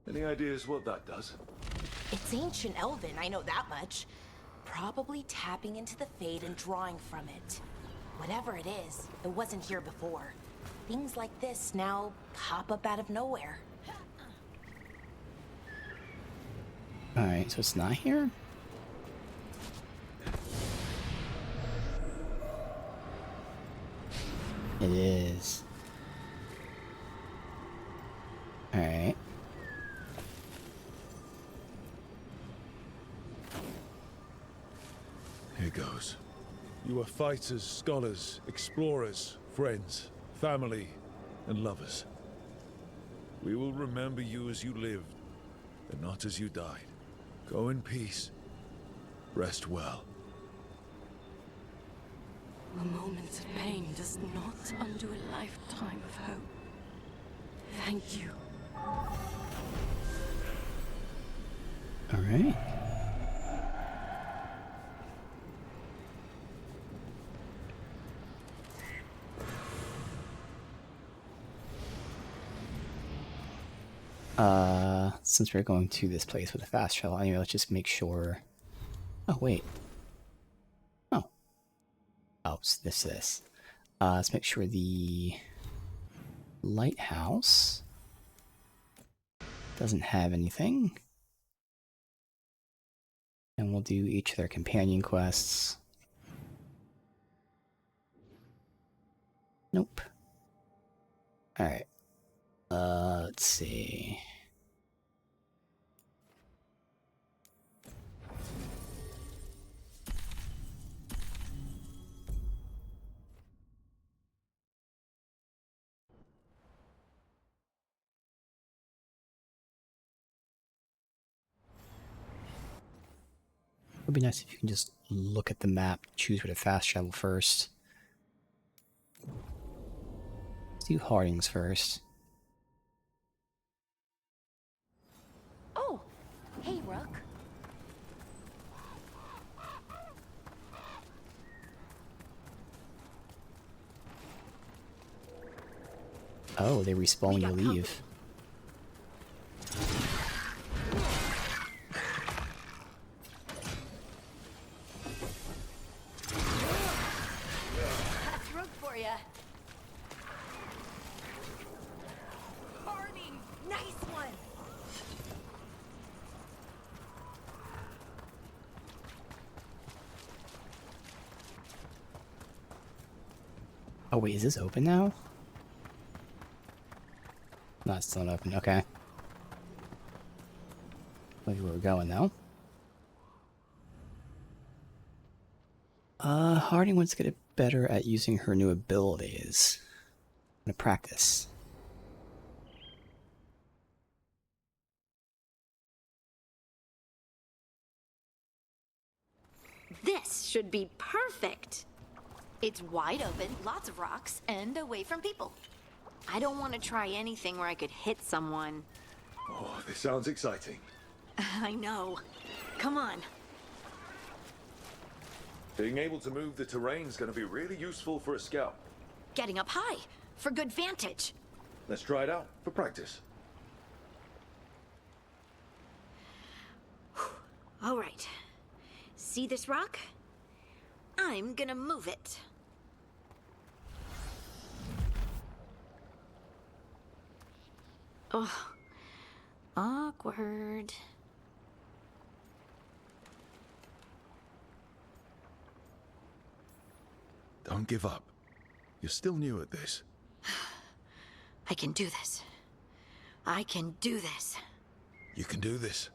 Any ideas what that does? It's ancient Elven, I know that much. Probably tapping into the Fade and drawing from it. Whatever it is, it wasn't here before. Things like this now pop up out of nowhere. Alright, so it's not here? It is. Alright. Here goes. You are fighters, scholars, explorers, friends, family, and lovers. We will remember you as you lived, and not as you died. Go in peace. Rest well. A moment of pain does not undo a lifetime of hope. Thank you. Alright. Since we're going to this place with a fast travel, anyway, let's just make sure. Oh, wait. Oh. Oh, so this. Let's make sure the lighthouse doesn't have anything. And we'll do each of their companion quests. Nope. Alright. Let's see. It would be nice if you can just look at the map, choose where to fast travel first. Let's do Harding's first. Oh, hey, Rook. Oh, they respawn when you leave. That's Rook for ya. Harding, nice one. Oh wait, is this open now? No, it's still not open. Okay. Maybe where we're going now. Harding wants to get better at using her new abilities. I'm gonna practice. This should be perfect. It's wide open, lots of rocks, and away from people. I don't want to try anything where I could hit someone. Oh, this sounds exciting. I know. Come on. Being able to move the terrain's gonna be really useful for a scout. Getting up high for good vantage. Let's try it out for practice. All right. See this rock? I'm gonna move it. Oh, awkward. Don't give up. You're still new at this. I can do this. I can do this. You can do this.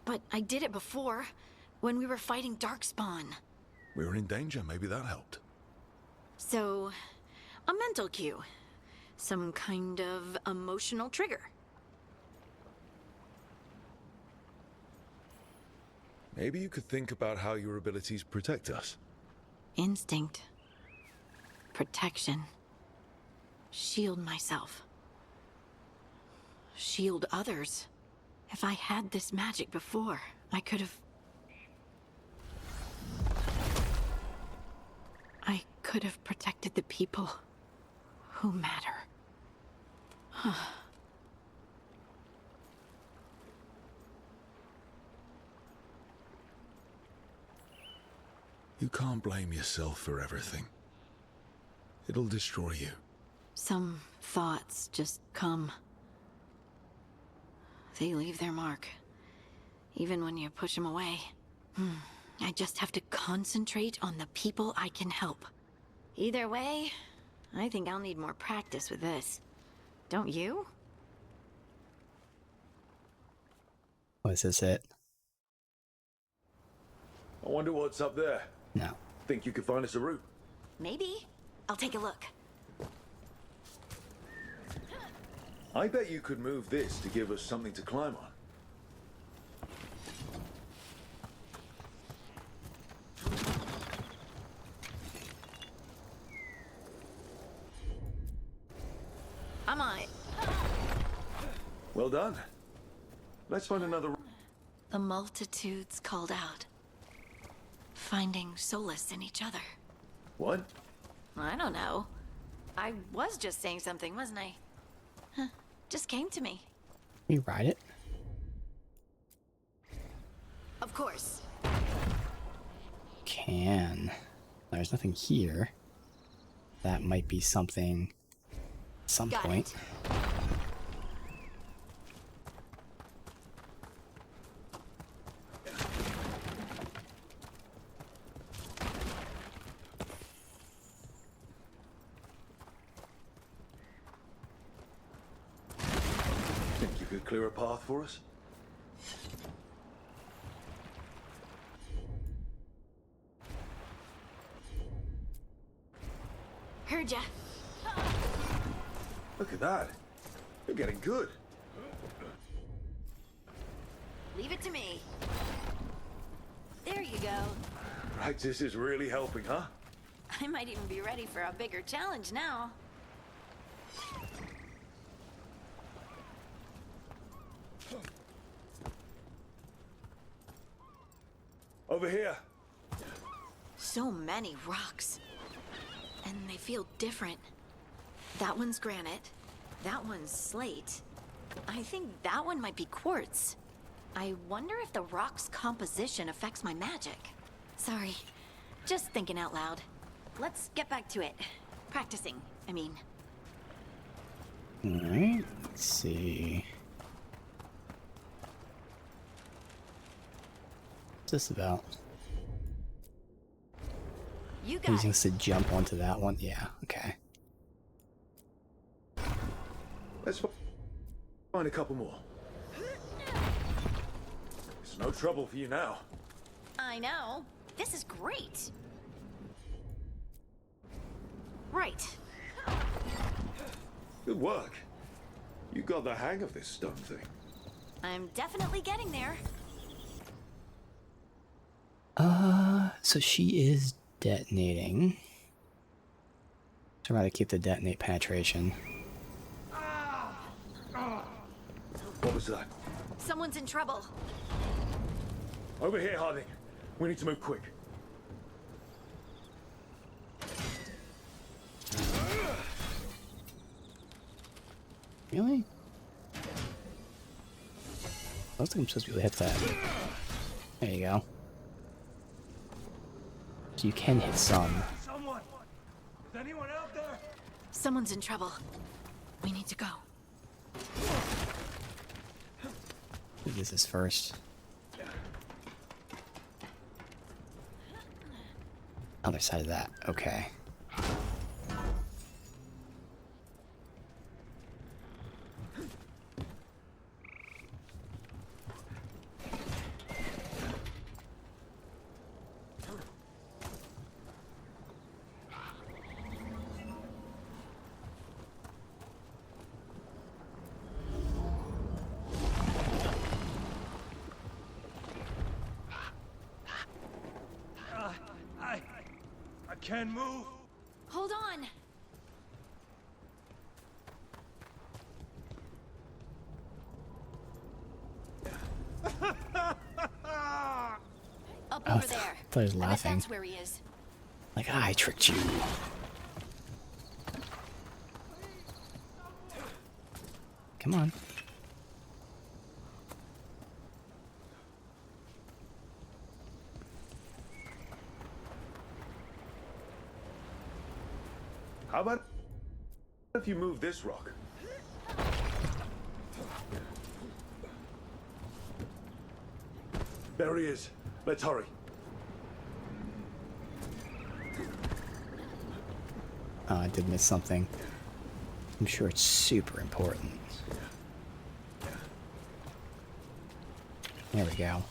But I did it before, when we were fighting Darkspawn. We were in danger, maybe that helped. So, a mental cue. Some kind of emotional trigger. Maybe you could think about how your abilities protect us. Instinct. Protection. Shield myself. Shield others. If I had this magic before, I could have... I could have protected the people who matter. You can't blame yourself for everything. It'll destroy you. Some thoughts just come. They leave their mark. Even when you push them away. I just have to concentrate on the people I can help. Either way, I think I'll need more practice with this. Don't you? Was this it? I wonder what's up there. No. Think you could find us a route? Maybe. I'll take a look. I bet you could move this to give us something to climb on. I'm on it. Well done. Let's find another. The multitudes called out. Finding solace in each other. What? I don't know. I was just saying something, wasn't I? Huh. Just came to me. Can you ride it? Of course. Can. There's nothing here. That might be something at some point. Think you could clear a path for us? Heard ya. Look at that. You're getting good. Leave it to me. There you go. Practice is really helping, huh? I might even be ready for a bigger challenge now. Over here. So many rocks. And they feel different. That one's granite. That one's slate. I think that one might be quartz. I wonder if the rock's composition affects my magic. Sorry. Just thinking out loud. Let's get back to it. Practicing, I mean. Alright, let's see. What's this about? You got Using this to jump onto that one? Yeah, okay. Let's find a couple more. It's no trouble for you now. I know. This is great. Right. Good work. You got the hang of this stone thing. I'm definitely getting there. So she is detonating. So I'd rather keep the detonate penetration. What was that? Someone's in trouble. Over here, Harding. We need to move quick. Really? I don't think I'm supposed to be able to hit that. There you go. So you can hit some. Someone! Is anyone out there? Someone's in trouble. We need to go. Who does this first? Other side of that. Okay. I can't move. Hold on. Up over there. I thought he was laughing. That's where he is. Like, I tricked you. Come on. How about if you move this rock? There he is. Let's hurry. Oh, I did miss something. I'm sure it's super important. There we go.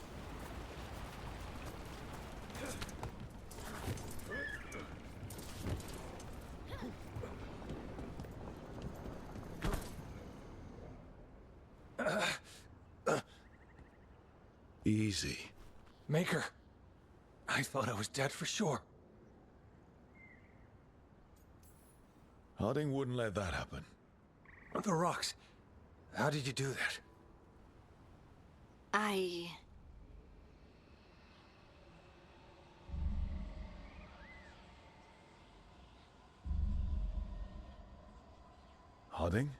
Easy. Maker. I thought I was dead for sure. Harding wouldn't let that happen. The rocks. How did you do that? Harding?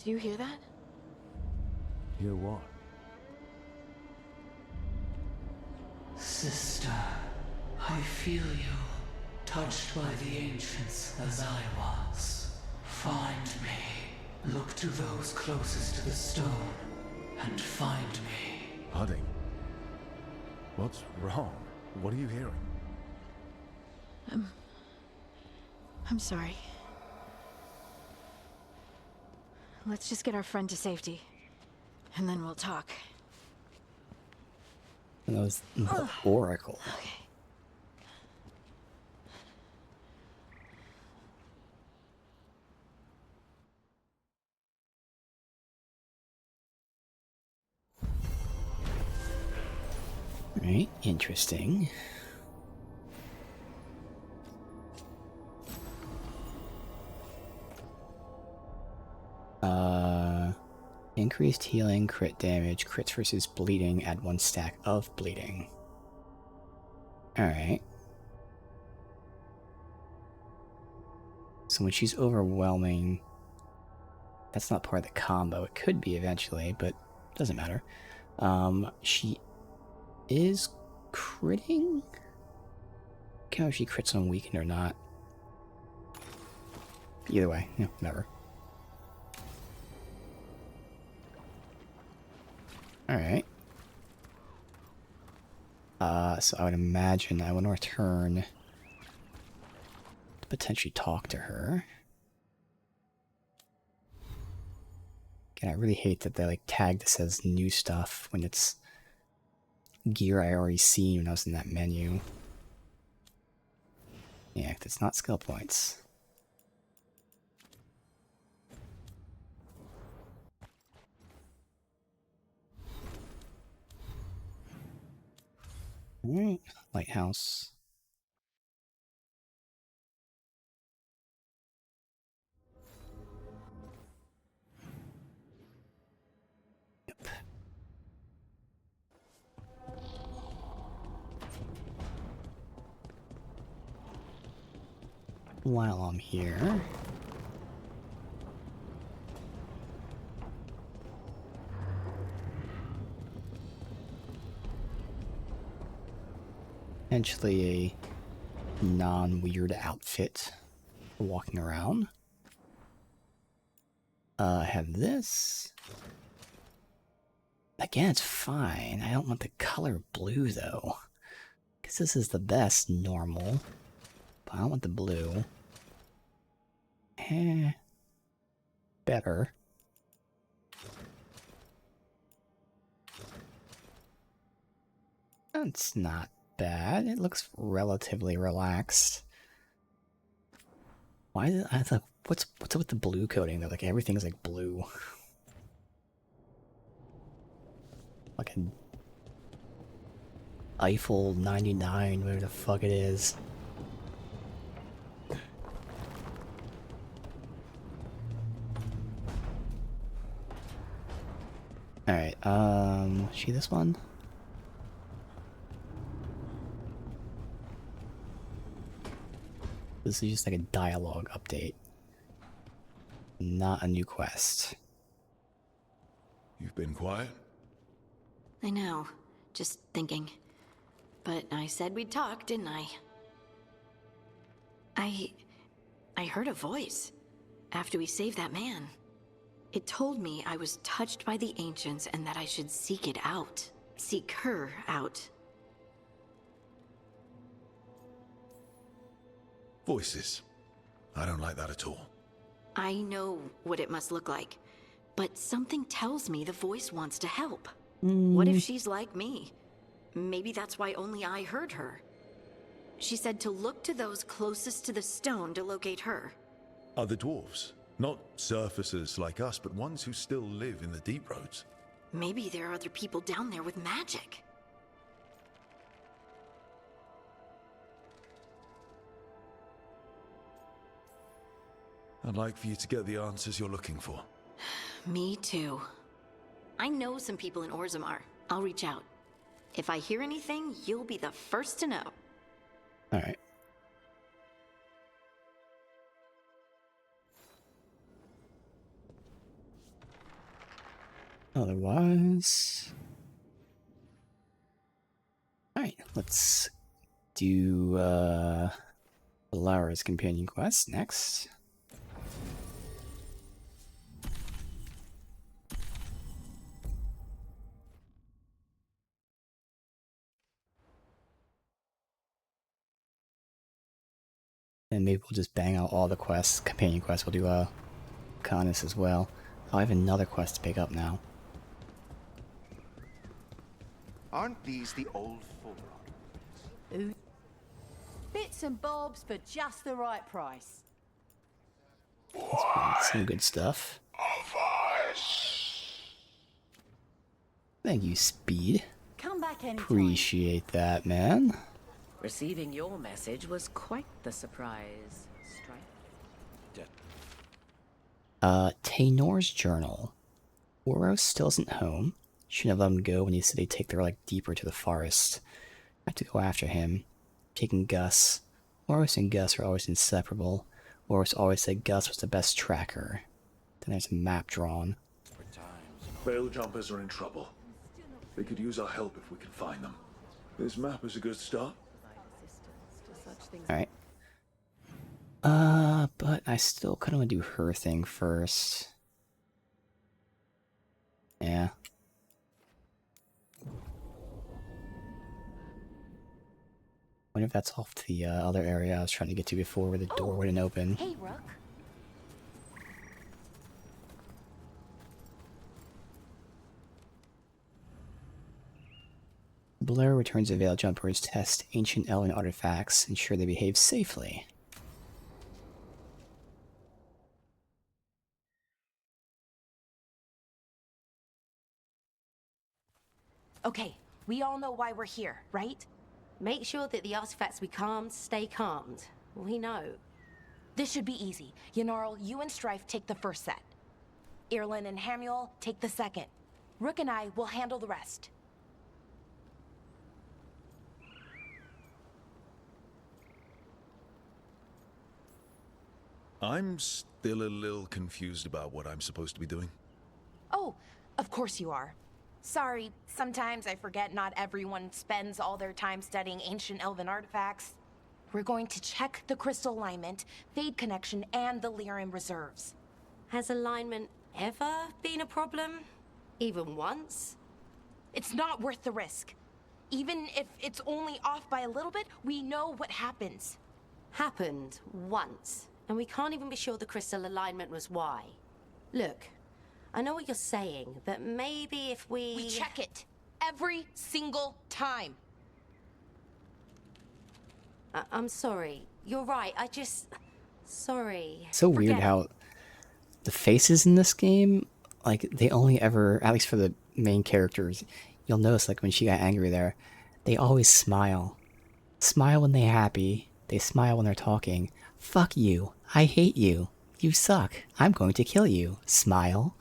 Do you hear that? Hear what? Sister, I feel you, touched by the ancients as I was. Find me. Look to those closest to the stone, and find me. Harding? What's wrong? What are you hearing? I'm sorry. Let's just get our friend to safety, and then we'll talk. And that was the Oracle. Okay. Right, interesting. Increased healing, crit damage, crits versus bleeding, add 1 stack of bleeding. Alright. So when she's overwhelming, that's not part of the combo. It could be eventually, but doesn't matter. She is critting? I can't remember if she crits on weakened or not. Either way, yeah, whatever. Alright. So I would imagine I want to return to potentially talk to her. Again, I really hate that they like tag this as new stuff when it's gear I already seen when I was in that menu. Yeah, it's not skill points. Alright, lighthouse. Yep. While I'm here, potentially a non-weird outfit for walking around. I have this. Again, it's fine. I don't want the color blue though, because this is the best normal. But I don't want the blue. Better. That's not bad. It looks relatively relaxed. Why did I thought what's up with the blue coating though? Like everything's like blue. Like an Eiffel 99, whatever the fuck it is. Alright, see this one? This is just like a dialogue update. Not a new quest. You've been quiet? I know. Just thinking. But I said we'd talk, didn't I? I heard a voice after we saved that man. It told me I was touched by the ancients and that I should seek it out. Seek her out. Voices. I don't like that at all. I know what it must look like, but something tells me the voice wants to help. What if she's like me? Maybe that's why only I heard her. She said to look to those closest to the stone to locate her. Other dwarves. Not surfacers like us, but ones who still live in the deep roads. Maybe there are other people down there with magic. I'd like for you to get the answers you're looking for. Me too. I know some people in Orzammar. I'll reach out. If I hear anything, you'll be the first to know. Alright. Otherwise... Alright, let's do Lara's companion quest next. And maybe we'll just bang out all the quests, companion quests. We'll do Canis as well. Oh, I have another quest to pick up now. Aren't these the old forerunner? Bits and bobs for just the right price. That's some good stuff. Thank you, Speed. Come back anytime. Appreciate that, man. Receiving your message was quite the surprise, Stripe. Taynor's journal. Oros still isn't home. Shouldn't have let him go when he said they'd take her like deeper to the forest. I have to go after him. Taking Gus. Oros and Gus are always inseparable. Oros always said Gus was the best tracker. Then there's a map drawn. Veil jumpers are in trouble. They could use our help if we can find them. This map is a good start. Alright. But I still kind of want to do her thing first. Yeah. Wonder if that's off to the other area I was trying to get to before where the door wouldn't open. Hey, Rook. Blair returns the Veil Jumpers, test ancient elven artifacts, ensure they behave safely. Okay, we all know why we're here, right? Make sure that the artifacts we calmed stay calmed. We know. This should be easy. Yanarl, you and Strife take the first set. Irlin and Hamuel take the second. Rook and I will handle the rest. I'm still a little confused about what I'm supposed to be doing. Oh, of course you are. Sorry, sometimes I forget not everyone spends all their time studying ancient elven artifacts. We're going to check the crystal alignment, fade connection, and the Lyran reserves. Has alignment ever been a problem? Even once? It's not worth the risk. Even if it's only off by a little bit, we know what happens. Happened once, and we can't even be sure the crystal alignment was why. Look, I know what you're saying, but maybe if we... We check it. Every single time. I'm sorry. You're right. Sorry. So weird how the faces in this game, like, they only ever, at least for the main characters, you'll notice, like, when she got angry there, they always smile. Smile when they're happy. They smile when they're talking. Fuck you. I hate you. You suck. I'm going to kill you. Smile.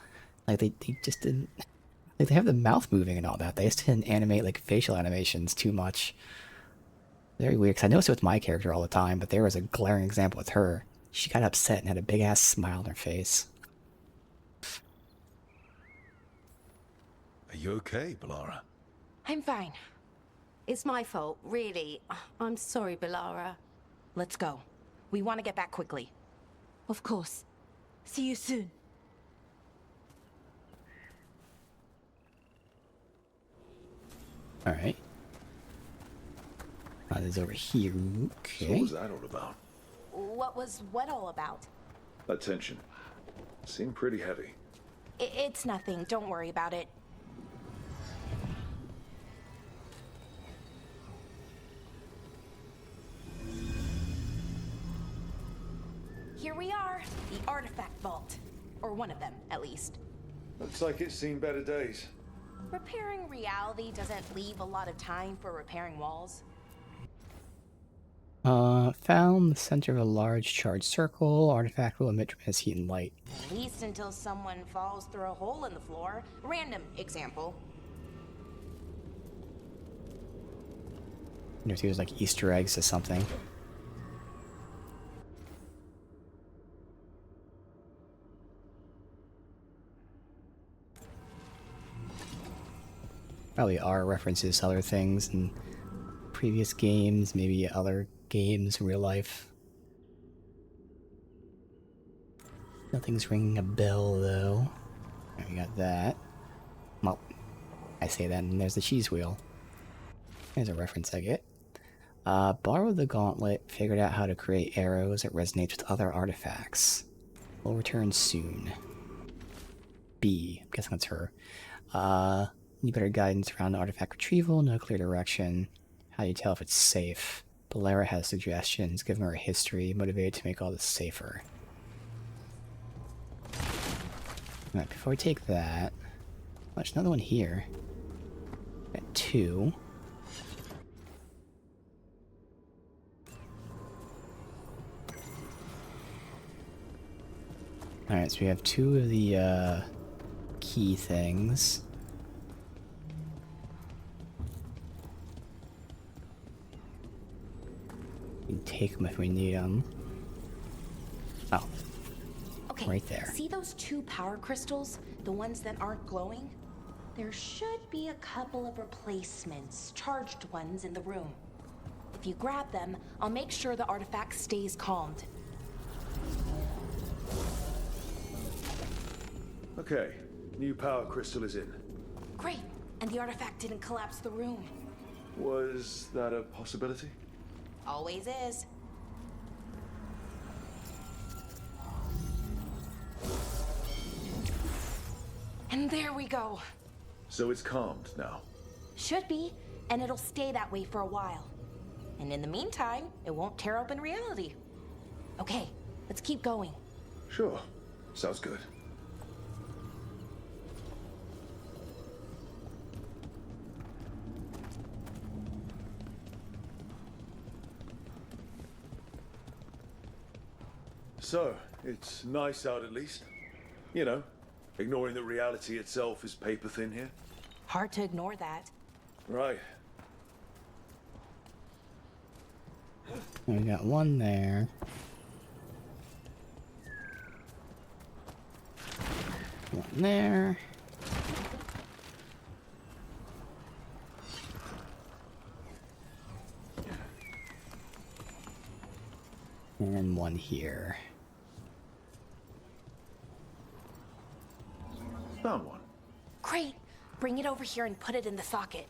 Like, they just didn't... Like, they have the mouth moving and all that. They just didn't animate, like, facial animations too much. Very weird, because I noticed it with my character all the time, but there was a glaring example with her. She got upset and had a big-ass smile on her face. Are you okay, Bellara? I'm fine. It's my fault, really. I'm sorry, Bellara. Let's go. We want to get back quickly. Of course. See you soon. Alright. That is over here. Okay. So what was that all about? What was what all about? Attention. Seemed pretty heavy. It's nothing. Don't worry about it. Here we are, the artifact vault. Or one of them, at least. Looks like it's seen better days. Repairing reality doesn't leave a lot of time for repairing walls. Found the center of a large charged circle. Artifact will emit tremendous heat and light. At least until someone falls through a hole in the floor. Random example. I wonder if there's like Easter eggs or something. Probably are references to other things in previous games, maybe other games in real life. Nothing's ringing a bell though. Right, we got that. Well, I say that and there's the cheese wheel. There's a reference I get. Borrowed the gauntlet, figured out how to create arrows that resonate with other artifacts. Will return soon. B. I'm guessing that's her. Need better guidance around artifact retrieval, no clear direction. How do you tell if it's safe? Bellara has suggestions, giving her a history, motivated to make all this safer. Alright, before we take that... Oh, there's another one here. Got two. Alright, so we have two of the, key things. We can take them if we need them. Oh. Okay, right there. See those two power crystals? The ones that aren't glowing? There should be a couple of replacements, charged ones in the room. If you grab them, I'll make sure the artifact stays calmed. Okay, new power crystal is in. Great, and the artifact didn't collapse the room. Was that a possibility? Always is. And there we go. So it's calmed now. Should be, and it'll stay that way for a while. And in the meantime, it won't tear open reality. Okay, let's keep going. Sure, sounds good. So, it's nice out at least. You know, ignoring that reality itself is paper thin here. Hard to ignore that. Right. We got one there. One there. And one here. Found one. Great. Bring it over here and put it in the socket.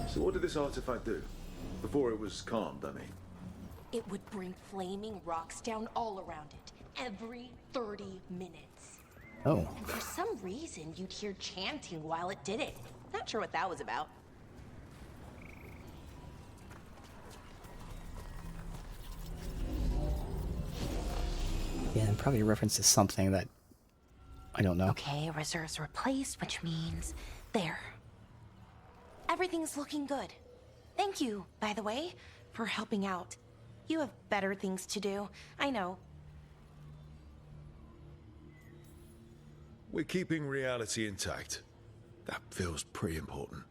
So what did this artifact do? Before it was calmed, I mean. It would bring flaming rocks down all around it, every 30 minutes. Oh. And for some reason, you'd hear chanting while it did it. Not sure what that was about. Yeah, and probably a reference to something that I don't know. Okay, reserves replaced, which means there. Everything's looking good. Thank you, by the way, for helping out. You have better things to do, I know. We're keeping reality intact. That feels pretty important.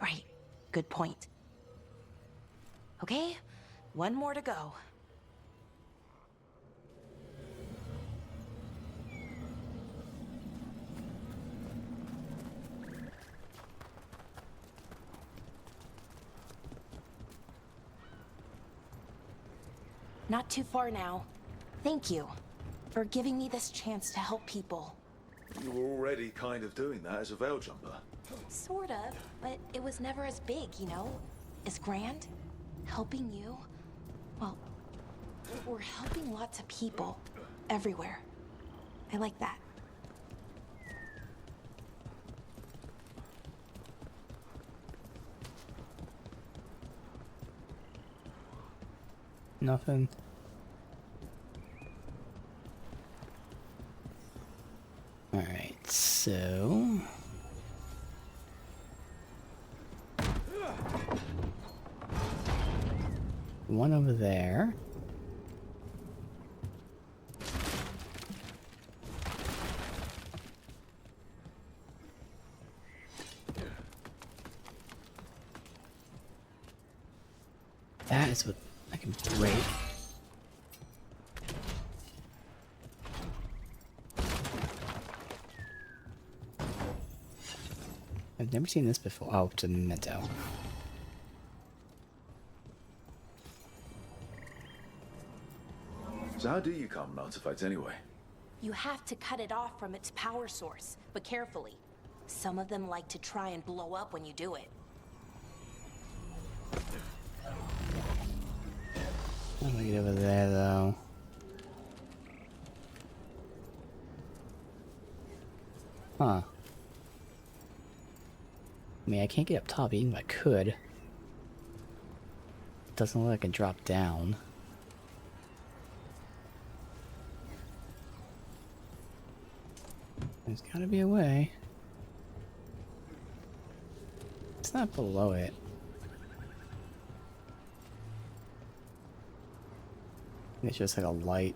Right, good point. Okay, one more to go. Not too far now. Thank you for giving me this chance to help people. You were already kind of doing that as a veil jumper. Sort of, but it was never as big, you know? As grand. Helping you. Well, we're helping lots of people. Everywhere. I like that. Nothing. Alright, so... one over there. That is what I can break. I've never seen this before. Oh, it's a memento. So how do you calm an artifact anyway? You have to cut it off from its power source, but carefully. Some of them like to try and blow up when you do it. How do I get over there, though? Huh. I mean, I can't get up top, even if I could. Doesn't look like I can drop down. There's gotta be a way. It's not below it. It's just like a light.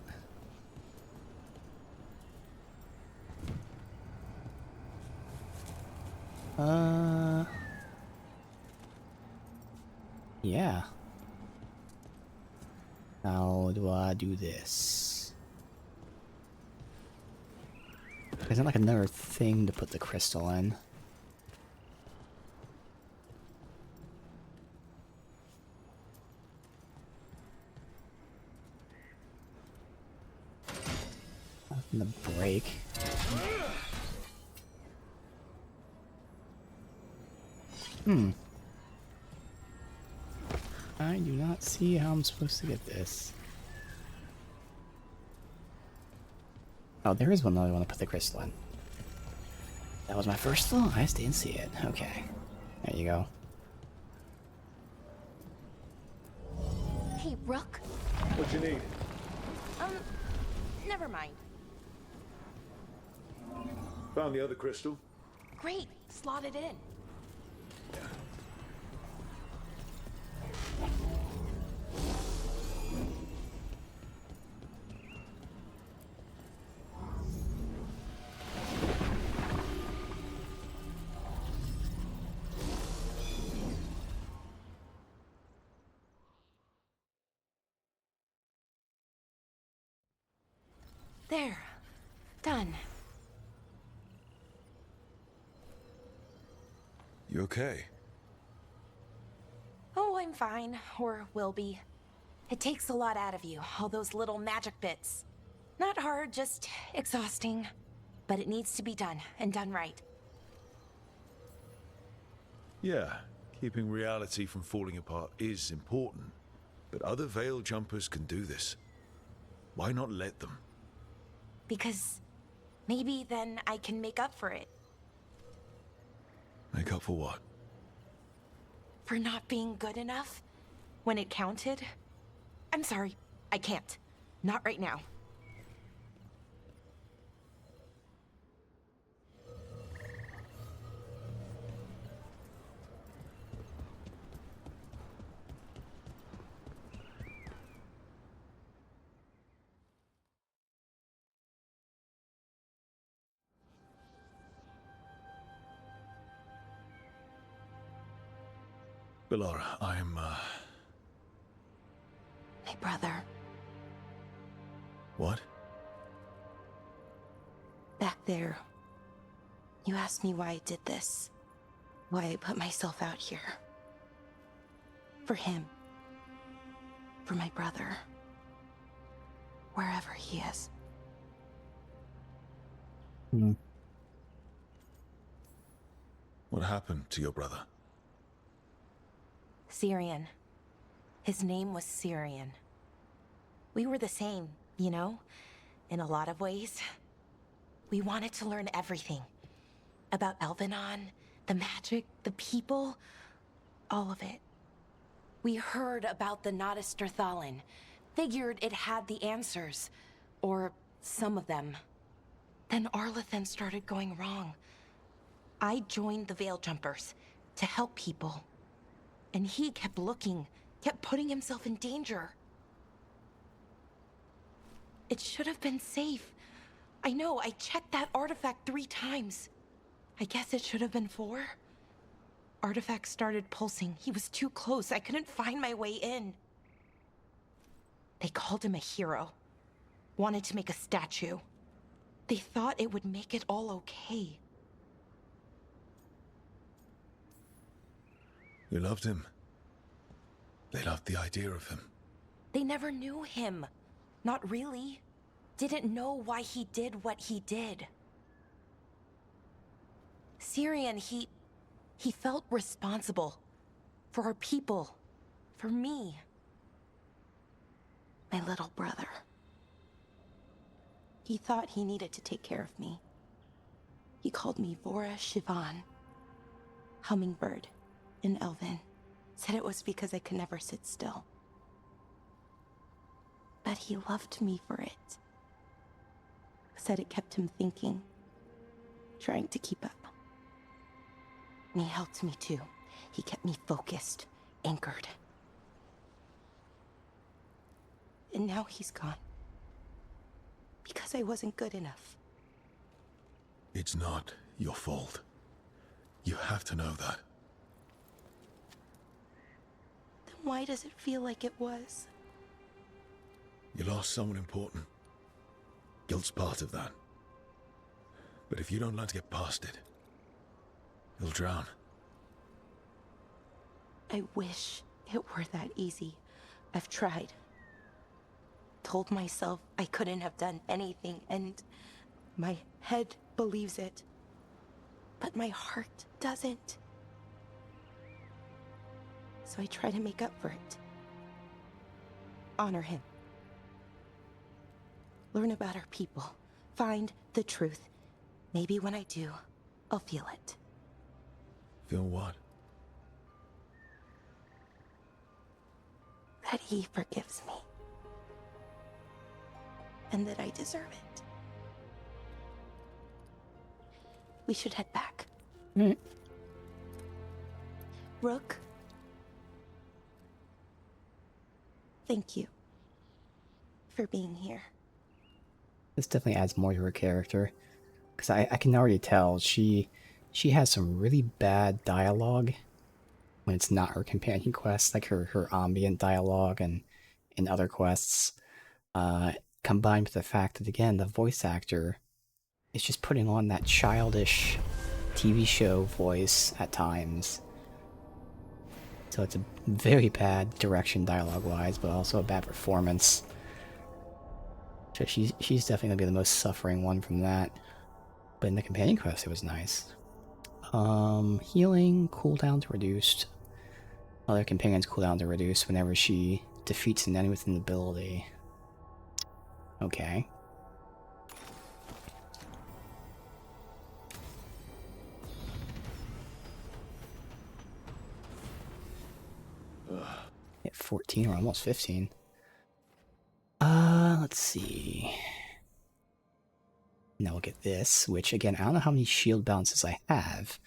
Yeah. How do I do this? There's not like another thing to put the crystal in. Nothing to break. I do not see how I'm supposed to get this. Oh, there is one that I want to put the crystal in. That was my first thought. I just didn't see it. Okay. There you go. Hey, Rook. What you need? Never mind. Found the other crystal. Great, slot it in. There. Done. You okay? Oh, I'm fine. Or will be. It takes a lot out of you, all those little magic bits. Not hard, just exhausting. But it needs to be done, and done right. Yeah, keeping reality from falling apart is important. But other veil jumpers can do this. Why not let them? Because maybe then I can make up for it. Make up for what? For not being good enough when it counted. I'm sorry, I can't. Not right now. Bellara, I'm, My brother. What? Back there. You asked me why I did this. Why I put myself out here. For him. For my brother. Wherever he is. What happened to your brother? Syrian. His name was Syrian. We were the same, you know? In a lot of ways. We wanted to learn everything. About Elvenon, the magic, the people, all of it. We heard about the Notisterthalin, figured it had the answers, or some of them. Then Arlathan started going wrong. I joined the Veil Jumpers to help people. And he kept looking, kept putting himself in danger. It should have been safe. I know, I checked that artifact 3 times. I guess it should have been 4. Artifact started pulsing. He was too close. I couldn't find my way in. They called him a hero. Wanted to make a statue. They thought it would make it all okay. You loved him. They loved the idea of him. They never knew him. Not really. Didn't know why he did what he did. Syrian, he felt responsible. For our people. For me. My little brother. He thought he needed to take care of me. He called me Vora Shivan. Hummingbird in Elven. Said it was because I could never sit still. But he loved me for it. Said it kept him thinking. Trying to keep up. And he helped me too. He kept me focused, anchored. And now he's gone. Because I wasn't good enough. It's not your fault. You have to know that. Then why does it feel like it was? You lost someone important. Guilt's part of that. But if you don't learn to get past it, you'll drown. I wish it were that easy. I've tried. Told myself I couldn't have done anything, and my head believes it. But my heart doesn't. So I try to make up for it. Honor him. Learn about our people. Find the truth. Maybe when I do, I'll feel it. Feel what? That he forgives me. And that I deserve it. We should head back. Alright. Rook. Thank you for being here. This definitely adds more to her character. Because I can already tell she has some really bad dialogue when it's not her companion quests, like her ambient dialogue and in other quests. Combined with the fact that, again, the voice actor is just putting on that childish TV show voice at times. So it's a very bad direction dialogue-wise, but also a bad performance. So she's definitely going to be the most suffering one from that. But in the companion quest, it was nice. Healing, cooldowns reduced. Other companions' cooldowns are reduced whenever she defeats an enemy with an ability. Okay. Hit 14 or almost 15. Let's see. Now we'll get this, which again, I don't know how many shield bounces I have.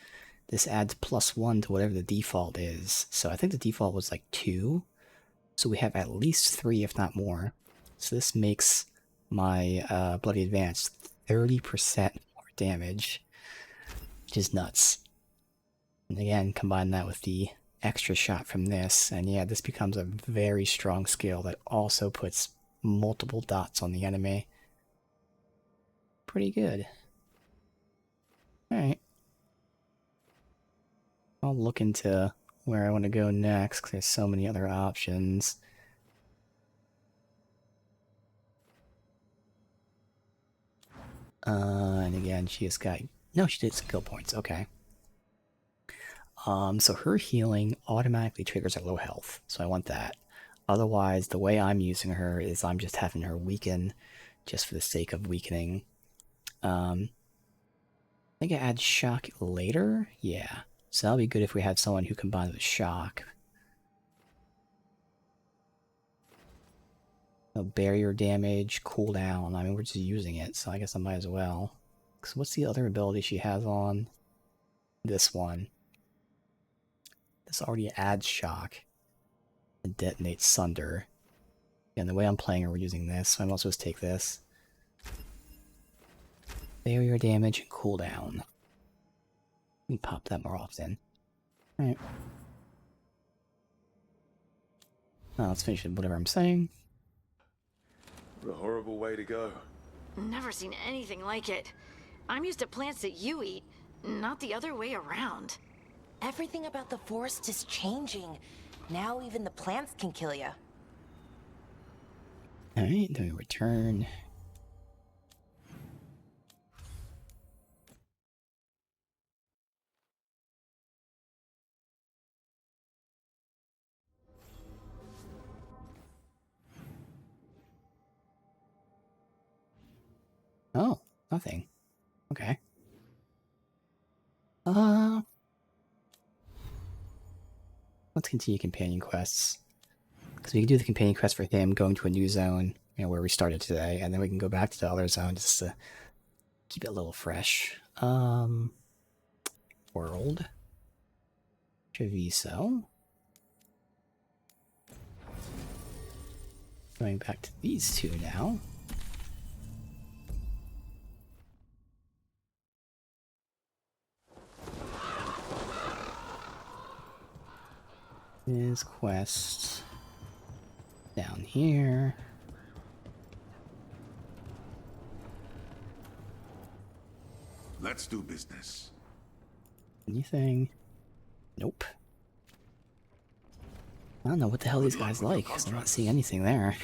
This adds +1 to whatever the default is. So I think the default was like 2. So we have at least 3, if not more. So this makes my Bloody Advance 30% more damage, which is nuts. And again, combine that with the extra shot from this, and yeah, this becomes a very strong skill that also puts multiple dots on the enemy. Pretty good. Alright. I'll look into where I want to go next, because there's so many other options. And again, she just got... No, she did skill points, okay. So her healing automatically triggers her low health, so I want that. Otherwise, the way I'm using her is I'm just having her weaken, just for the sake of weakening. I think I add shock later? Yeah. So that'll be good if we had someone who combines with shock. No barrier damage, cooldown. I mean, we're just using it, so I guess I might as well. So what's the other ability she has on? This one. This already adds shock. And detonates Sunder. And the way I'm playing her, we're using this, so I might as well just take this. Barrier damage and cooldown. Let me pop that more often. Alright. Now let's finish whatever I'm saying. What a horrible way to go. Never seen anything like it. I'm used to plants that you eat, not the other way around. Everything about the forest is changing. Now even the plants can kill you. Alright, then we return. Oh, nothing. Okay. Let's continue companion quests. Because we can do the companion quest for him going to a new zone, you know, where we started today, and then we can go back to the other zone just to keep it a little fresh. World. Treviso. Going back to these two now. His quest down here. Let's do business. Anything? Nope. I don't know what the hell these guys like, because I'm not seeing anything there.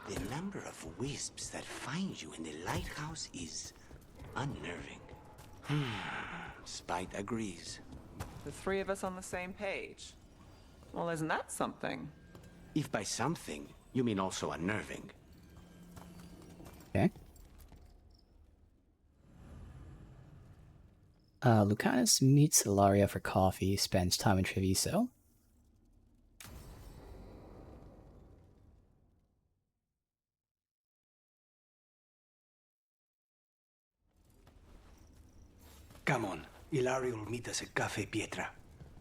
The number of wisps that find you in the lighthouse is unnerving. Spite agrees. The three of us on the same page. Well, isn't that something? If by something, you mean also unnerving. Okay. Lucanus meets Ilaria for coffee, spends time in Treviso. Come on, Ilario will meet us at Cafe Pietra.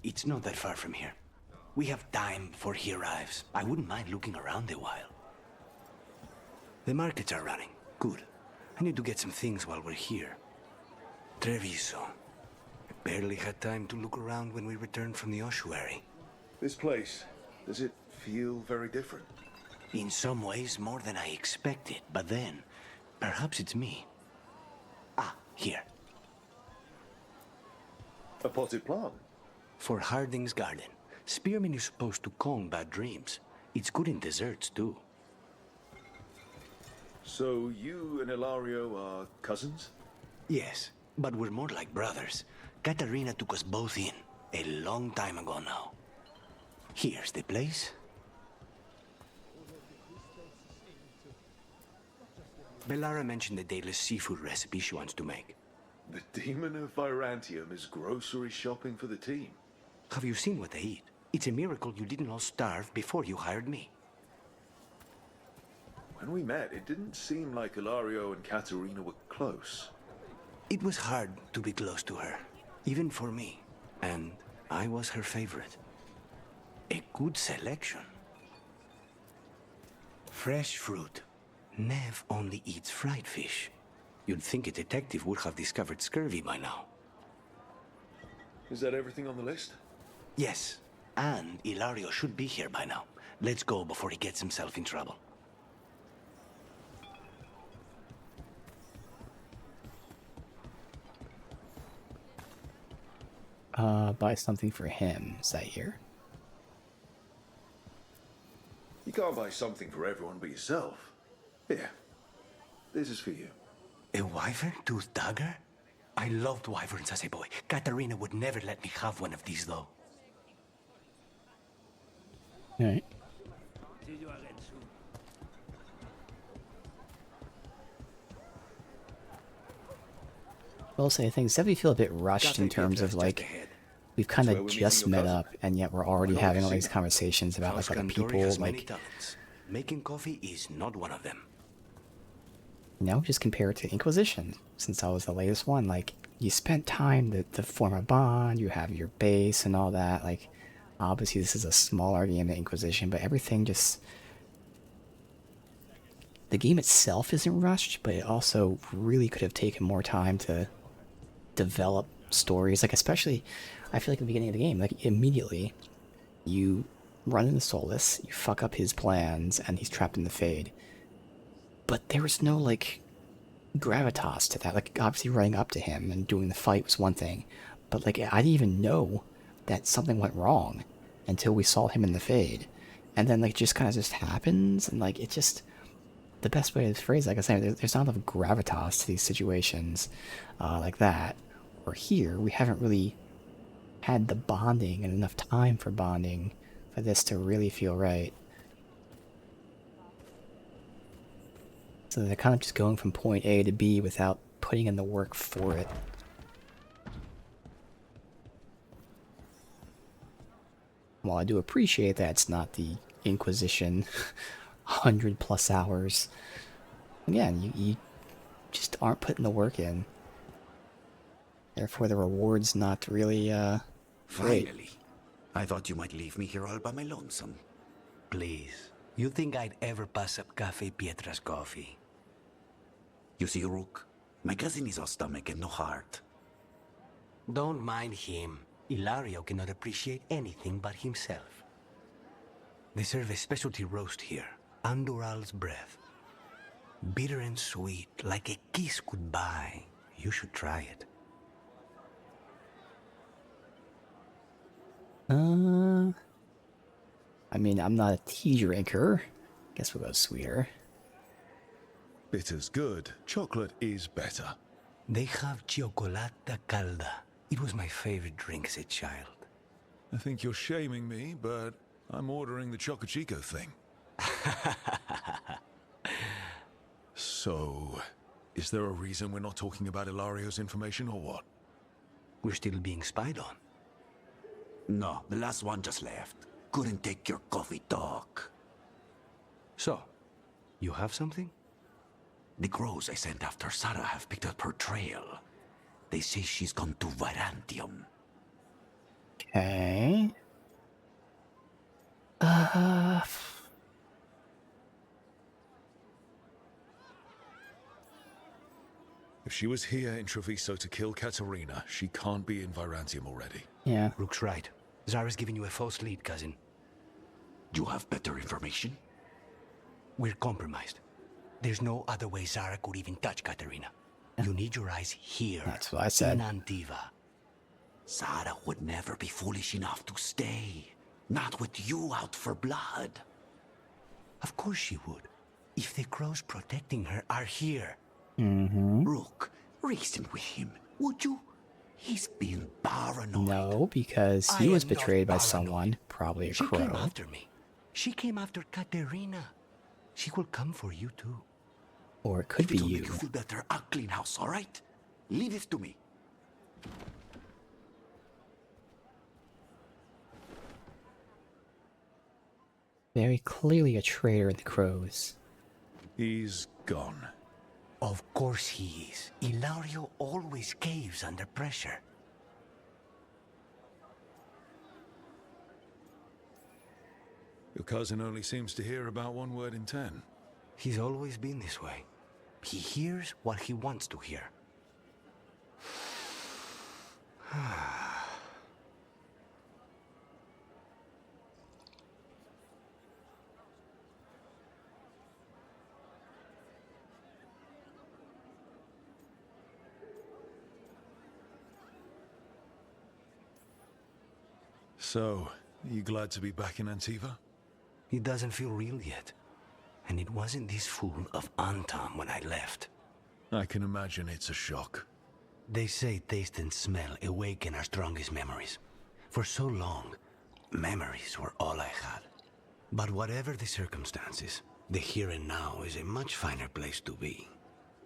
It's not that far from here. We have time before he arrives. I wouldn't mind looking around a while. The markets are running. Good. I need to get some things while we're here. Treviso. I barely had time to look around when we returned from the ossuary. This place, does it feel very different? In some ways, more than I expected. But then, perhaps it's me. Ah, here. A potted plant? For Harding's garden. Spearmint is supposed to calm bad dreams. It's good in desserts, too. So you and Ilario are cousins? Yes, but we're more like brothers. Katarina took us both in, a long time ago now. Here's the place. Bellara mentioned the daily seafood recipe she wants to make. The Demon of Virantium is grocery shopping for the team. Have you seen what they eat? It's a miracle you didn't all starve before you hired me. When we met, it didn't seem like Ilario and Katarina were close. It was hard to be close to her, even for me. And I was her favorite. A good selection. Fresh fruit. Nev only eats fried fish. You'd think a detective would have discovered scurvy by now. Is that everything on the list? Yes, and Ilario should be here by now. Let's go before he gets himself in trouble. Buy something for him. Is that here? You can't buy something for everyone but yourself. Here, this is for you. A wyvern tooth dagger? I loved wyverns as a boy. Katarina would never let me have one of these, though. Alright. I'll say things definitely feel a bit rushed in terms of like we've kind of just met up and yet we're already having all these conversations about like other people. Like making coffee is not one of them. Now just compare it to Inquisition, since that was the latest one. Like you spent time to form a bond, you have your base and all that. Like obviously this is a smaller game than Inquisition, but everything just, the game itself isn't rushed, but it also really could have taken more time to develop stories. Like especially I feel like at the beginning of the game, like immediately you run into Solus, you fuck up his plans, and he's trapped in the Fade. But there was no like gravitas to that. Like obviously running up to him and doing the fight was one thing, but like I didn't even know that something went wrong until we saw him in the Fade. And then like it just kind of just happens, and like it just, the best way to phrase it, like I said, there's not enough gravitas to these situations like that. Or here, we haven't really had the bonding and enough time for bonding for this to really feel right. So they're kind of just going from point A to B without putting in the work for it. While I do appreciate that it's not the Inquisition 100+ hours, again, you just aren't putting the work in. Therefore, the reward's not really, great. Finally. I thought you might leave me here all by my lonesome. Please. You think I'd ever pass up Cafe Pietra's coffee? You see, Rook, my cousin is all stomach and no heart. Don't mind him. Ilario cannot appreciate anything but himself. They serve a specialty roast here, Andoral's breath. Bitter and sweet, like a kiss goodbye. You should try it. I mean, I'm not a tea drinker. Guess we'll go sweeter. Bitter's good. Chocolate is better. They have chocolata calda. It was my favorite drink as a child. I think you're shaming me, but I'm ordering the Choco Chico thing. So, is there a reason we're not talking about Ilario's information or what? We're still being spied on. No, the last one just left. Couldn't take your coffee talk. So, you have something? The crows I sent after Sarah have picked up her trail. They say she's gone to Virantium. Okay. If she was here in Treviso to kill Katerina, she can't be in Virantium already. Yeah. Rook's right. Zara's giving you a false lead, cousin. You have better information? We're compromised. There's no other way Zara could even touch Katerina. You need your eyes here. That's what I said. In Antiva. Zara would never be foolish enough to stay. Not with you out for blood. Of course she would. If the crows protecting her are here. Mm-hmm. Rook, reason with him, would you? He's being paranoid. No, because he was betrayed by someone, probably a crow. She came after me. She came after Katerina. She will come for you too. Or it could be you. you. Make you feel better, I'll clean house, all right? Leave it to me. Very clearly a traitor in the crows. He's gone. Of course he is. Ilario always caves under pressure. Your cousin only seems to hear about 1 word in 10. He's always been this way. He hears what he wants to hear. So, are you glad to be back in Antiva? It doesn't feel real yet. And it wasn't this fool of Anton when I left. I can imagine it's a shock. They say taste and smell awaken our strongest memories. For so long, memories were all I had. But whatever the circumstances, the here and now is a much finer place to be.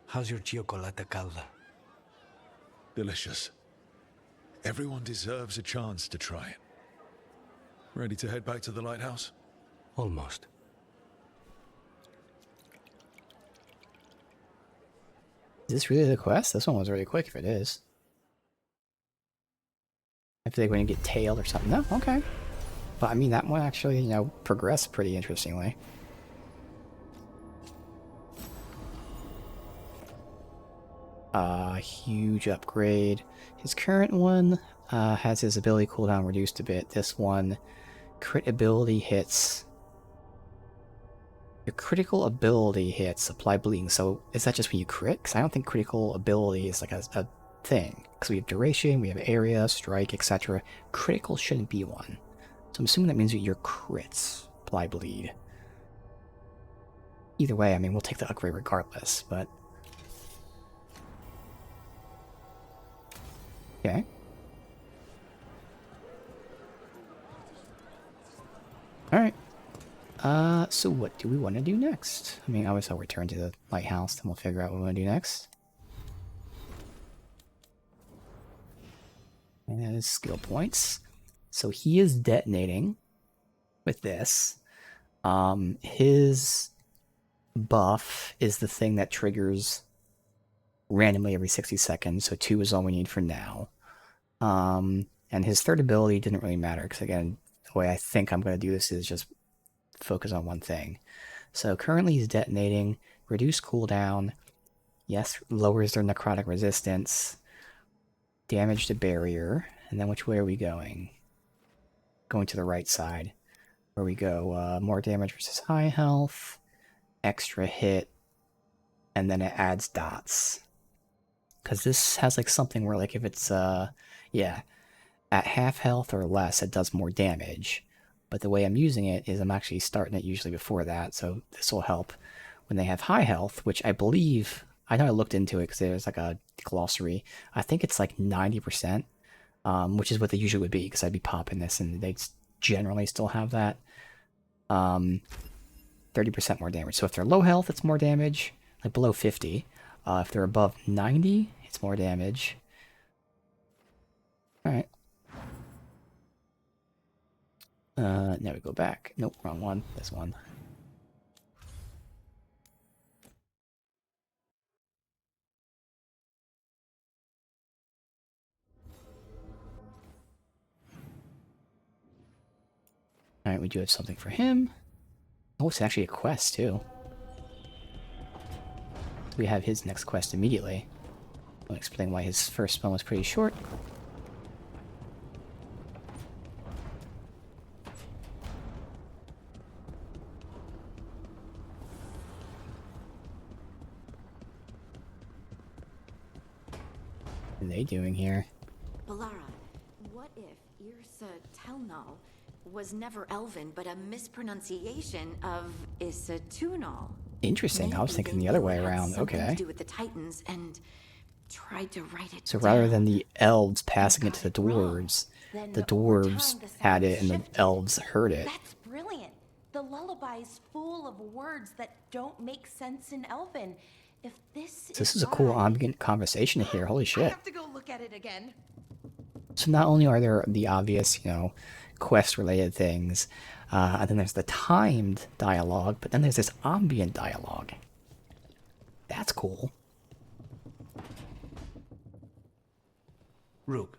How's your chocolate calda? Delicious. Everyone deserves a chance to try it. Ready to head back to the lighthouse? Almost. Is this really the quest? This one was really quick if it is. I feel like we're gonna get tailed or something. No, okay. But I mean, that one actually, you know, progressed pretty interestingly. Huge upgrade. His current one has his ability cooldown reduced a bit. This one, crit ability hits. Your critical ability hits apply bleeding. So is that just when you crit? Because I don't think critical ability is like a thing. Because we have duration, we have area, strike, etc. Critical shouldn't be one. So I'm assuming that means that your crits apply bleed. Either way, I mean, we'll take the upgrade regardless, but... Okay. Alright. So what do we want to do next? I mean, obviously I'll return to the lighthouse, then we'll figure out what we want to do next. And that is skill points. So he is detonating with this. His buff is the thing that triggers randomly every 60 seconds, so 2 is all we need for now. And his third ability didn't really matter, because again, the way I think I'm going to do this is just focus on one thing. So currently he's detonating, reduce cooldown, yes, lowers their necrotic resistance, damage to barrier, and then which way are we going? Going to the right side, where we go more damage versus high health, extra hit, and then it adds dots. Because this has like something where like if it's, yeah, at half health or less it does more damage. But the way I'm using it is I'm actually starting it usually before that, so this will help when they have high health, which I believe, I know I looked into it because there's like a glossary, I think it's like 90%, which is what they usually would be, because I'd be popping this and they generally still have that. 30% more damage. So if they're low health, it's more damage, like below 50. If they're above 90, it's more damage. Alright. Now we go back. Nope, wrong one. This one. Alright, we do have something for him. Oh, it's actually a quest, too. We have his next quest immediately. I'll explain why his first one was pretty short. What are they doing here? Balara, what if Irsa Telnal was never Elven, but a mispronunciation of Isatunal? Interesting. I was thinking the other way around. Something Okay. to do with the Titans and tried to write it So down. rather than the elves passing it to the dwarves, the dwarves had it and the elves heard it. That's brilliant. The lullaby is full of words that don't make sense in Elven. If this So this is a cool ambient conversation here. Holy I shit. have to go look at it again. So not only are there the obvious, quest-related things, and then there's the timed dialogue, but then there's this ambient dialogue. That's cool. Rook,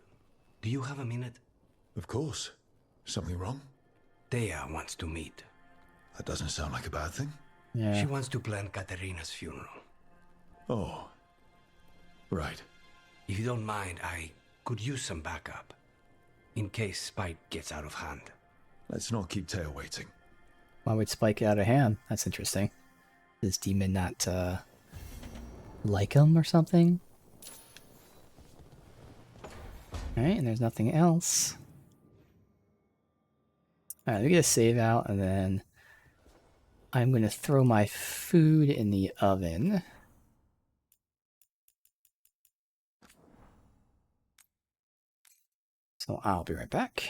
do you have a minute? Of course. Something wrong? Thea wants to meet. That doesn't sound like a bad thing. Yeah. She wants to plan Katerina's funeral. Oh. Right. If you don't mind, I could use some backup. In case Spite gets out of hand. Let's not keep Taya waiting. Why would Spike get out of hand? That's interesting. Does Demon not, like him or something? Alright, and there's nothing else. Alright, let me get a save out, and then I'm going to throw my food in the oven. So I'll be right back.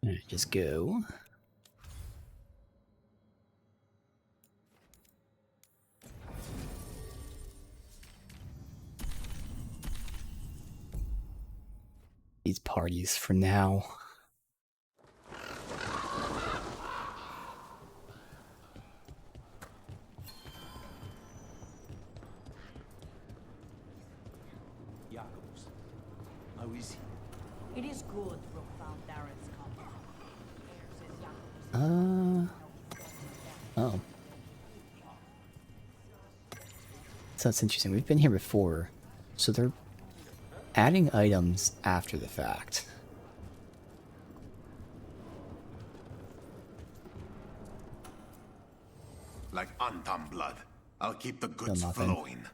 Alright, just go. These parties for now. Jacobs, how is he? It is good Rook found Darren's Oh. So that's interesting. We've been here before. So they're adding items after the fact. Like Antam blood. I'll keep the goods nothing. flowing.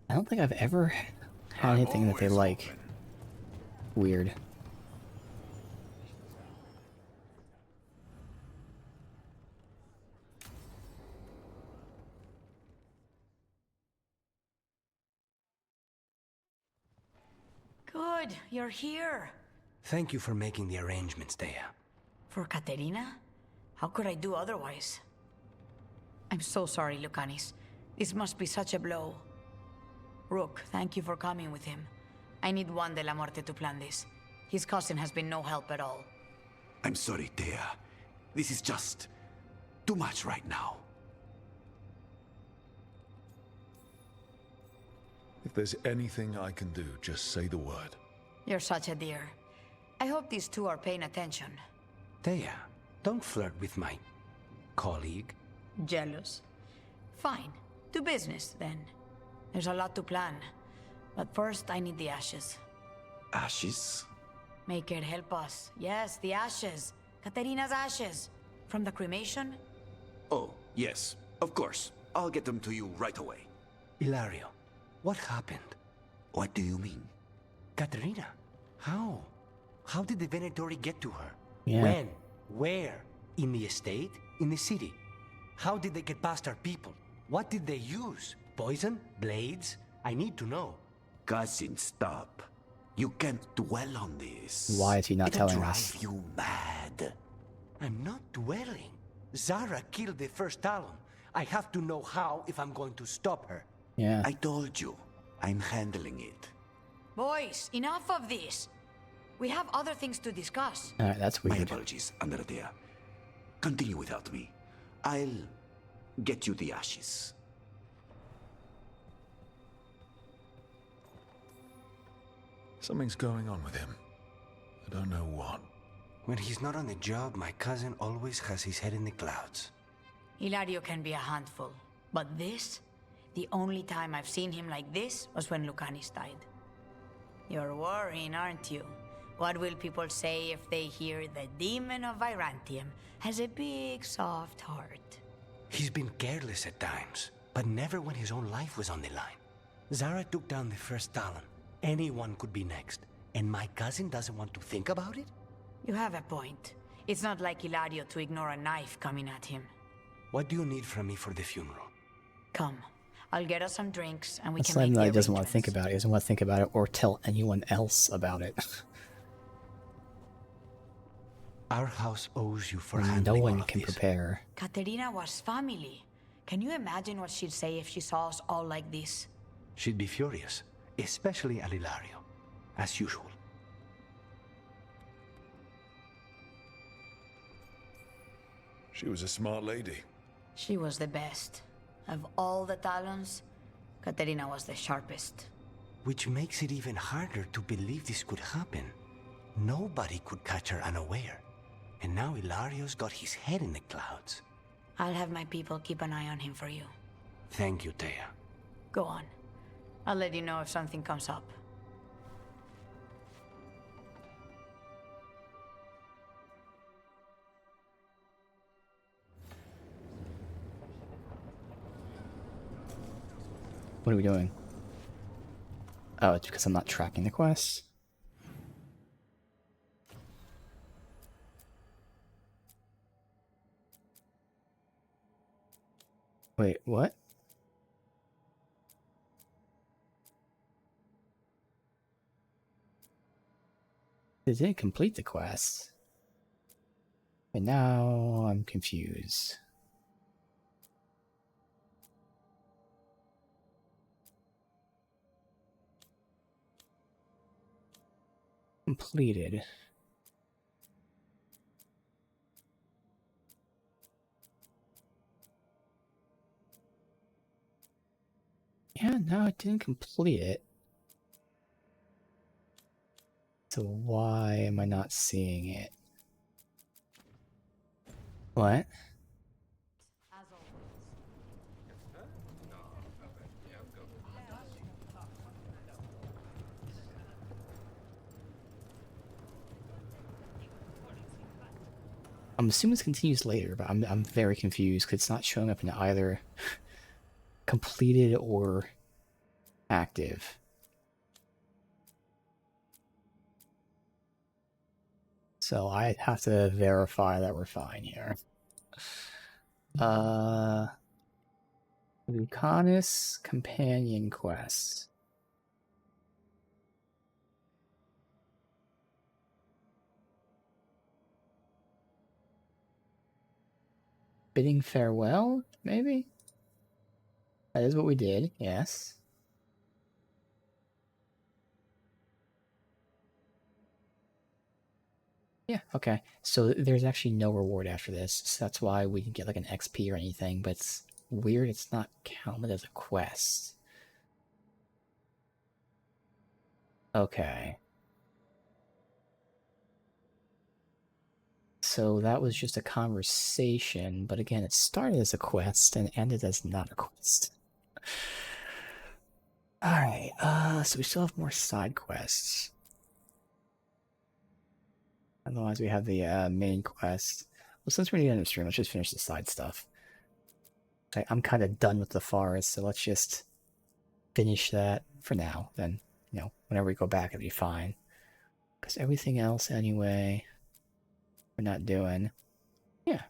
I don't think I've ever had anything that they like. Weird. Good, you're here. Thank you for making the arrangements, Dea. For Katerina? How could I do otherwise? I'm so sorry, Lucanis. This must be such a blow. Rook, thank you for coming with him. I need Juan de la Muerte to plan this. His cousin has been no help at all. I'm sorry, Dea. This is just too much right now. If there's anything I can do, just say the word. You're such a dear. I hope these two are paying attention. Dea, don't flirt with my colleague. Jealous? Fine. To business, then. There's a lot to plan. But first, I need the ashes. Ashes? Make it help us. Yes, the ashes. Katerina's ashes. From the cremation? Oh, yes, of course. I'll get them to you right away. Ilario, what happened? What do you mean? Katerina, how? How did the Venatori get to her? Yeah. When? Where? In the estate? In the city? How did they get past our people? What did they use? Poison? Blades? I need to know. Cousin, stop. You can't dwell on this. Why is he not It'll telling drive us? you mad. I'm not dwelling. Zara killed the first Talon. I have to know how if I'm going to stop her. Yeah. I told you. I'm handling it. Boys, enough of this. We have other things to discuss. Alright, that's My weird. apologies, Andrea. Continue without me. I'll get you the ashes. Something's going on with him. I don't know what. When he's not on the job, my cousin always has his head in the clouds. Hilario can be a handful. But this? The only time I've seen him like this was when Lucanis died. You're worrying, aren't you? What will people say if they hear the demon of Virantium has a big, soft heart? He's been careless at times, but never when his own life was on the line. Zara took down the first Talon. Anyone could be next. And my cousin doesn't want to think about it? You have a point. It's not like Hilario to ignore a knife coming at him. What do you need from me for the funeral? Come. I'll get us some drinks and we That's can something make that the he doesn't want to think arrangements. about. He doesn't want to think about it or tell anyone else about it. Our house owes you for No handling one all of can this. prepare. Katerina was family. Can you imagine what she'd say if she saw us all like this? She'd be furious, especially at Hilario, as usual. She was a smart lady. She was the best. Of all the Talons, Katerina was the sharpest. Which makes it even harder to believe this could happen. Nobody could catch her unaware. And now Hilario's got his head in the clouds. I'll have my people keep an eye on him for you. Thank you, Thea. Go on. I'll let you know if something comes up. What are we doing? Oh, it's because I'm not tracking the quests. Wait, what? It didn't complete the quest. And now I'm confused. Completed. Yeah, no, it didn't complete it. So why am I not seeing it? What? I'm assuming this continues later, but I'm very confused because it's not showing up in either completed or active. So I have to verify that we're fine here. Lucanus Companion Quest. Bidding farewell, maybe? That is what we did, yes. Yeah, okay. So there's actually no reward after this, so that's why we didn't get like an XP or anything, but it's weird it's not counted as a quest. Okay. So that was just a conversation, but again, it started as a quest and ended as not a quest. Alright, so we still have more side quests. Otherwise, we have the main quest. Well, since we're near the end of the stream, let's just finish the side stuff. I'm kind of done with the forest, so let's just finish that for now. Then, you know, whenever we go back, it'll be fine. Because everything else, anyway, we're not doing. Yeah.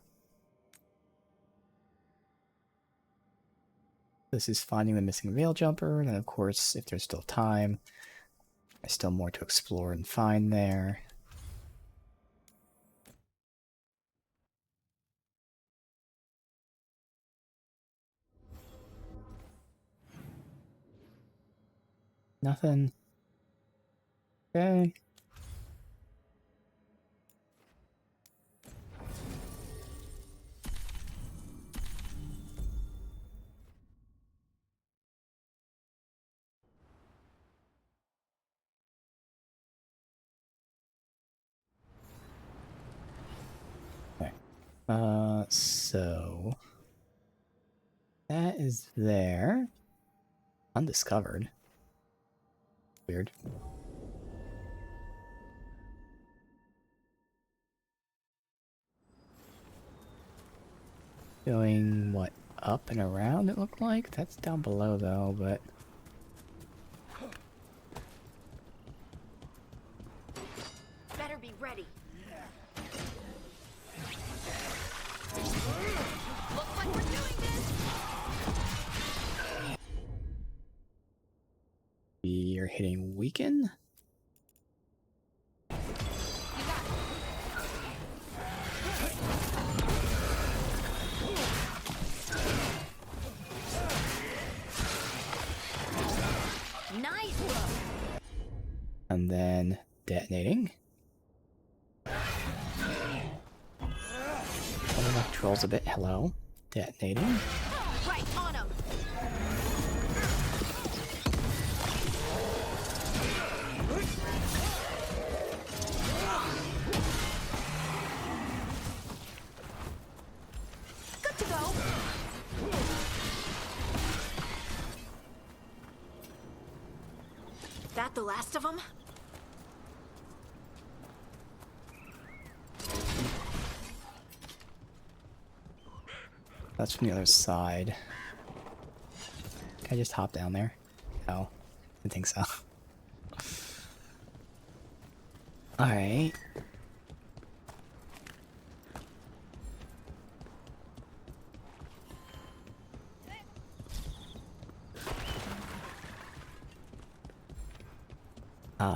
This is finding the missing veil jumper, and then, of course, if there's still time, there's still more to explore and find there. Nothing. Okay. Okay. So that is there. Undiscovered. Weird. Going, what, up and around it looked like? That's down below though, but... Better be ready. Looks like we're doing this! We are hitting weaken? Nice look! And then detonating. Pulling up trolls a bit. Hello. Detonating. Right on him! Good to go! That the last of them? That's from the other side. Can I just hop down there? No. I think so. Alright.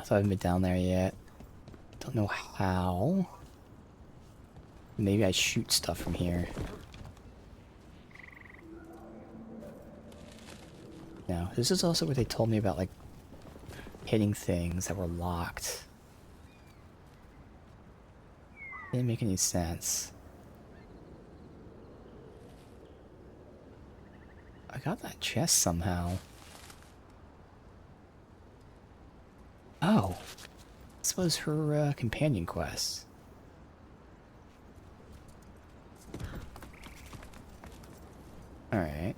So I haven't been down there yet. Don't know how. Maybe I shoot stuff from here. No, this is also what they told me about, like, hitting things that were locked. Didn't make any sense. I got that chest somehow. Oh, this was her companion quest. Alright.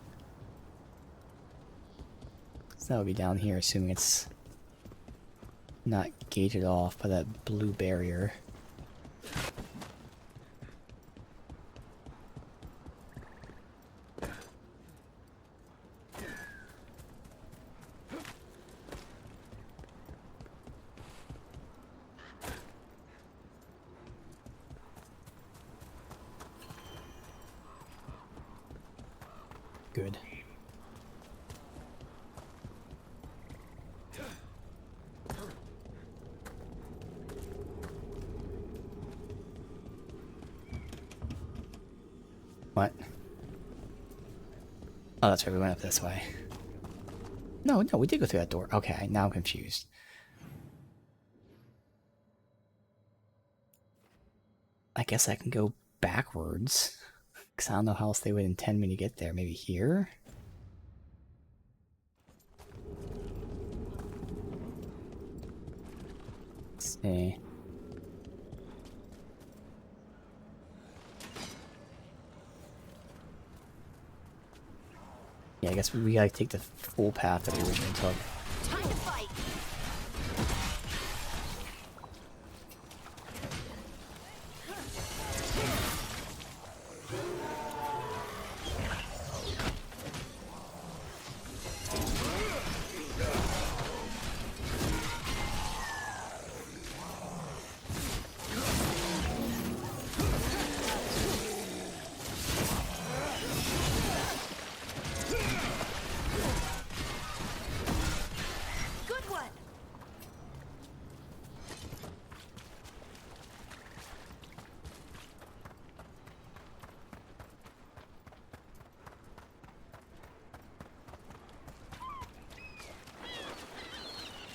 So that would be down here, assuming it's not gated off by that blue barrier. Good. What? Oh, that's right, we went up this way. No, we did go through that door. Okay, now I'm confused. I guess I can go backwards. Because I don't know how else they would intend me to get there. Maybe here? Let's see. Yeah, I guess we gotta take the full path that we originally took. Time to fight.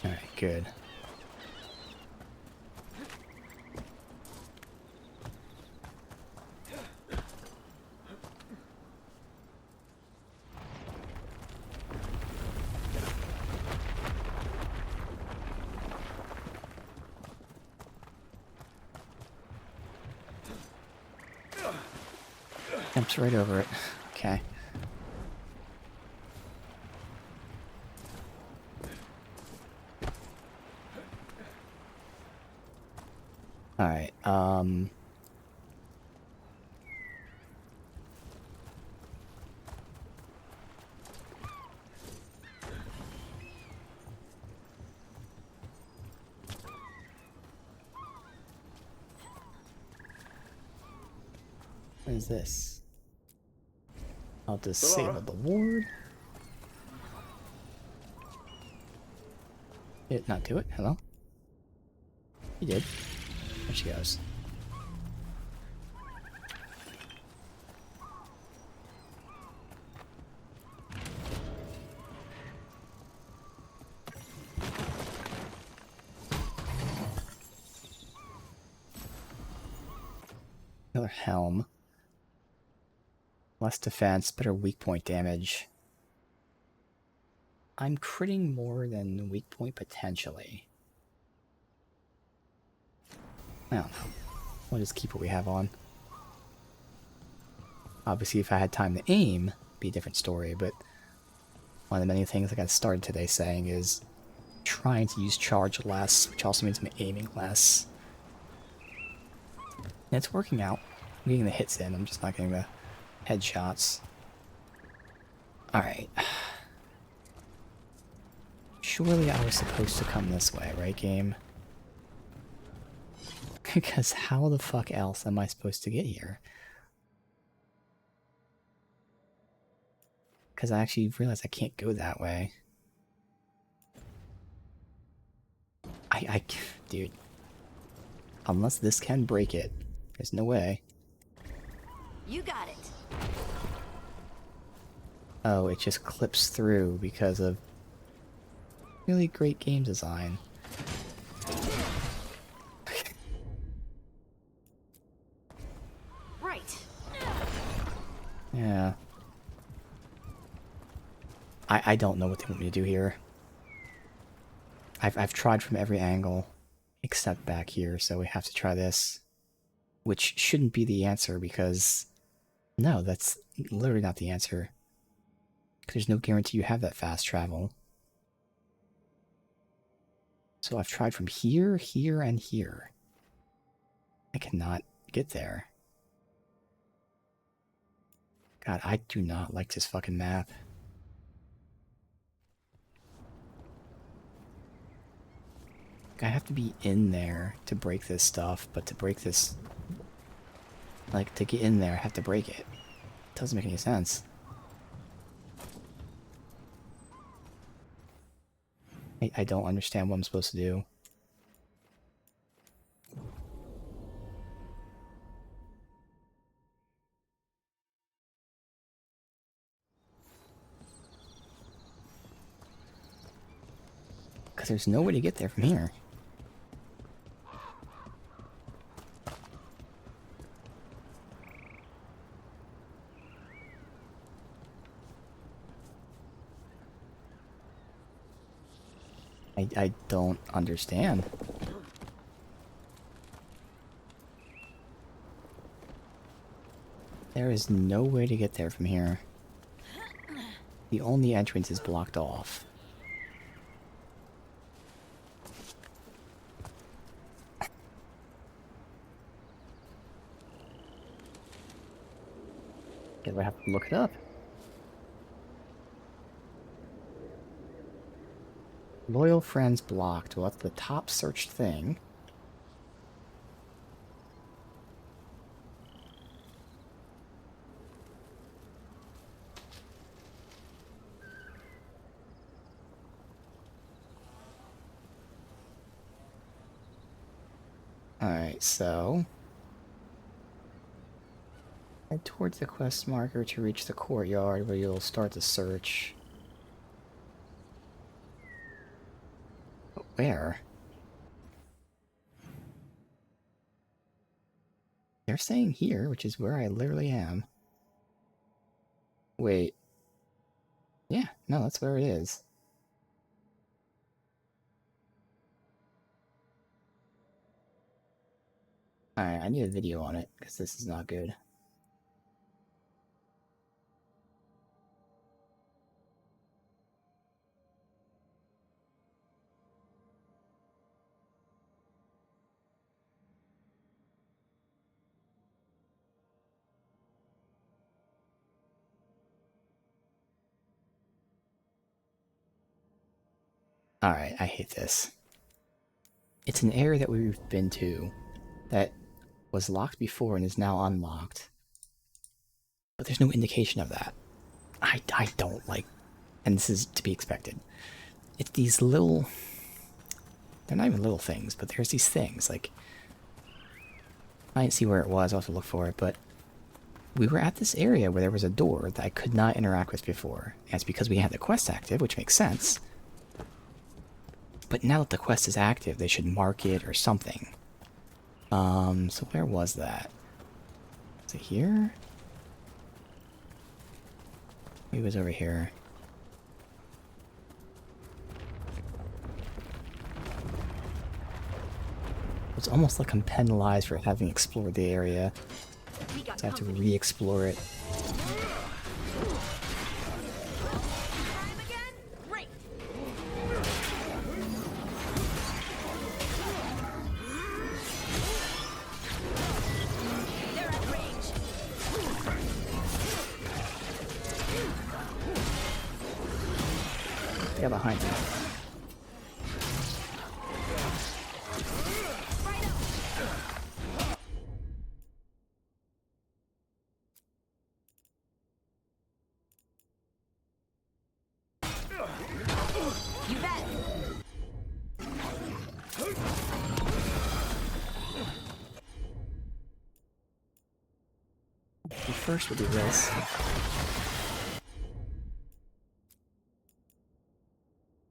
Alright, good. Jumps right over it. Okay. Alright, what is this? I'll disable the ward. Did it not do it? Hello? He did. There she goes. Another helm. Less defense, better weak point damage. I'm critting more than weak point potentially. I don't know. We'll just keep what we have on. Obviously, if I had time to aim, it'd be a different story, but one of the many things I got started today saying is trying to use charge less, which also means I'm aiming less. And it's working out. I'm getting the hits in, I'm just not getting the headshots. Alright. Surely I was supposed to come this way, right, game? Because how the fuck else am I supposed to get here? Because I actually realized I can't go that way. Dude. Unless this can break it. There's no way. You got it. Oh, it just clips through because of really great game design. Right. Yeah. I don't know what they want me to do here. I've tried from every angle except back here, so we have to try this. Which shouldn't be the answer because... No, that's literally not the answer. There's no guarantee you have that fast travel. So I've tried from here, here, and here. I cannot get there. God, I do not like this fucking map. I have to be in there to break this stuff, but to break this... Like, to get in there, I have to break it. It doesn't make any sense. I don't understand what I'm supposed to do. Because there's no way to get there from here. I don't understand. There is no way to get there from here. The only entrance is blocked off. Guess I have to look it up. Loyal friends blocked. Well, that's the top searched thing. Alright, so... head towards the quest marker to reach the courtyard where you'll start the search. But where? They're saying here, which is where I literally am. Wait. Yeah, no, that's where it is. Alright, I need a video on it, because this is not good. Alright, I hate this. It's an area that we've been to that was locked before and is now unlocked. But there's no indication of that. I don't like... And this is to be expected. It's these little... They're not even little things, but there's these things, like... I didn't see where it was, I'll have to look for it, but... We were at this area where there was a door that I could not interact with before. And it's because we had the quest active, which makes sense. But now that the quest is active, they should mark it or something. So where was that? Is it here? It was over here. It's almost like I'm penalized for having explored the area. So I have to re-explore it. They're behind me. First we'll do this.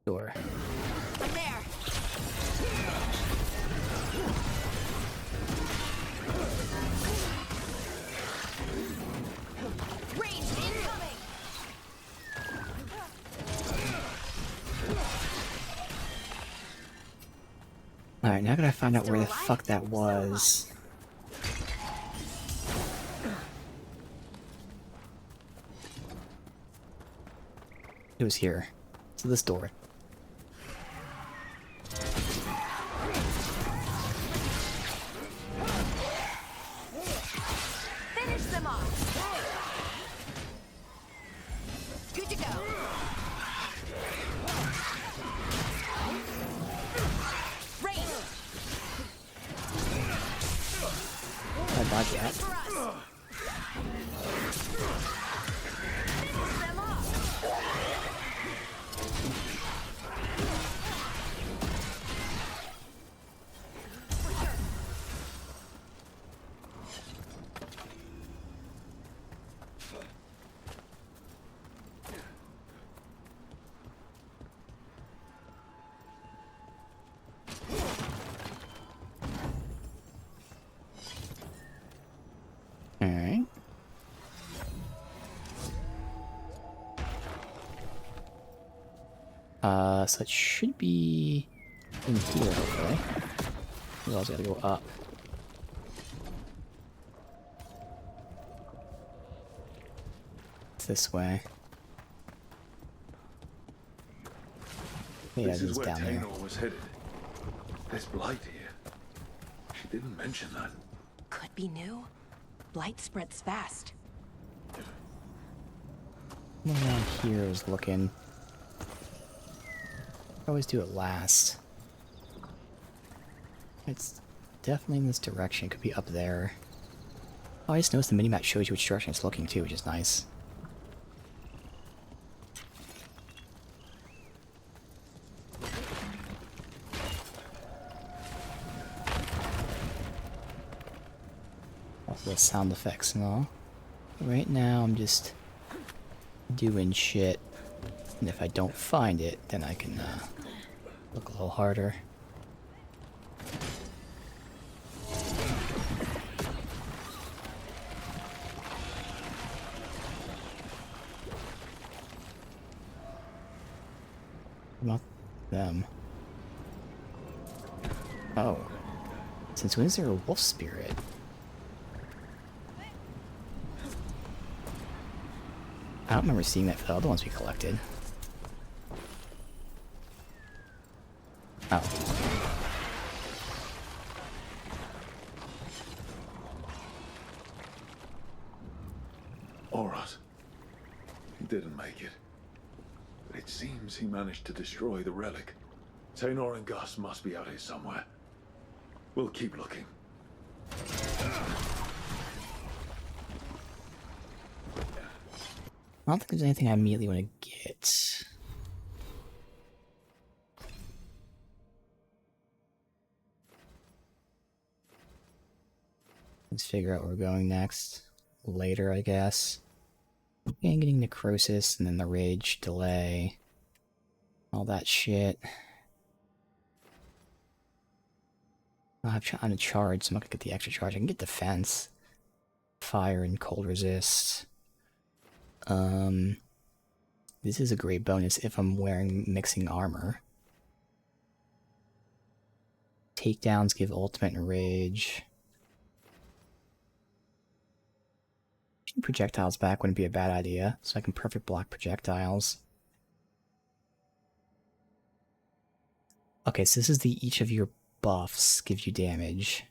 Door. I'm there. Range incoming. Alright, now I gotta find out where the fuck that was. It was here. To this door. Finish them off. Good to go. Range. I dodged that. For us. Finish them off. Alright. So it should be in here, hopefully. We also gotta go up. It's this way. Yeah, This it is is where down there. Taynor was headed. There's blight here. She didn't mention that. Could be new. Blight spreads fast. Someone around here is looking. I always do it last. It's definitely in this direction. It could be up there. Oh, I just noticed the minimap shows you which direction it's looking to, which is nice. Also the sound effects and all. Right now I'm just doing shit. And if I don't find it, then I can look a little harder. Not them. Oh. Since when is there a wolf spirit? I don't remember seeing that for the other ones we collected. Oh. Alright. He didn't make it. But it seems he managed to destroy the relic. Taynor and Gus must be out here somewhere. We'll keep looking. I don't think there's anything I immediately want to get. Let's figure out where we're going next. Later, I guess. And getting necrosis and then the rage delay. All that shit. I'll have on a charge, so I'm not gonna get the extra charge. I can get defense. Fire and cold resist. This is a great bonus if I'm wearing mixing armor. Takedowns give ultimate and rage. Shooting projectiles back wouldn't be a bad idea, so I can perfect block projectiles. Okay, so this is the each of your buffs gives you damage.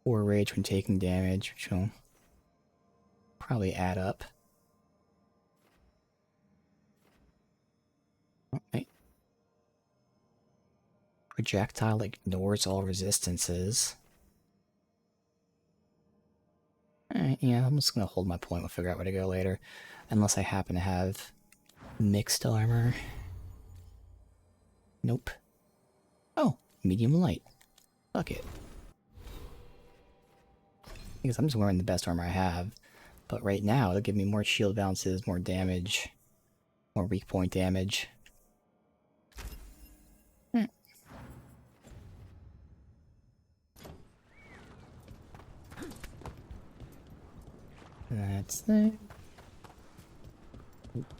Or rage when taking damage, which will probably add up. Alright. Projectile ignores all resistances. Alright, yeah, I'm just gonna hold my point. We'll figure out where to go later. Unless I happen to have mixed armor. Nope. Oh, medium light. Fuck it. Because I'm just wearing the best armor I have. But right now, it'll give me more shield bounces, more damage, more weak point damage. That's there.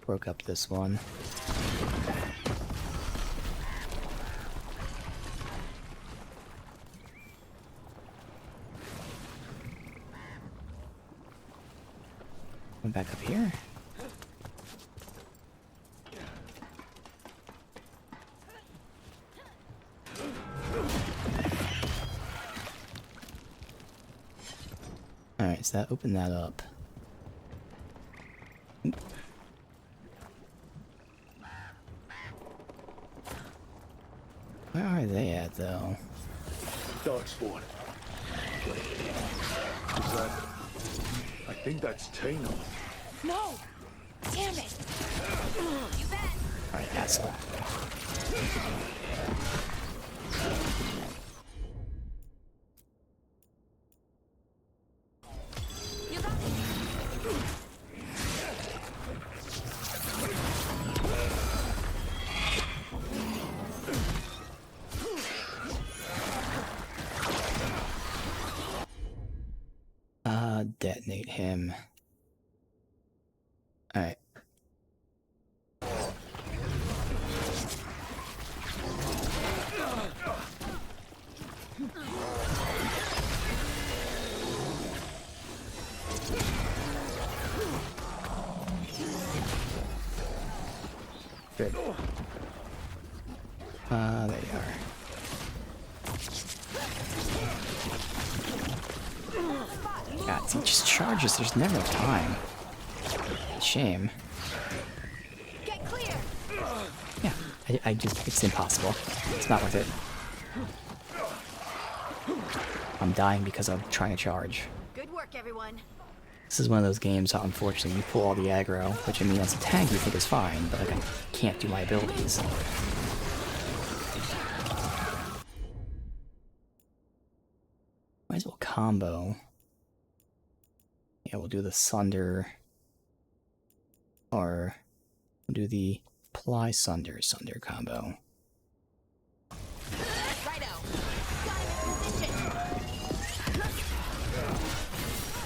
Broke up this one. Went back up here. Alright, so that opened that up. Where are they at, though? Darkspawn. Is that... I think that's Tano. No! Damn it! You bet! Alright, asshole. Detonate him. Alright. Good. There you are. God, he just charges. There's never time. Shame. Get clear. Yeah, I just, it's impossible. It's not worth it. I'm dying because I'm trying to charge. Good work, everyone. This is one of those games how unfortunately you pull all the aggro, which I mean as a tank you think is fine, but like I can't do my abilities. Might as well combo. Yeah, we'll do the Sunder, or we'll do the Ply Sunder combo.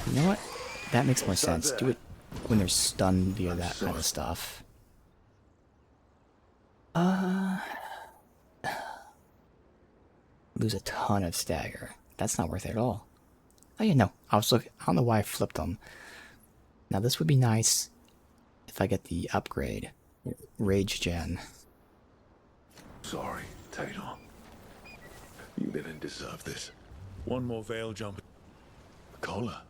You know what? That makes more sense. Do it when they're stunned via that kind of stuff. Lose a ton of stagger. That's not worth it at all. Oh yeah, no. I don't know why I flipped them. Now this would be nice if I get the upgrade. Rage Gen. Sorry, Taylor. You didn't deserve this. One more veil jump. A collar.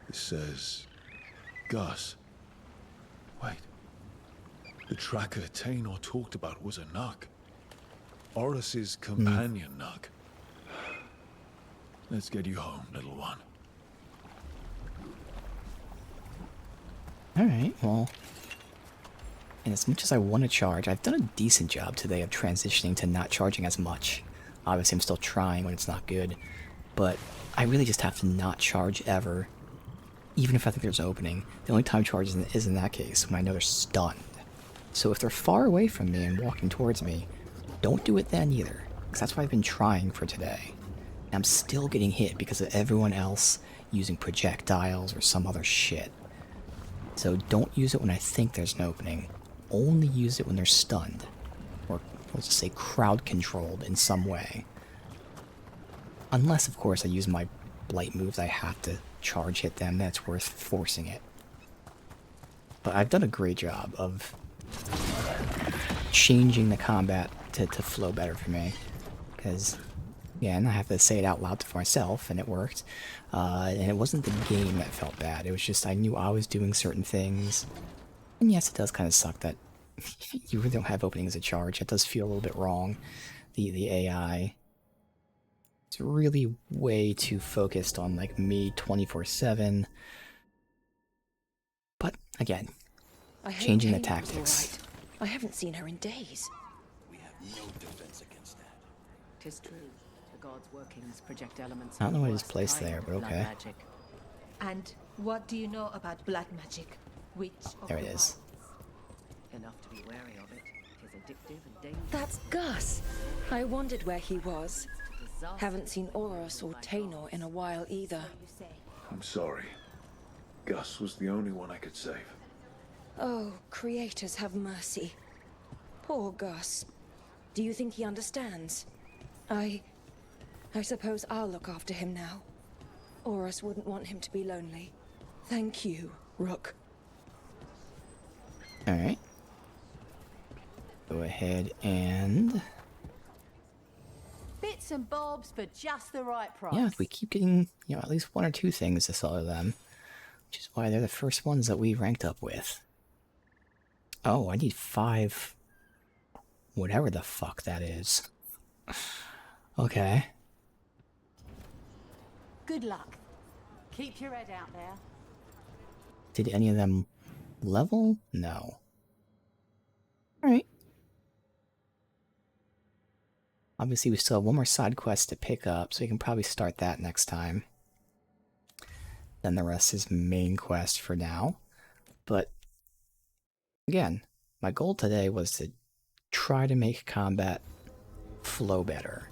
It says... Gus. Wait. The tracker Taynor talked about was a Nug. Oris's companion Nug. Let's get you home, little one. Alright, well... And as much as I want to charge, I've done a decent job today of transitioning to not charging as much. Obviously, I'm still trying when it's not good. But I really just have to not charge ever. Even if I think there's an opening. The only time charge is in that case, when I know they're stunned. So if they're far away from me and walking towards me, don't do it then either. Because that's what I've been trying for today. And I'm still getting hit because of everyone else using projectiles or some other shit. So don't use it when I think there's an opening. Only use it when they're stunned. Or, let's just say, crowd-controlled in some way. Unless, of course, I use my blight moves, I have to charge hit them, that's worth forcing it. But I've done a great job of changing the combat to flow better for me. Because, again, I have to say it out loud to myself, and it worked. And it wasn't the game that felt bad, it was just I knew I was doing certain things. And yes, it does kind of suck that you really don't have openings to charge. It does feel a little bit wrong, the AI. It's really way too focused on like me 24/7. But again, changing the tactics. I haven't seen her in days. We have no defense against that. 'Tis true. The gods' workings project elements. I don't know what is placed there, but okay. And what do you know about blood magic? Which there it is. Enough to be wary of it. Tis addictive and dangerous. That's Gus. I wondered where he was. Haven't seen Oros or Tainor in a while either. I'm sorry. Gus was the only one I could save. Oh, creators have mercy. Poor Gus. Do you think he understands? I suppose I'll look after him now. Oros wouldn't want him to be lonely. Thank you, Rook. Alright. Go ahead and... Bits and bobs for just the right price. yeah, if we keep getting, you know, at least one or two things to sell to them. Which is why they're the first ones that we ranked up with. Oh, I need 5... whatever the fuck that is. Okay. Good luck. Keep your head out there. Did any of them level? No. Alright. Obviously, we still have one more side quest to pick up, so we can probably start that next time. Then the rest is main quest for now. But, again, my goal today was to try to make combat flow better.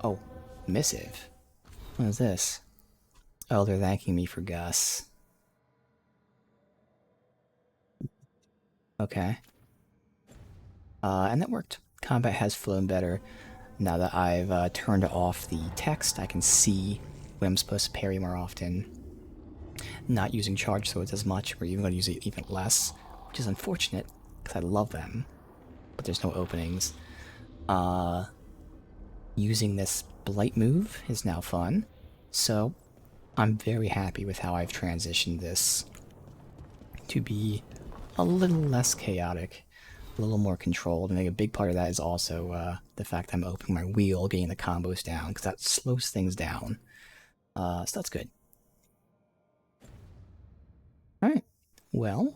Oh, missive. What is this? Oh, they're thanking me for Gus. Okay. And that worked. Combat has flown better. Now that I've turned off the text, I can see when I'm supposed to parry more often. Not using charge swords as much, or even going to use it even less, which is unfortunate, because I love them. But there's no openings. Using this blight move is now fun, so I'm very happy with how I've transitioned this to be a little less chaotic, a little more controlled. And I think a big part of that is also the fact I'm opening my wheel, getting the combos down, because that slows things down. So that's good. Alright, well,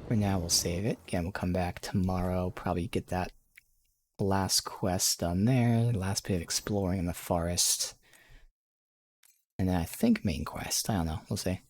for now we'll save it. Again, we'll come back tomorrow, probably get that last quest done there, last bit of exploring in the forest. And then I think main quest, I don't know, we'll see.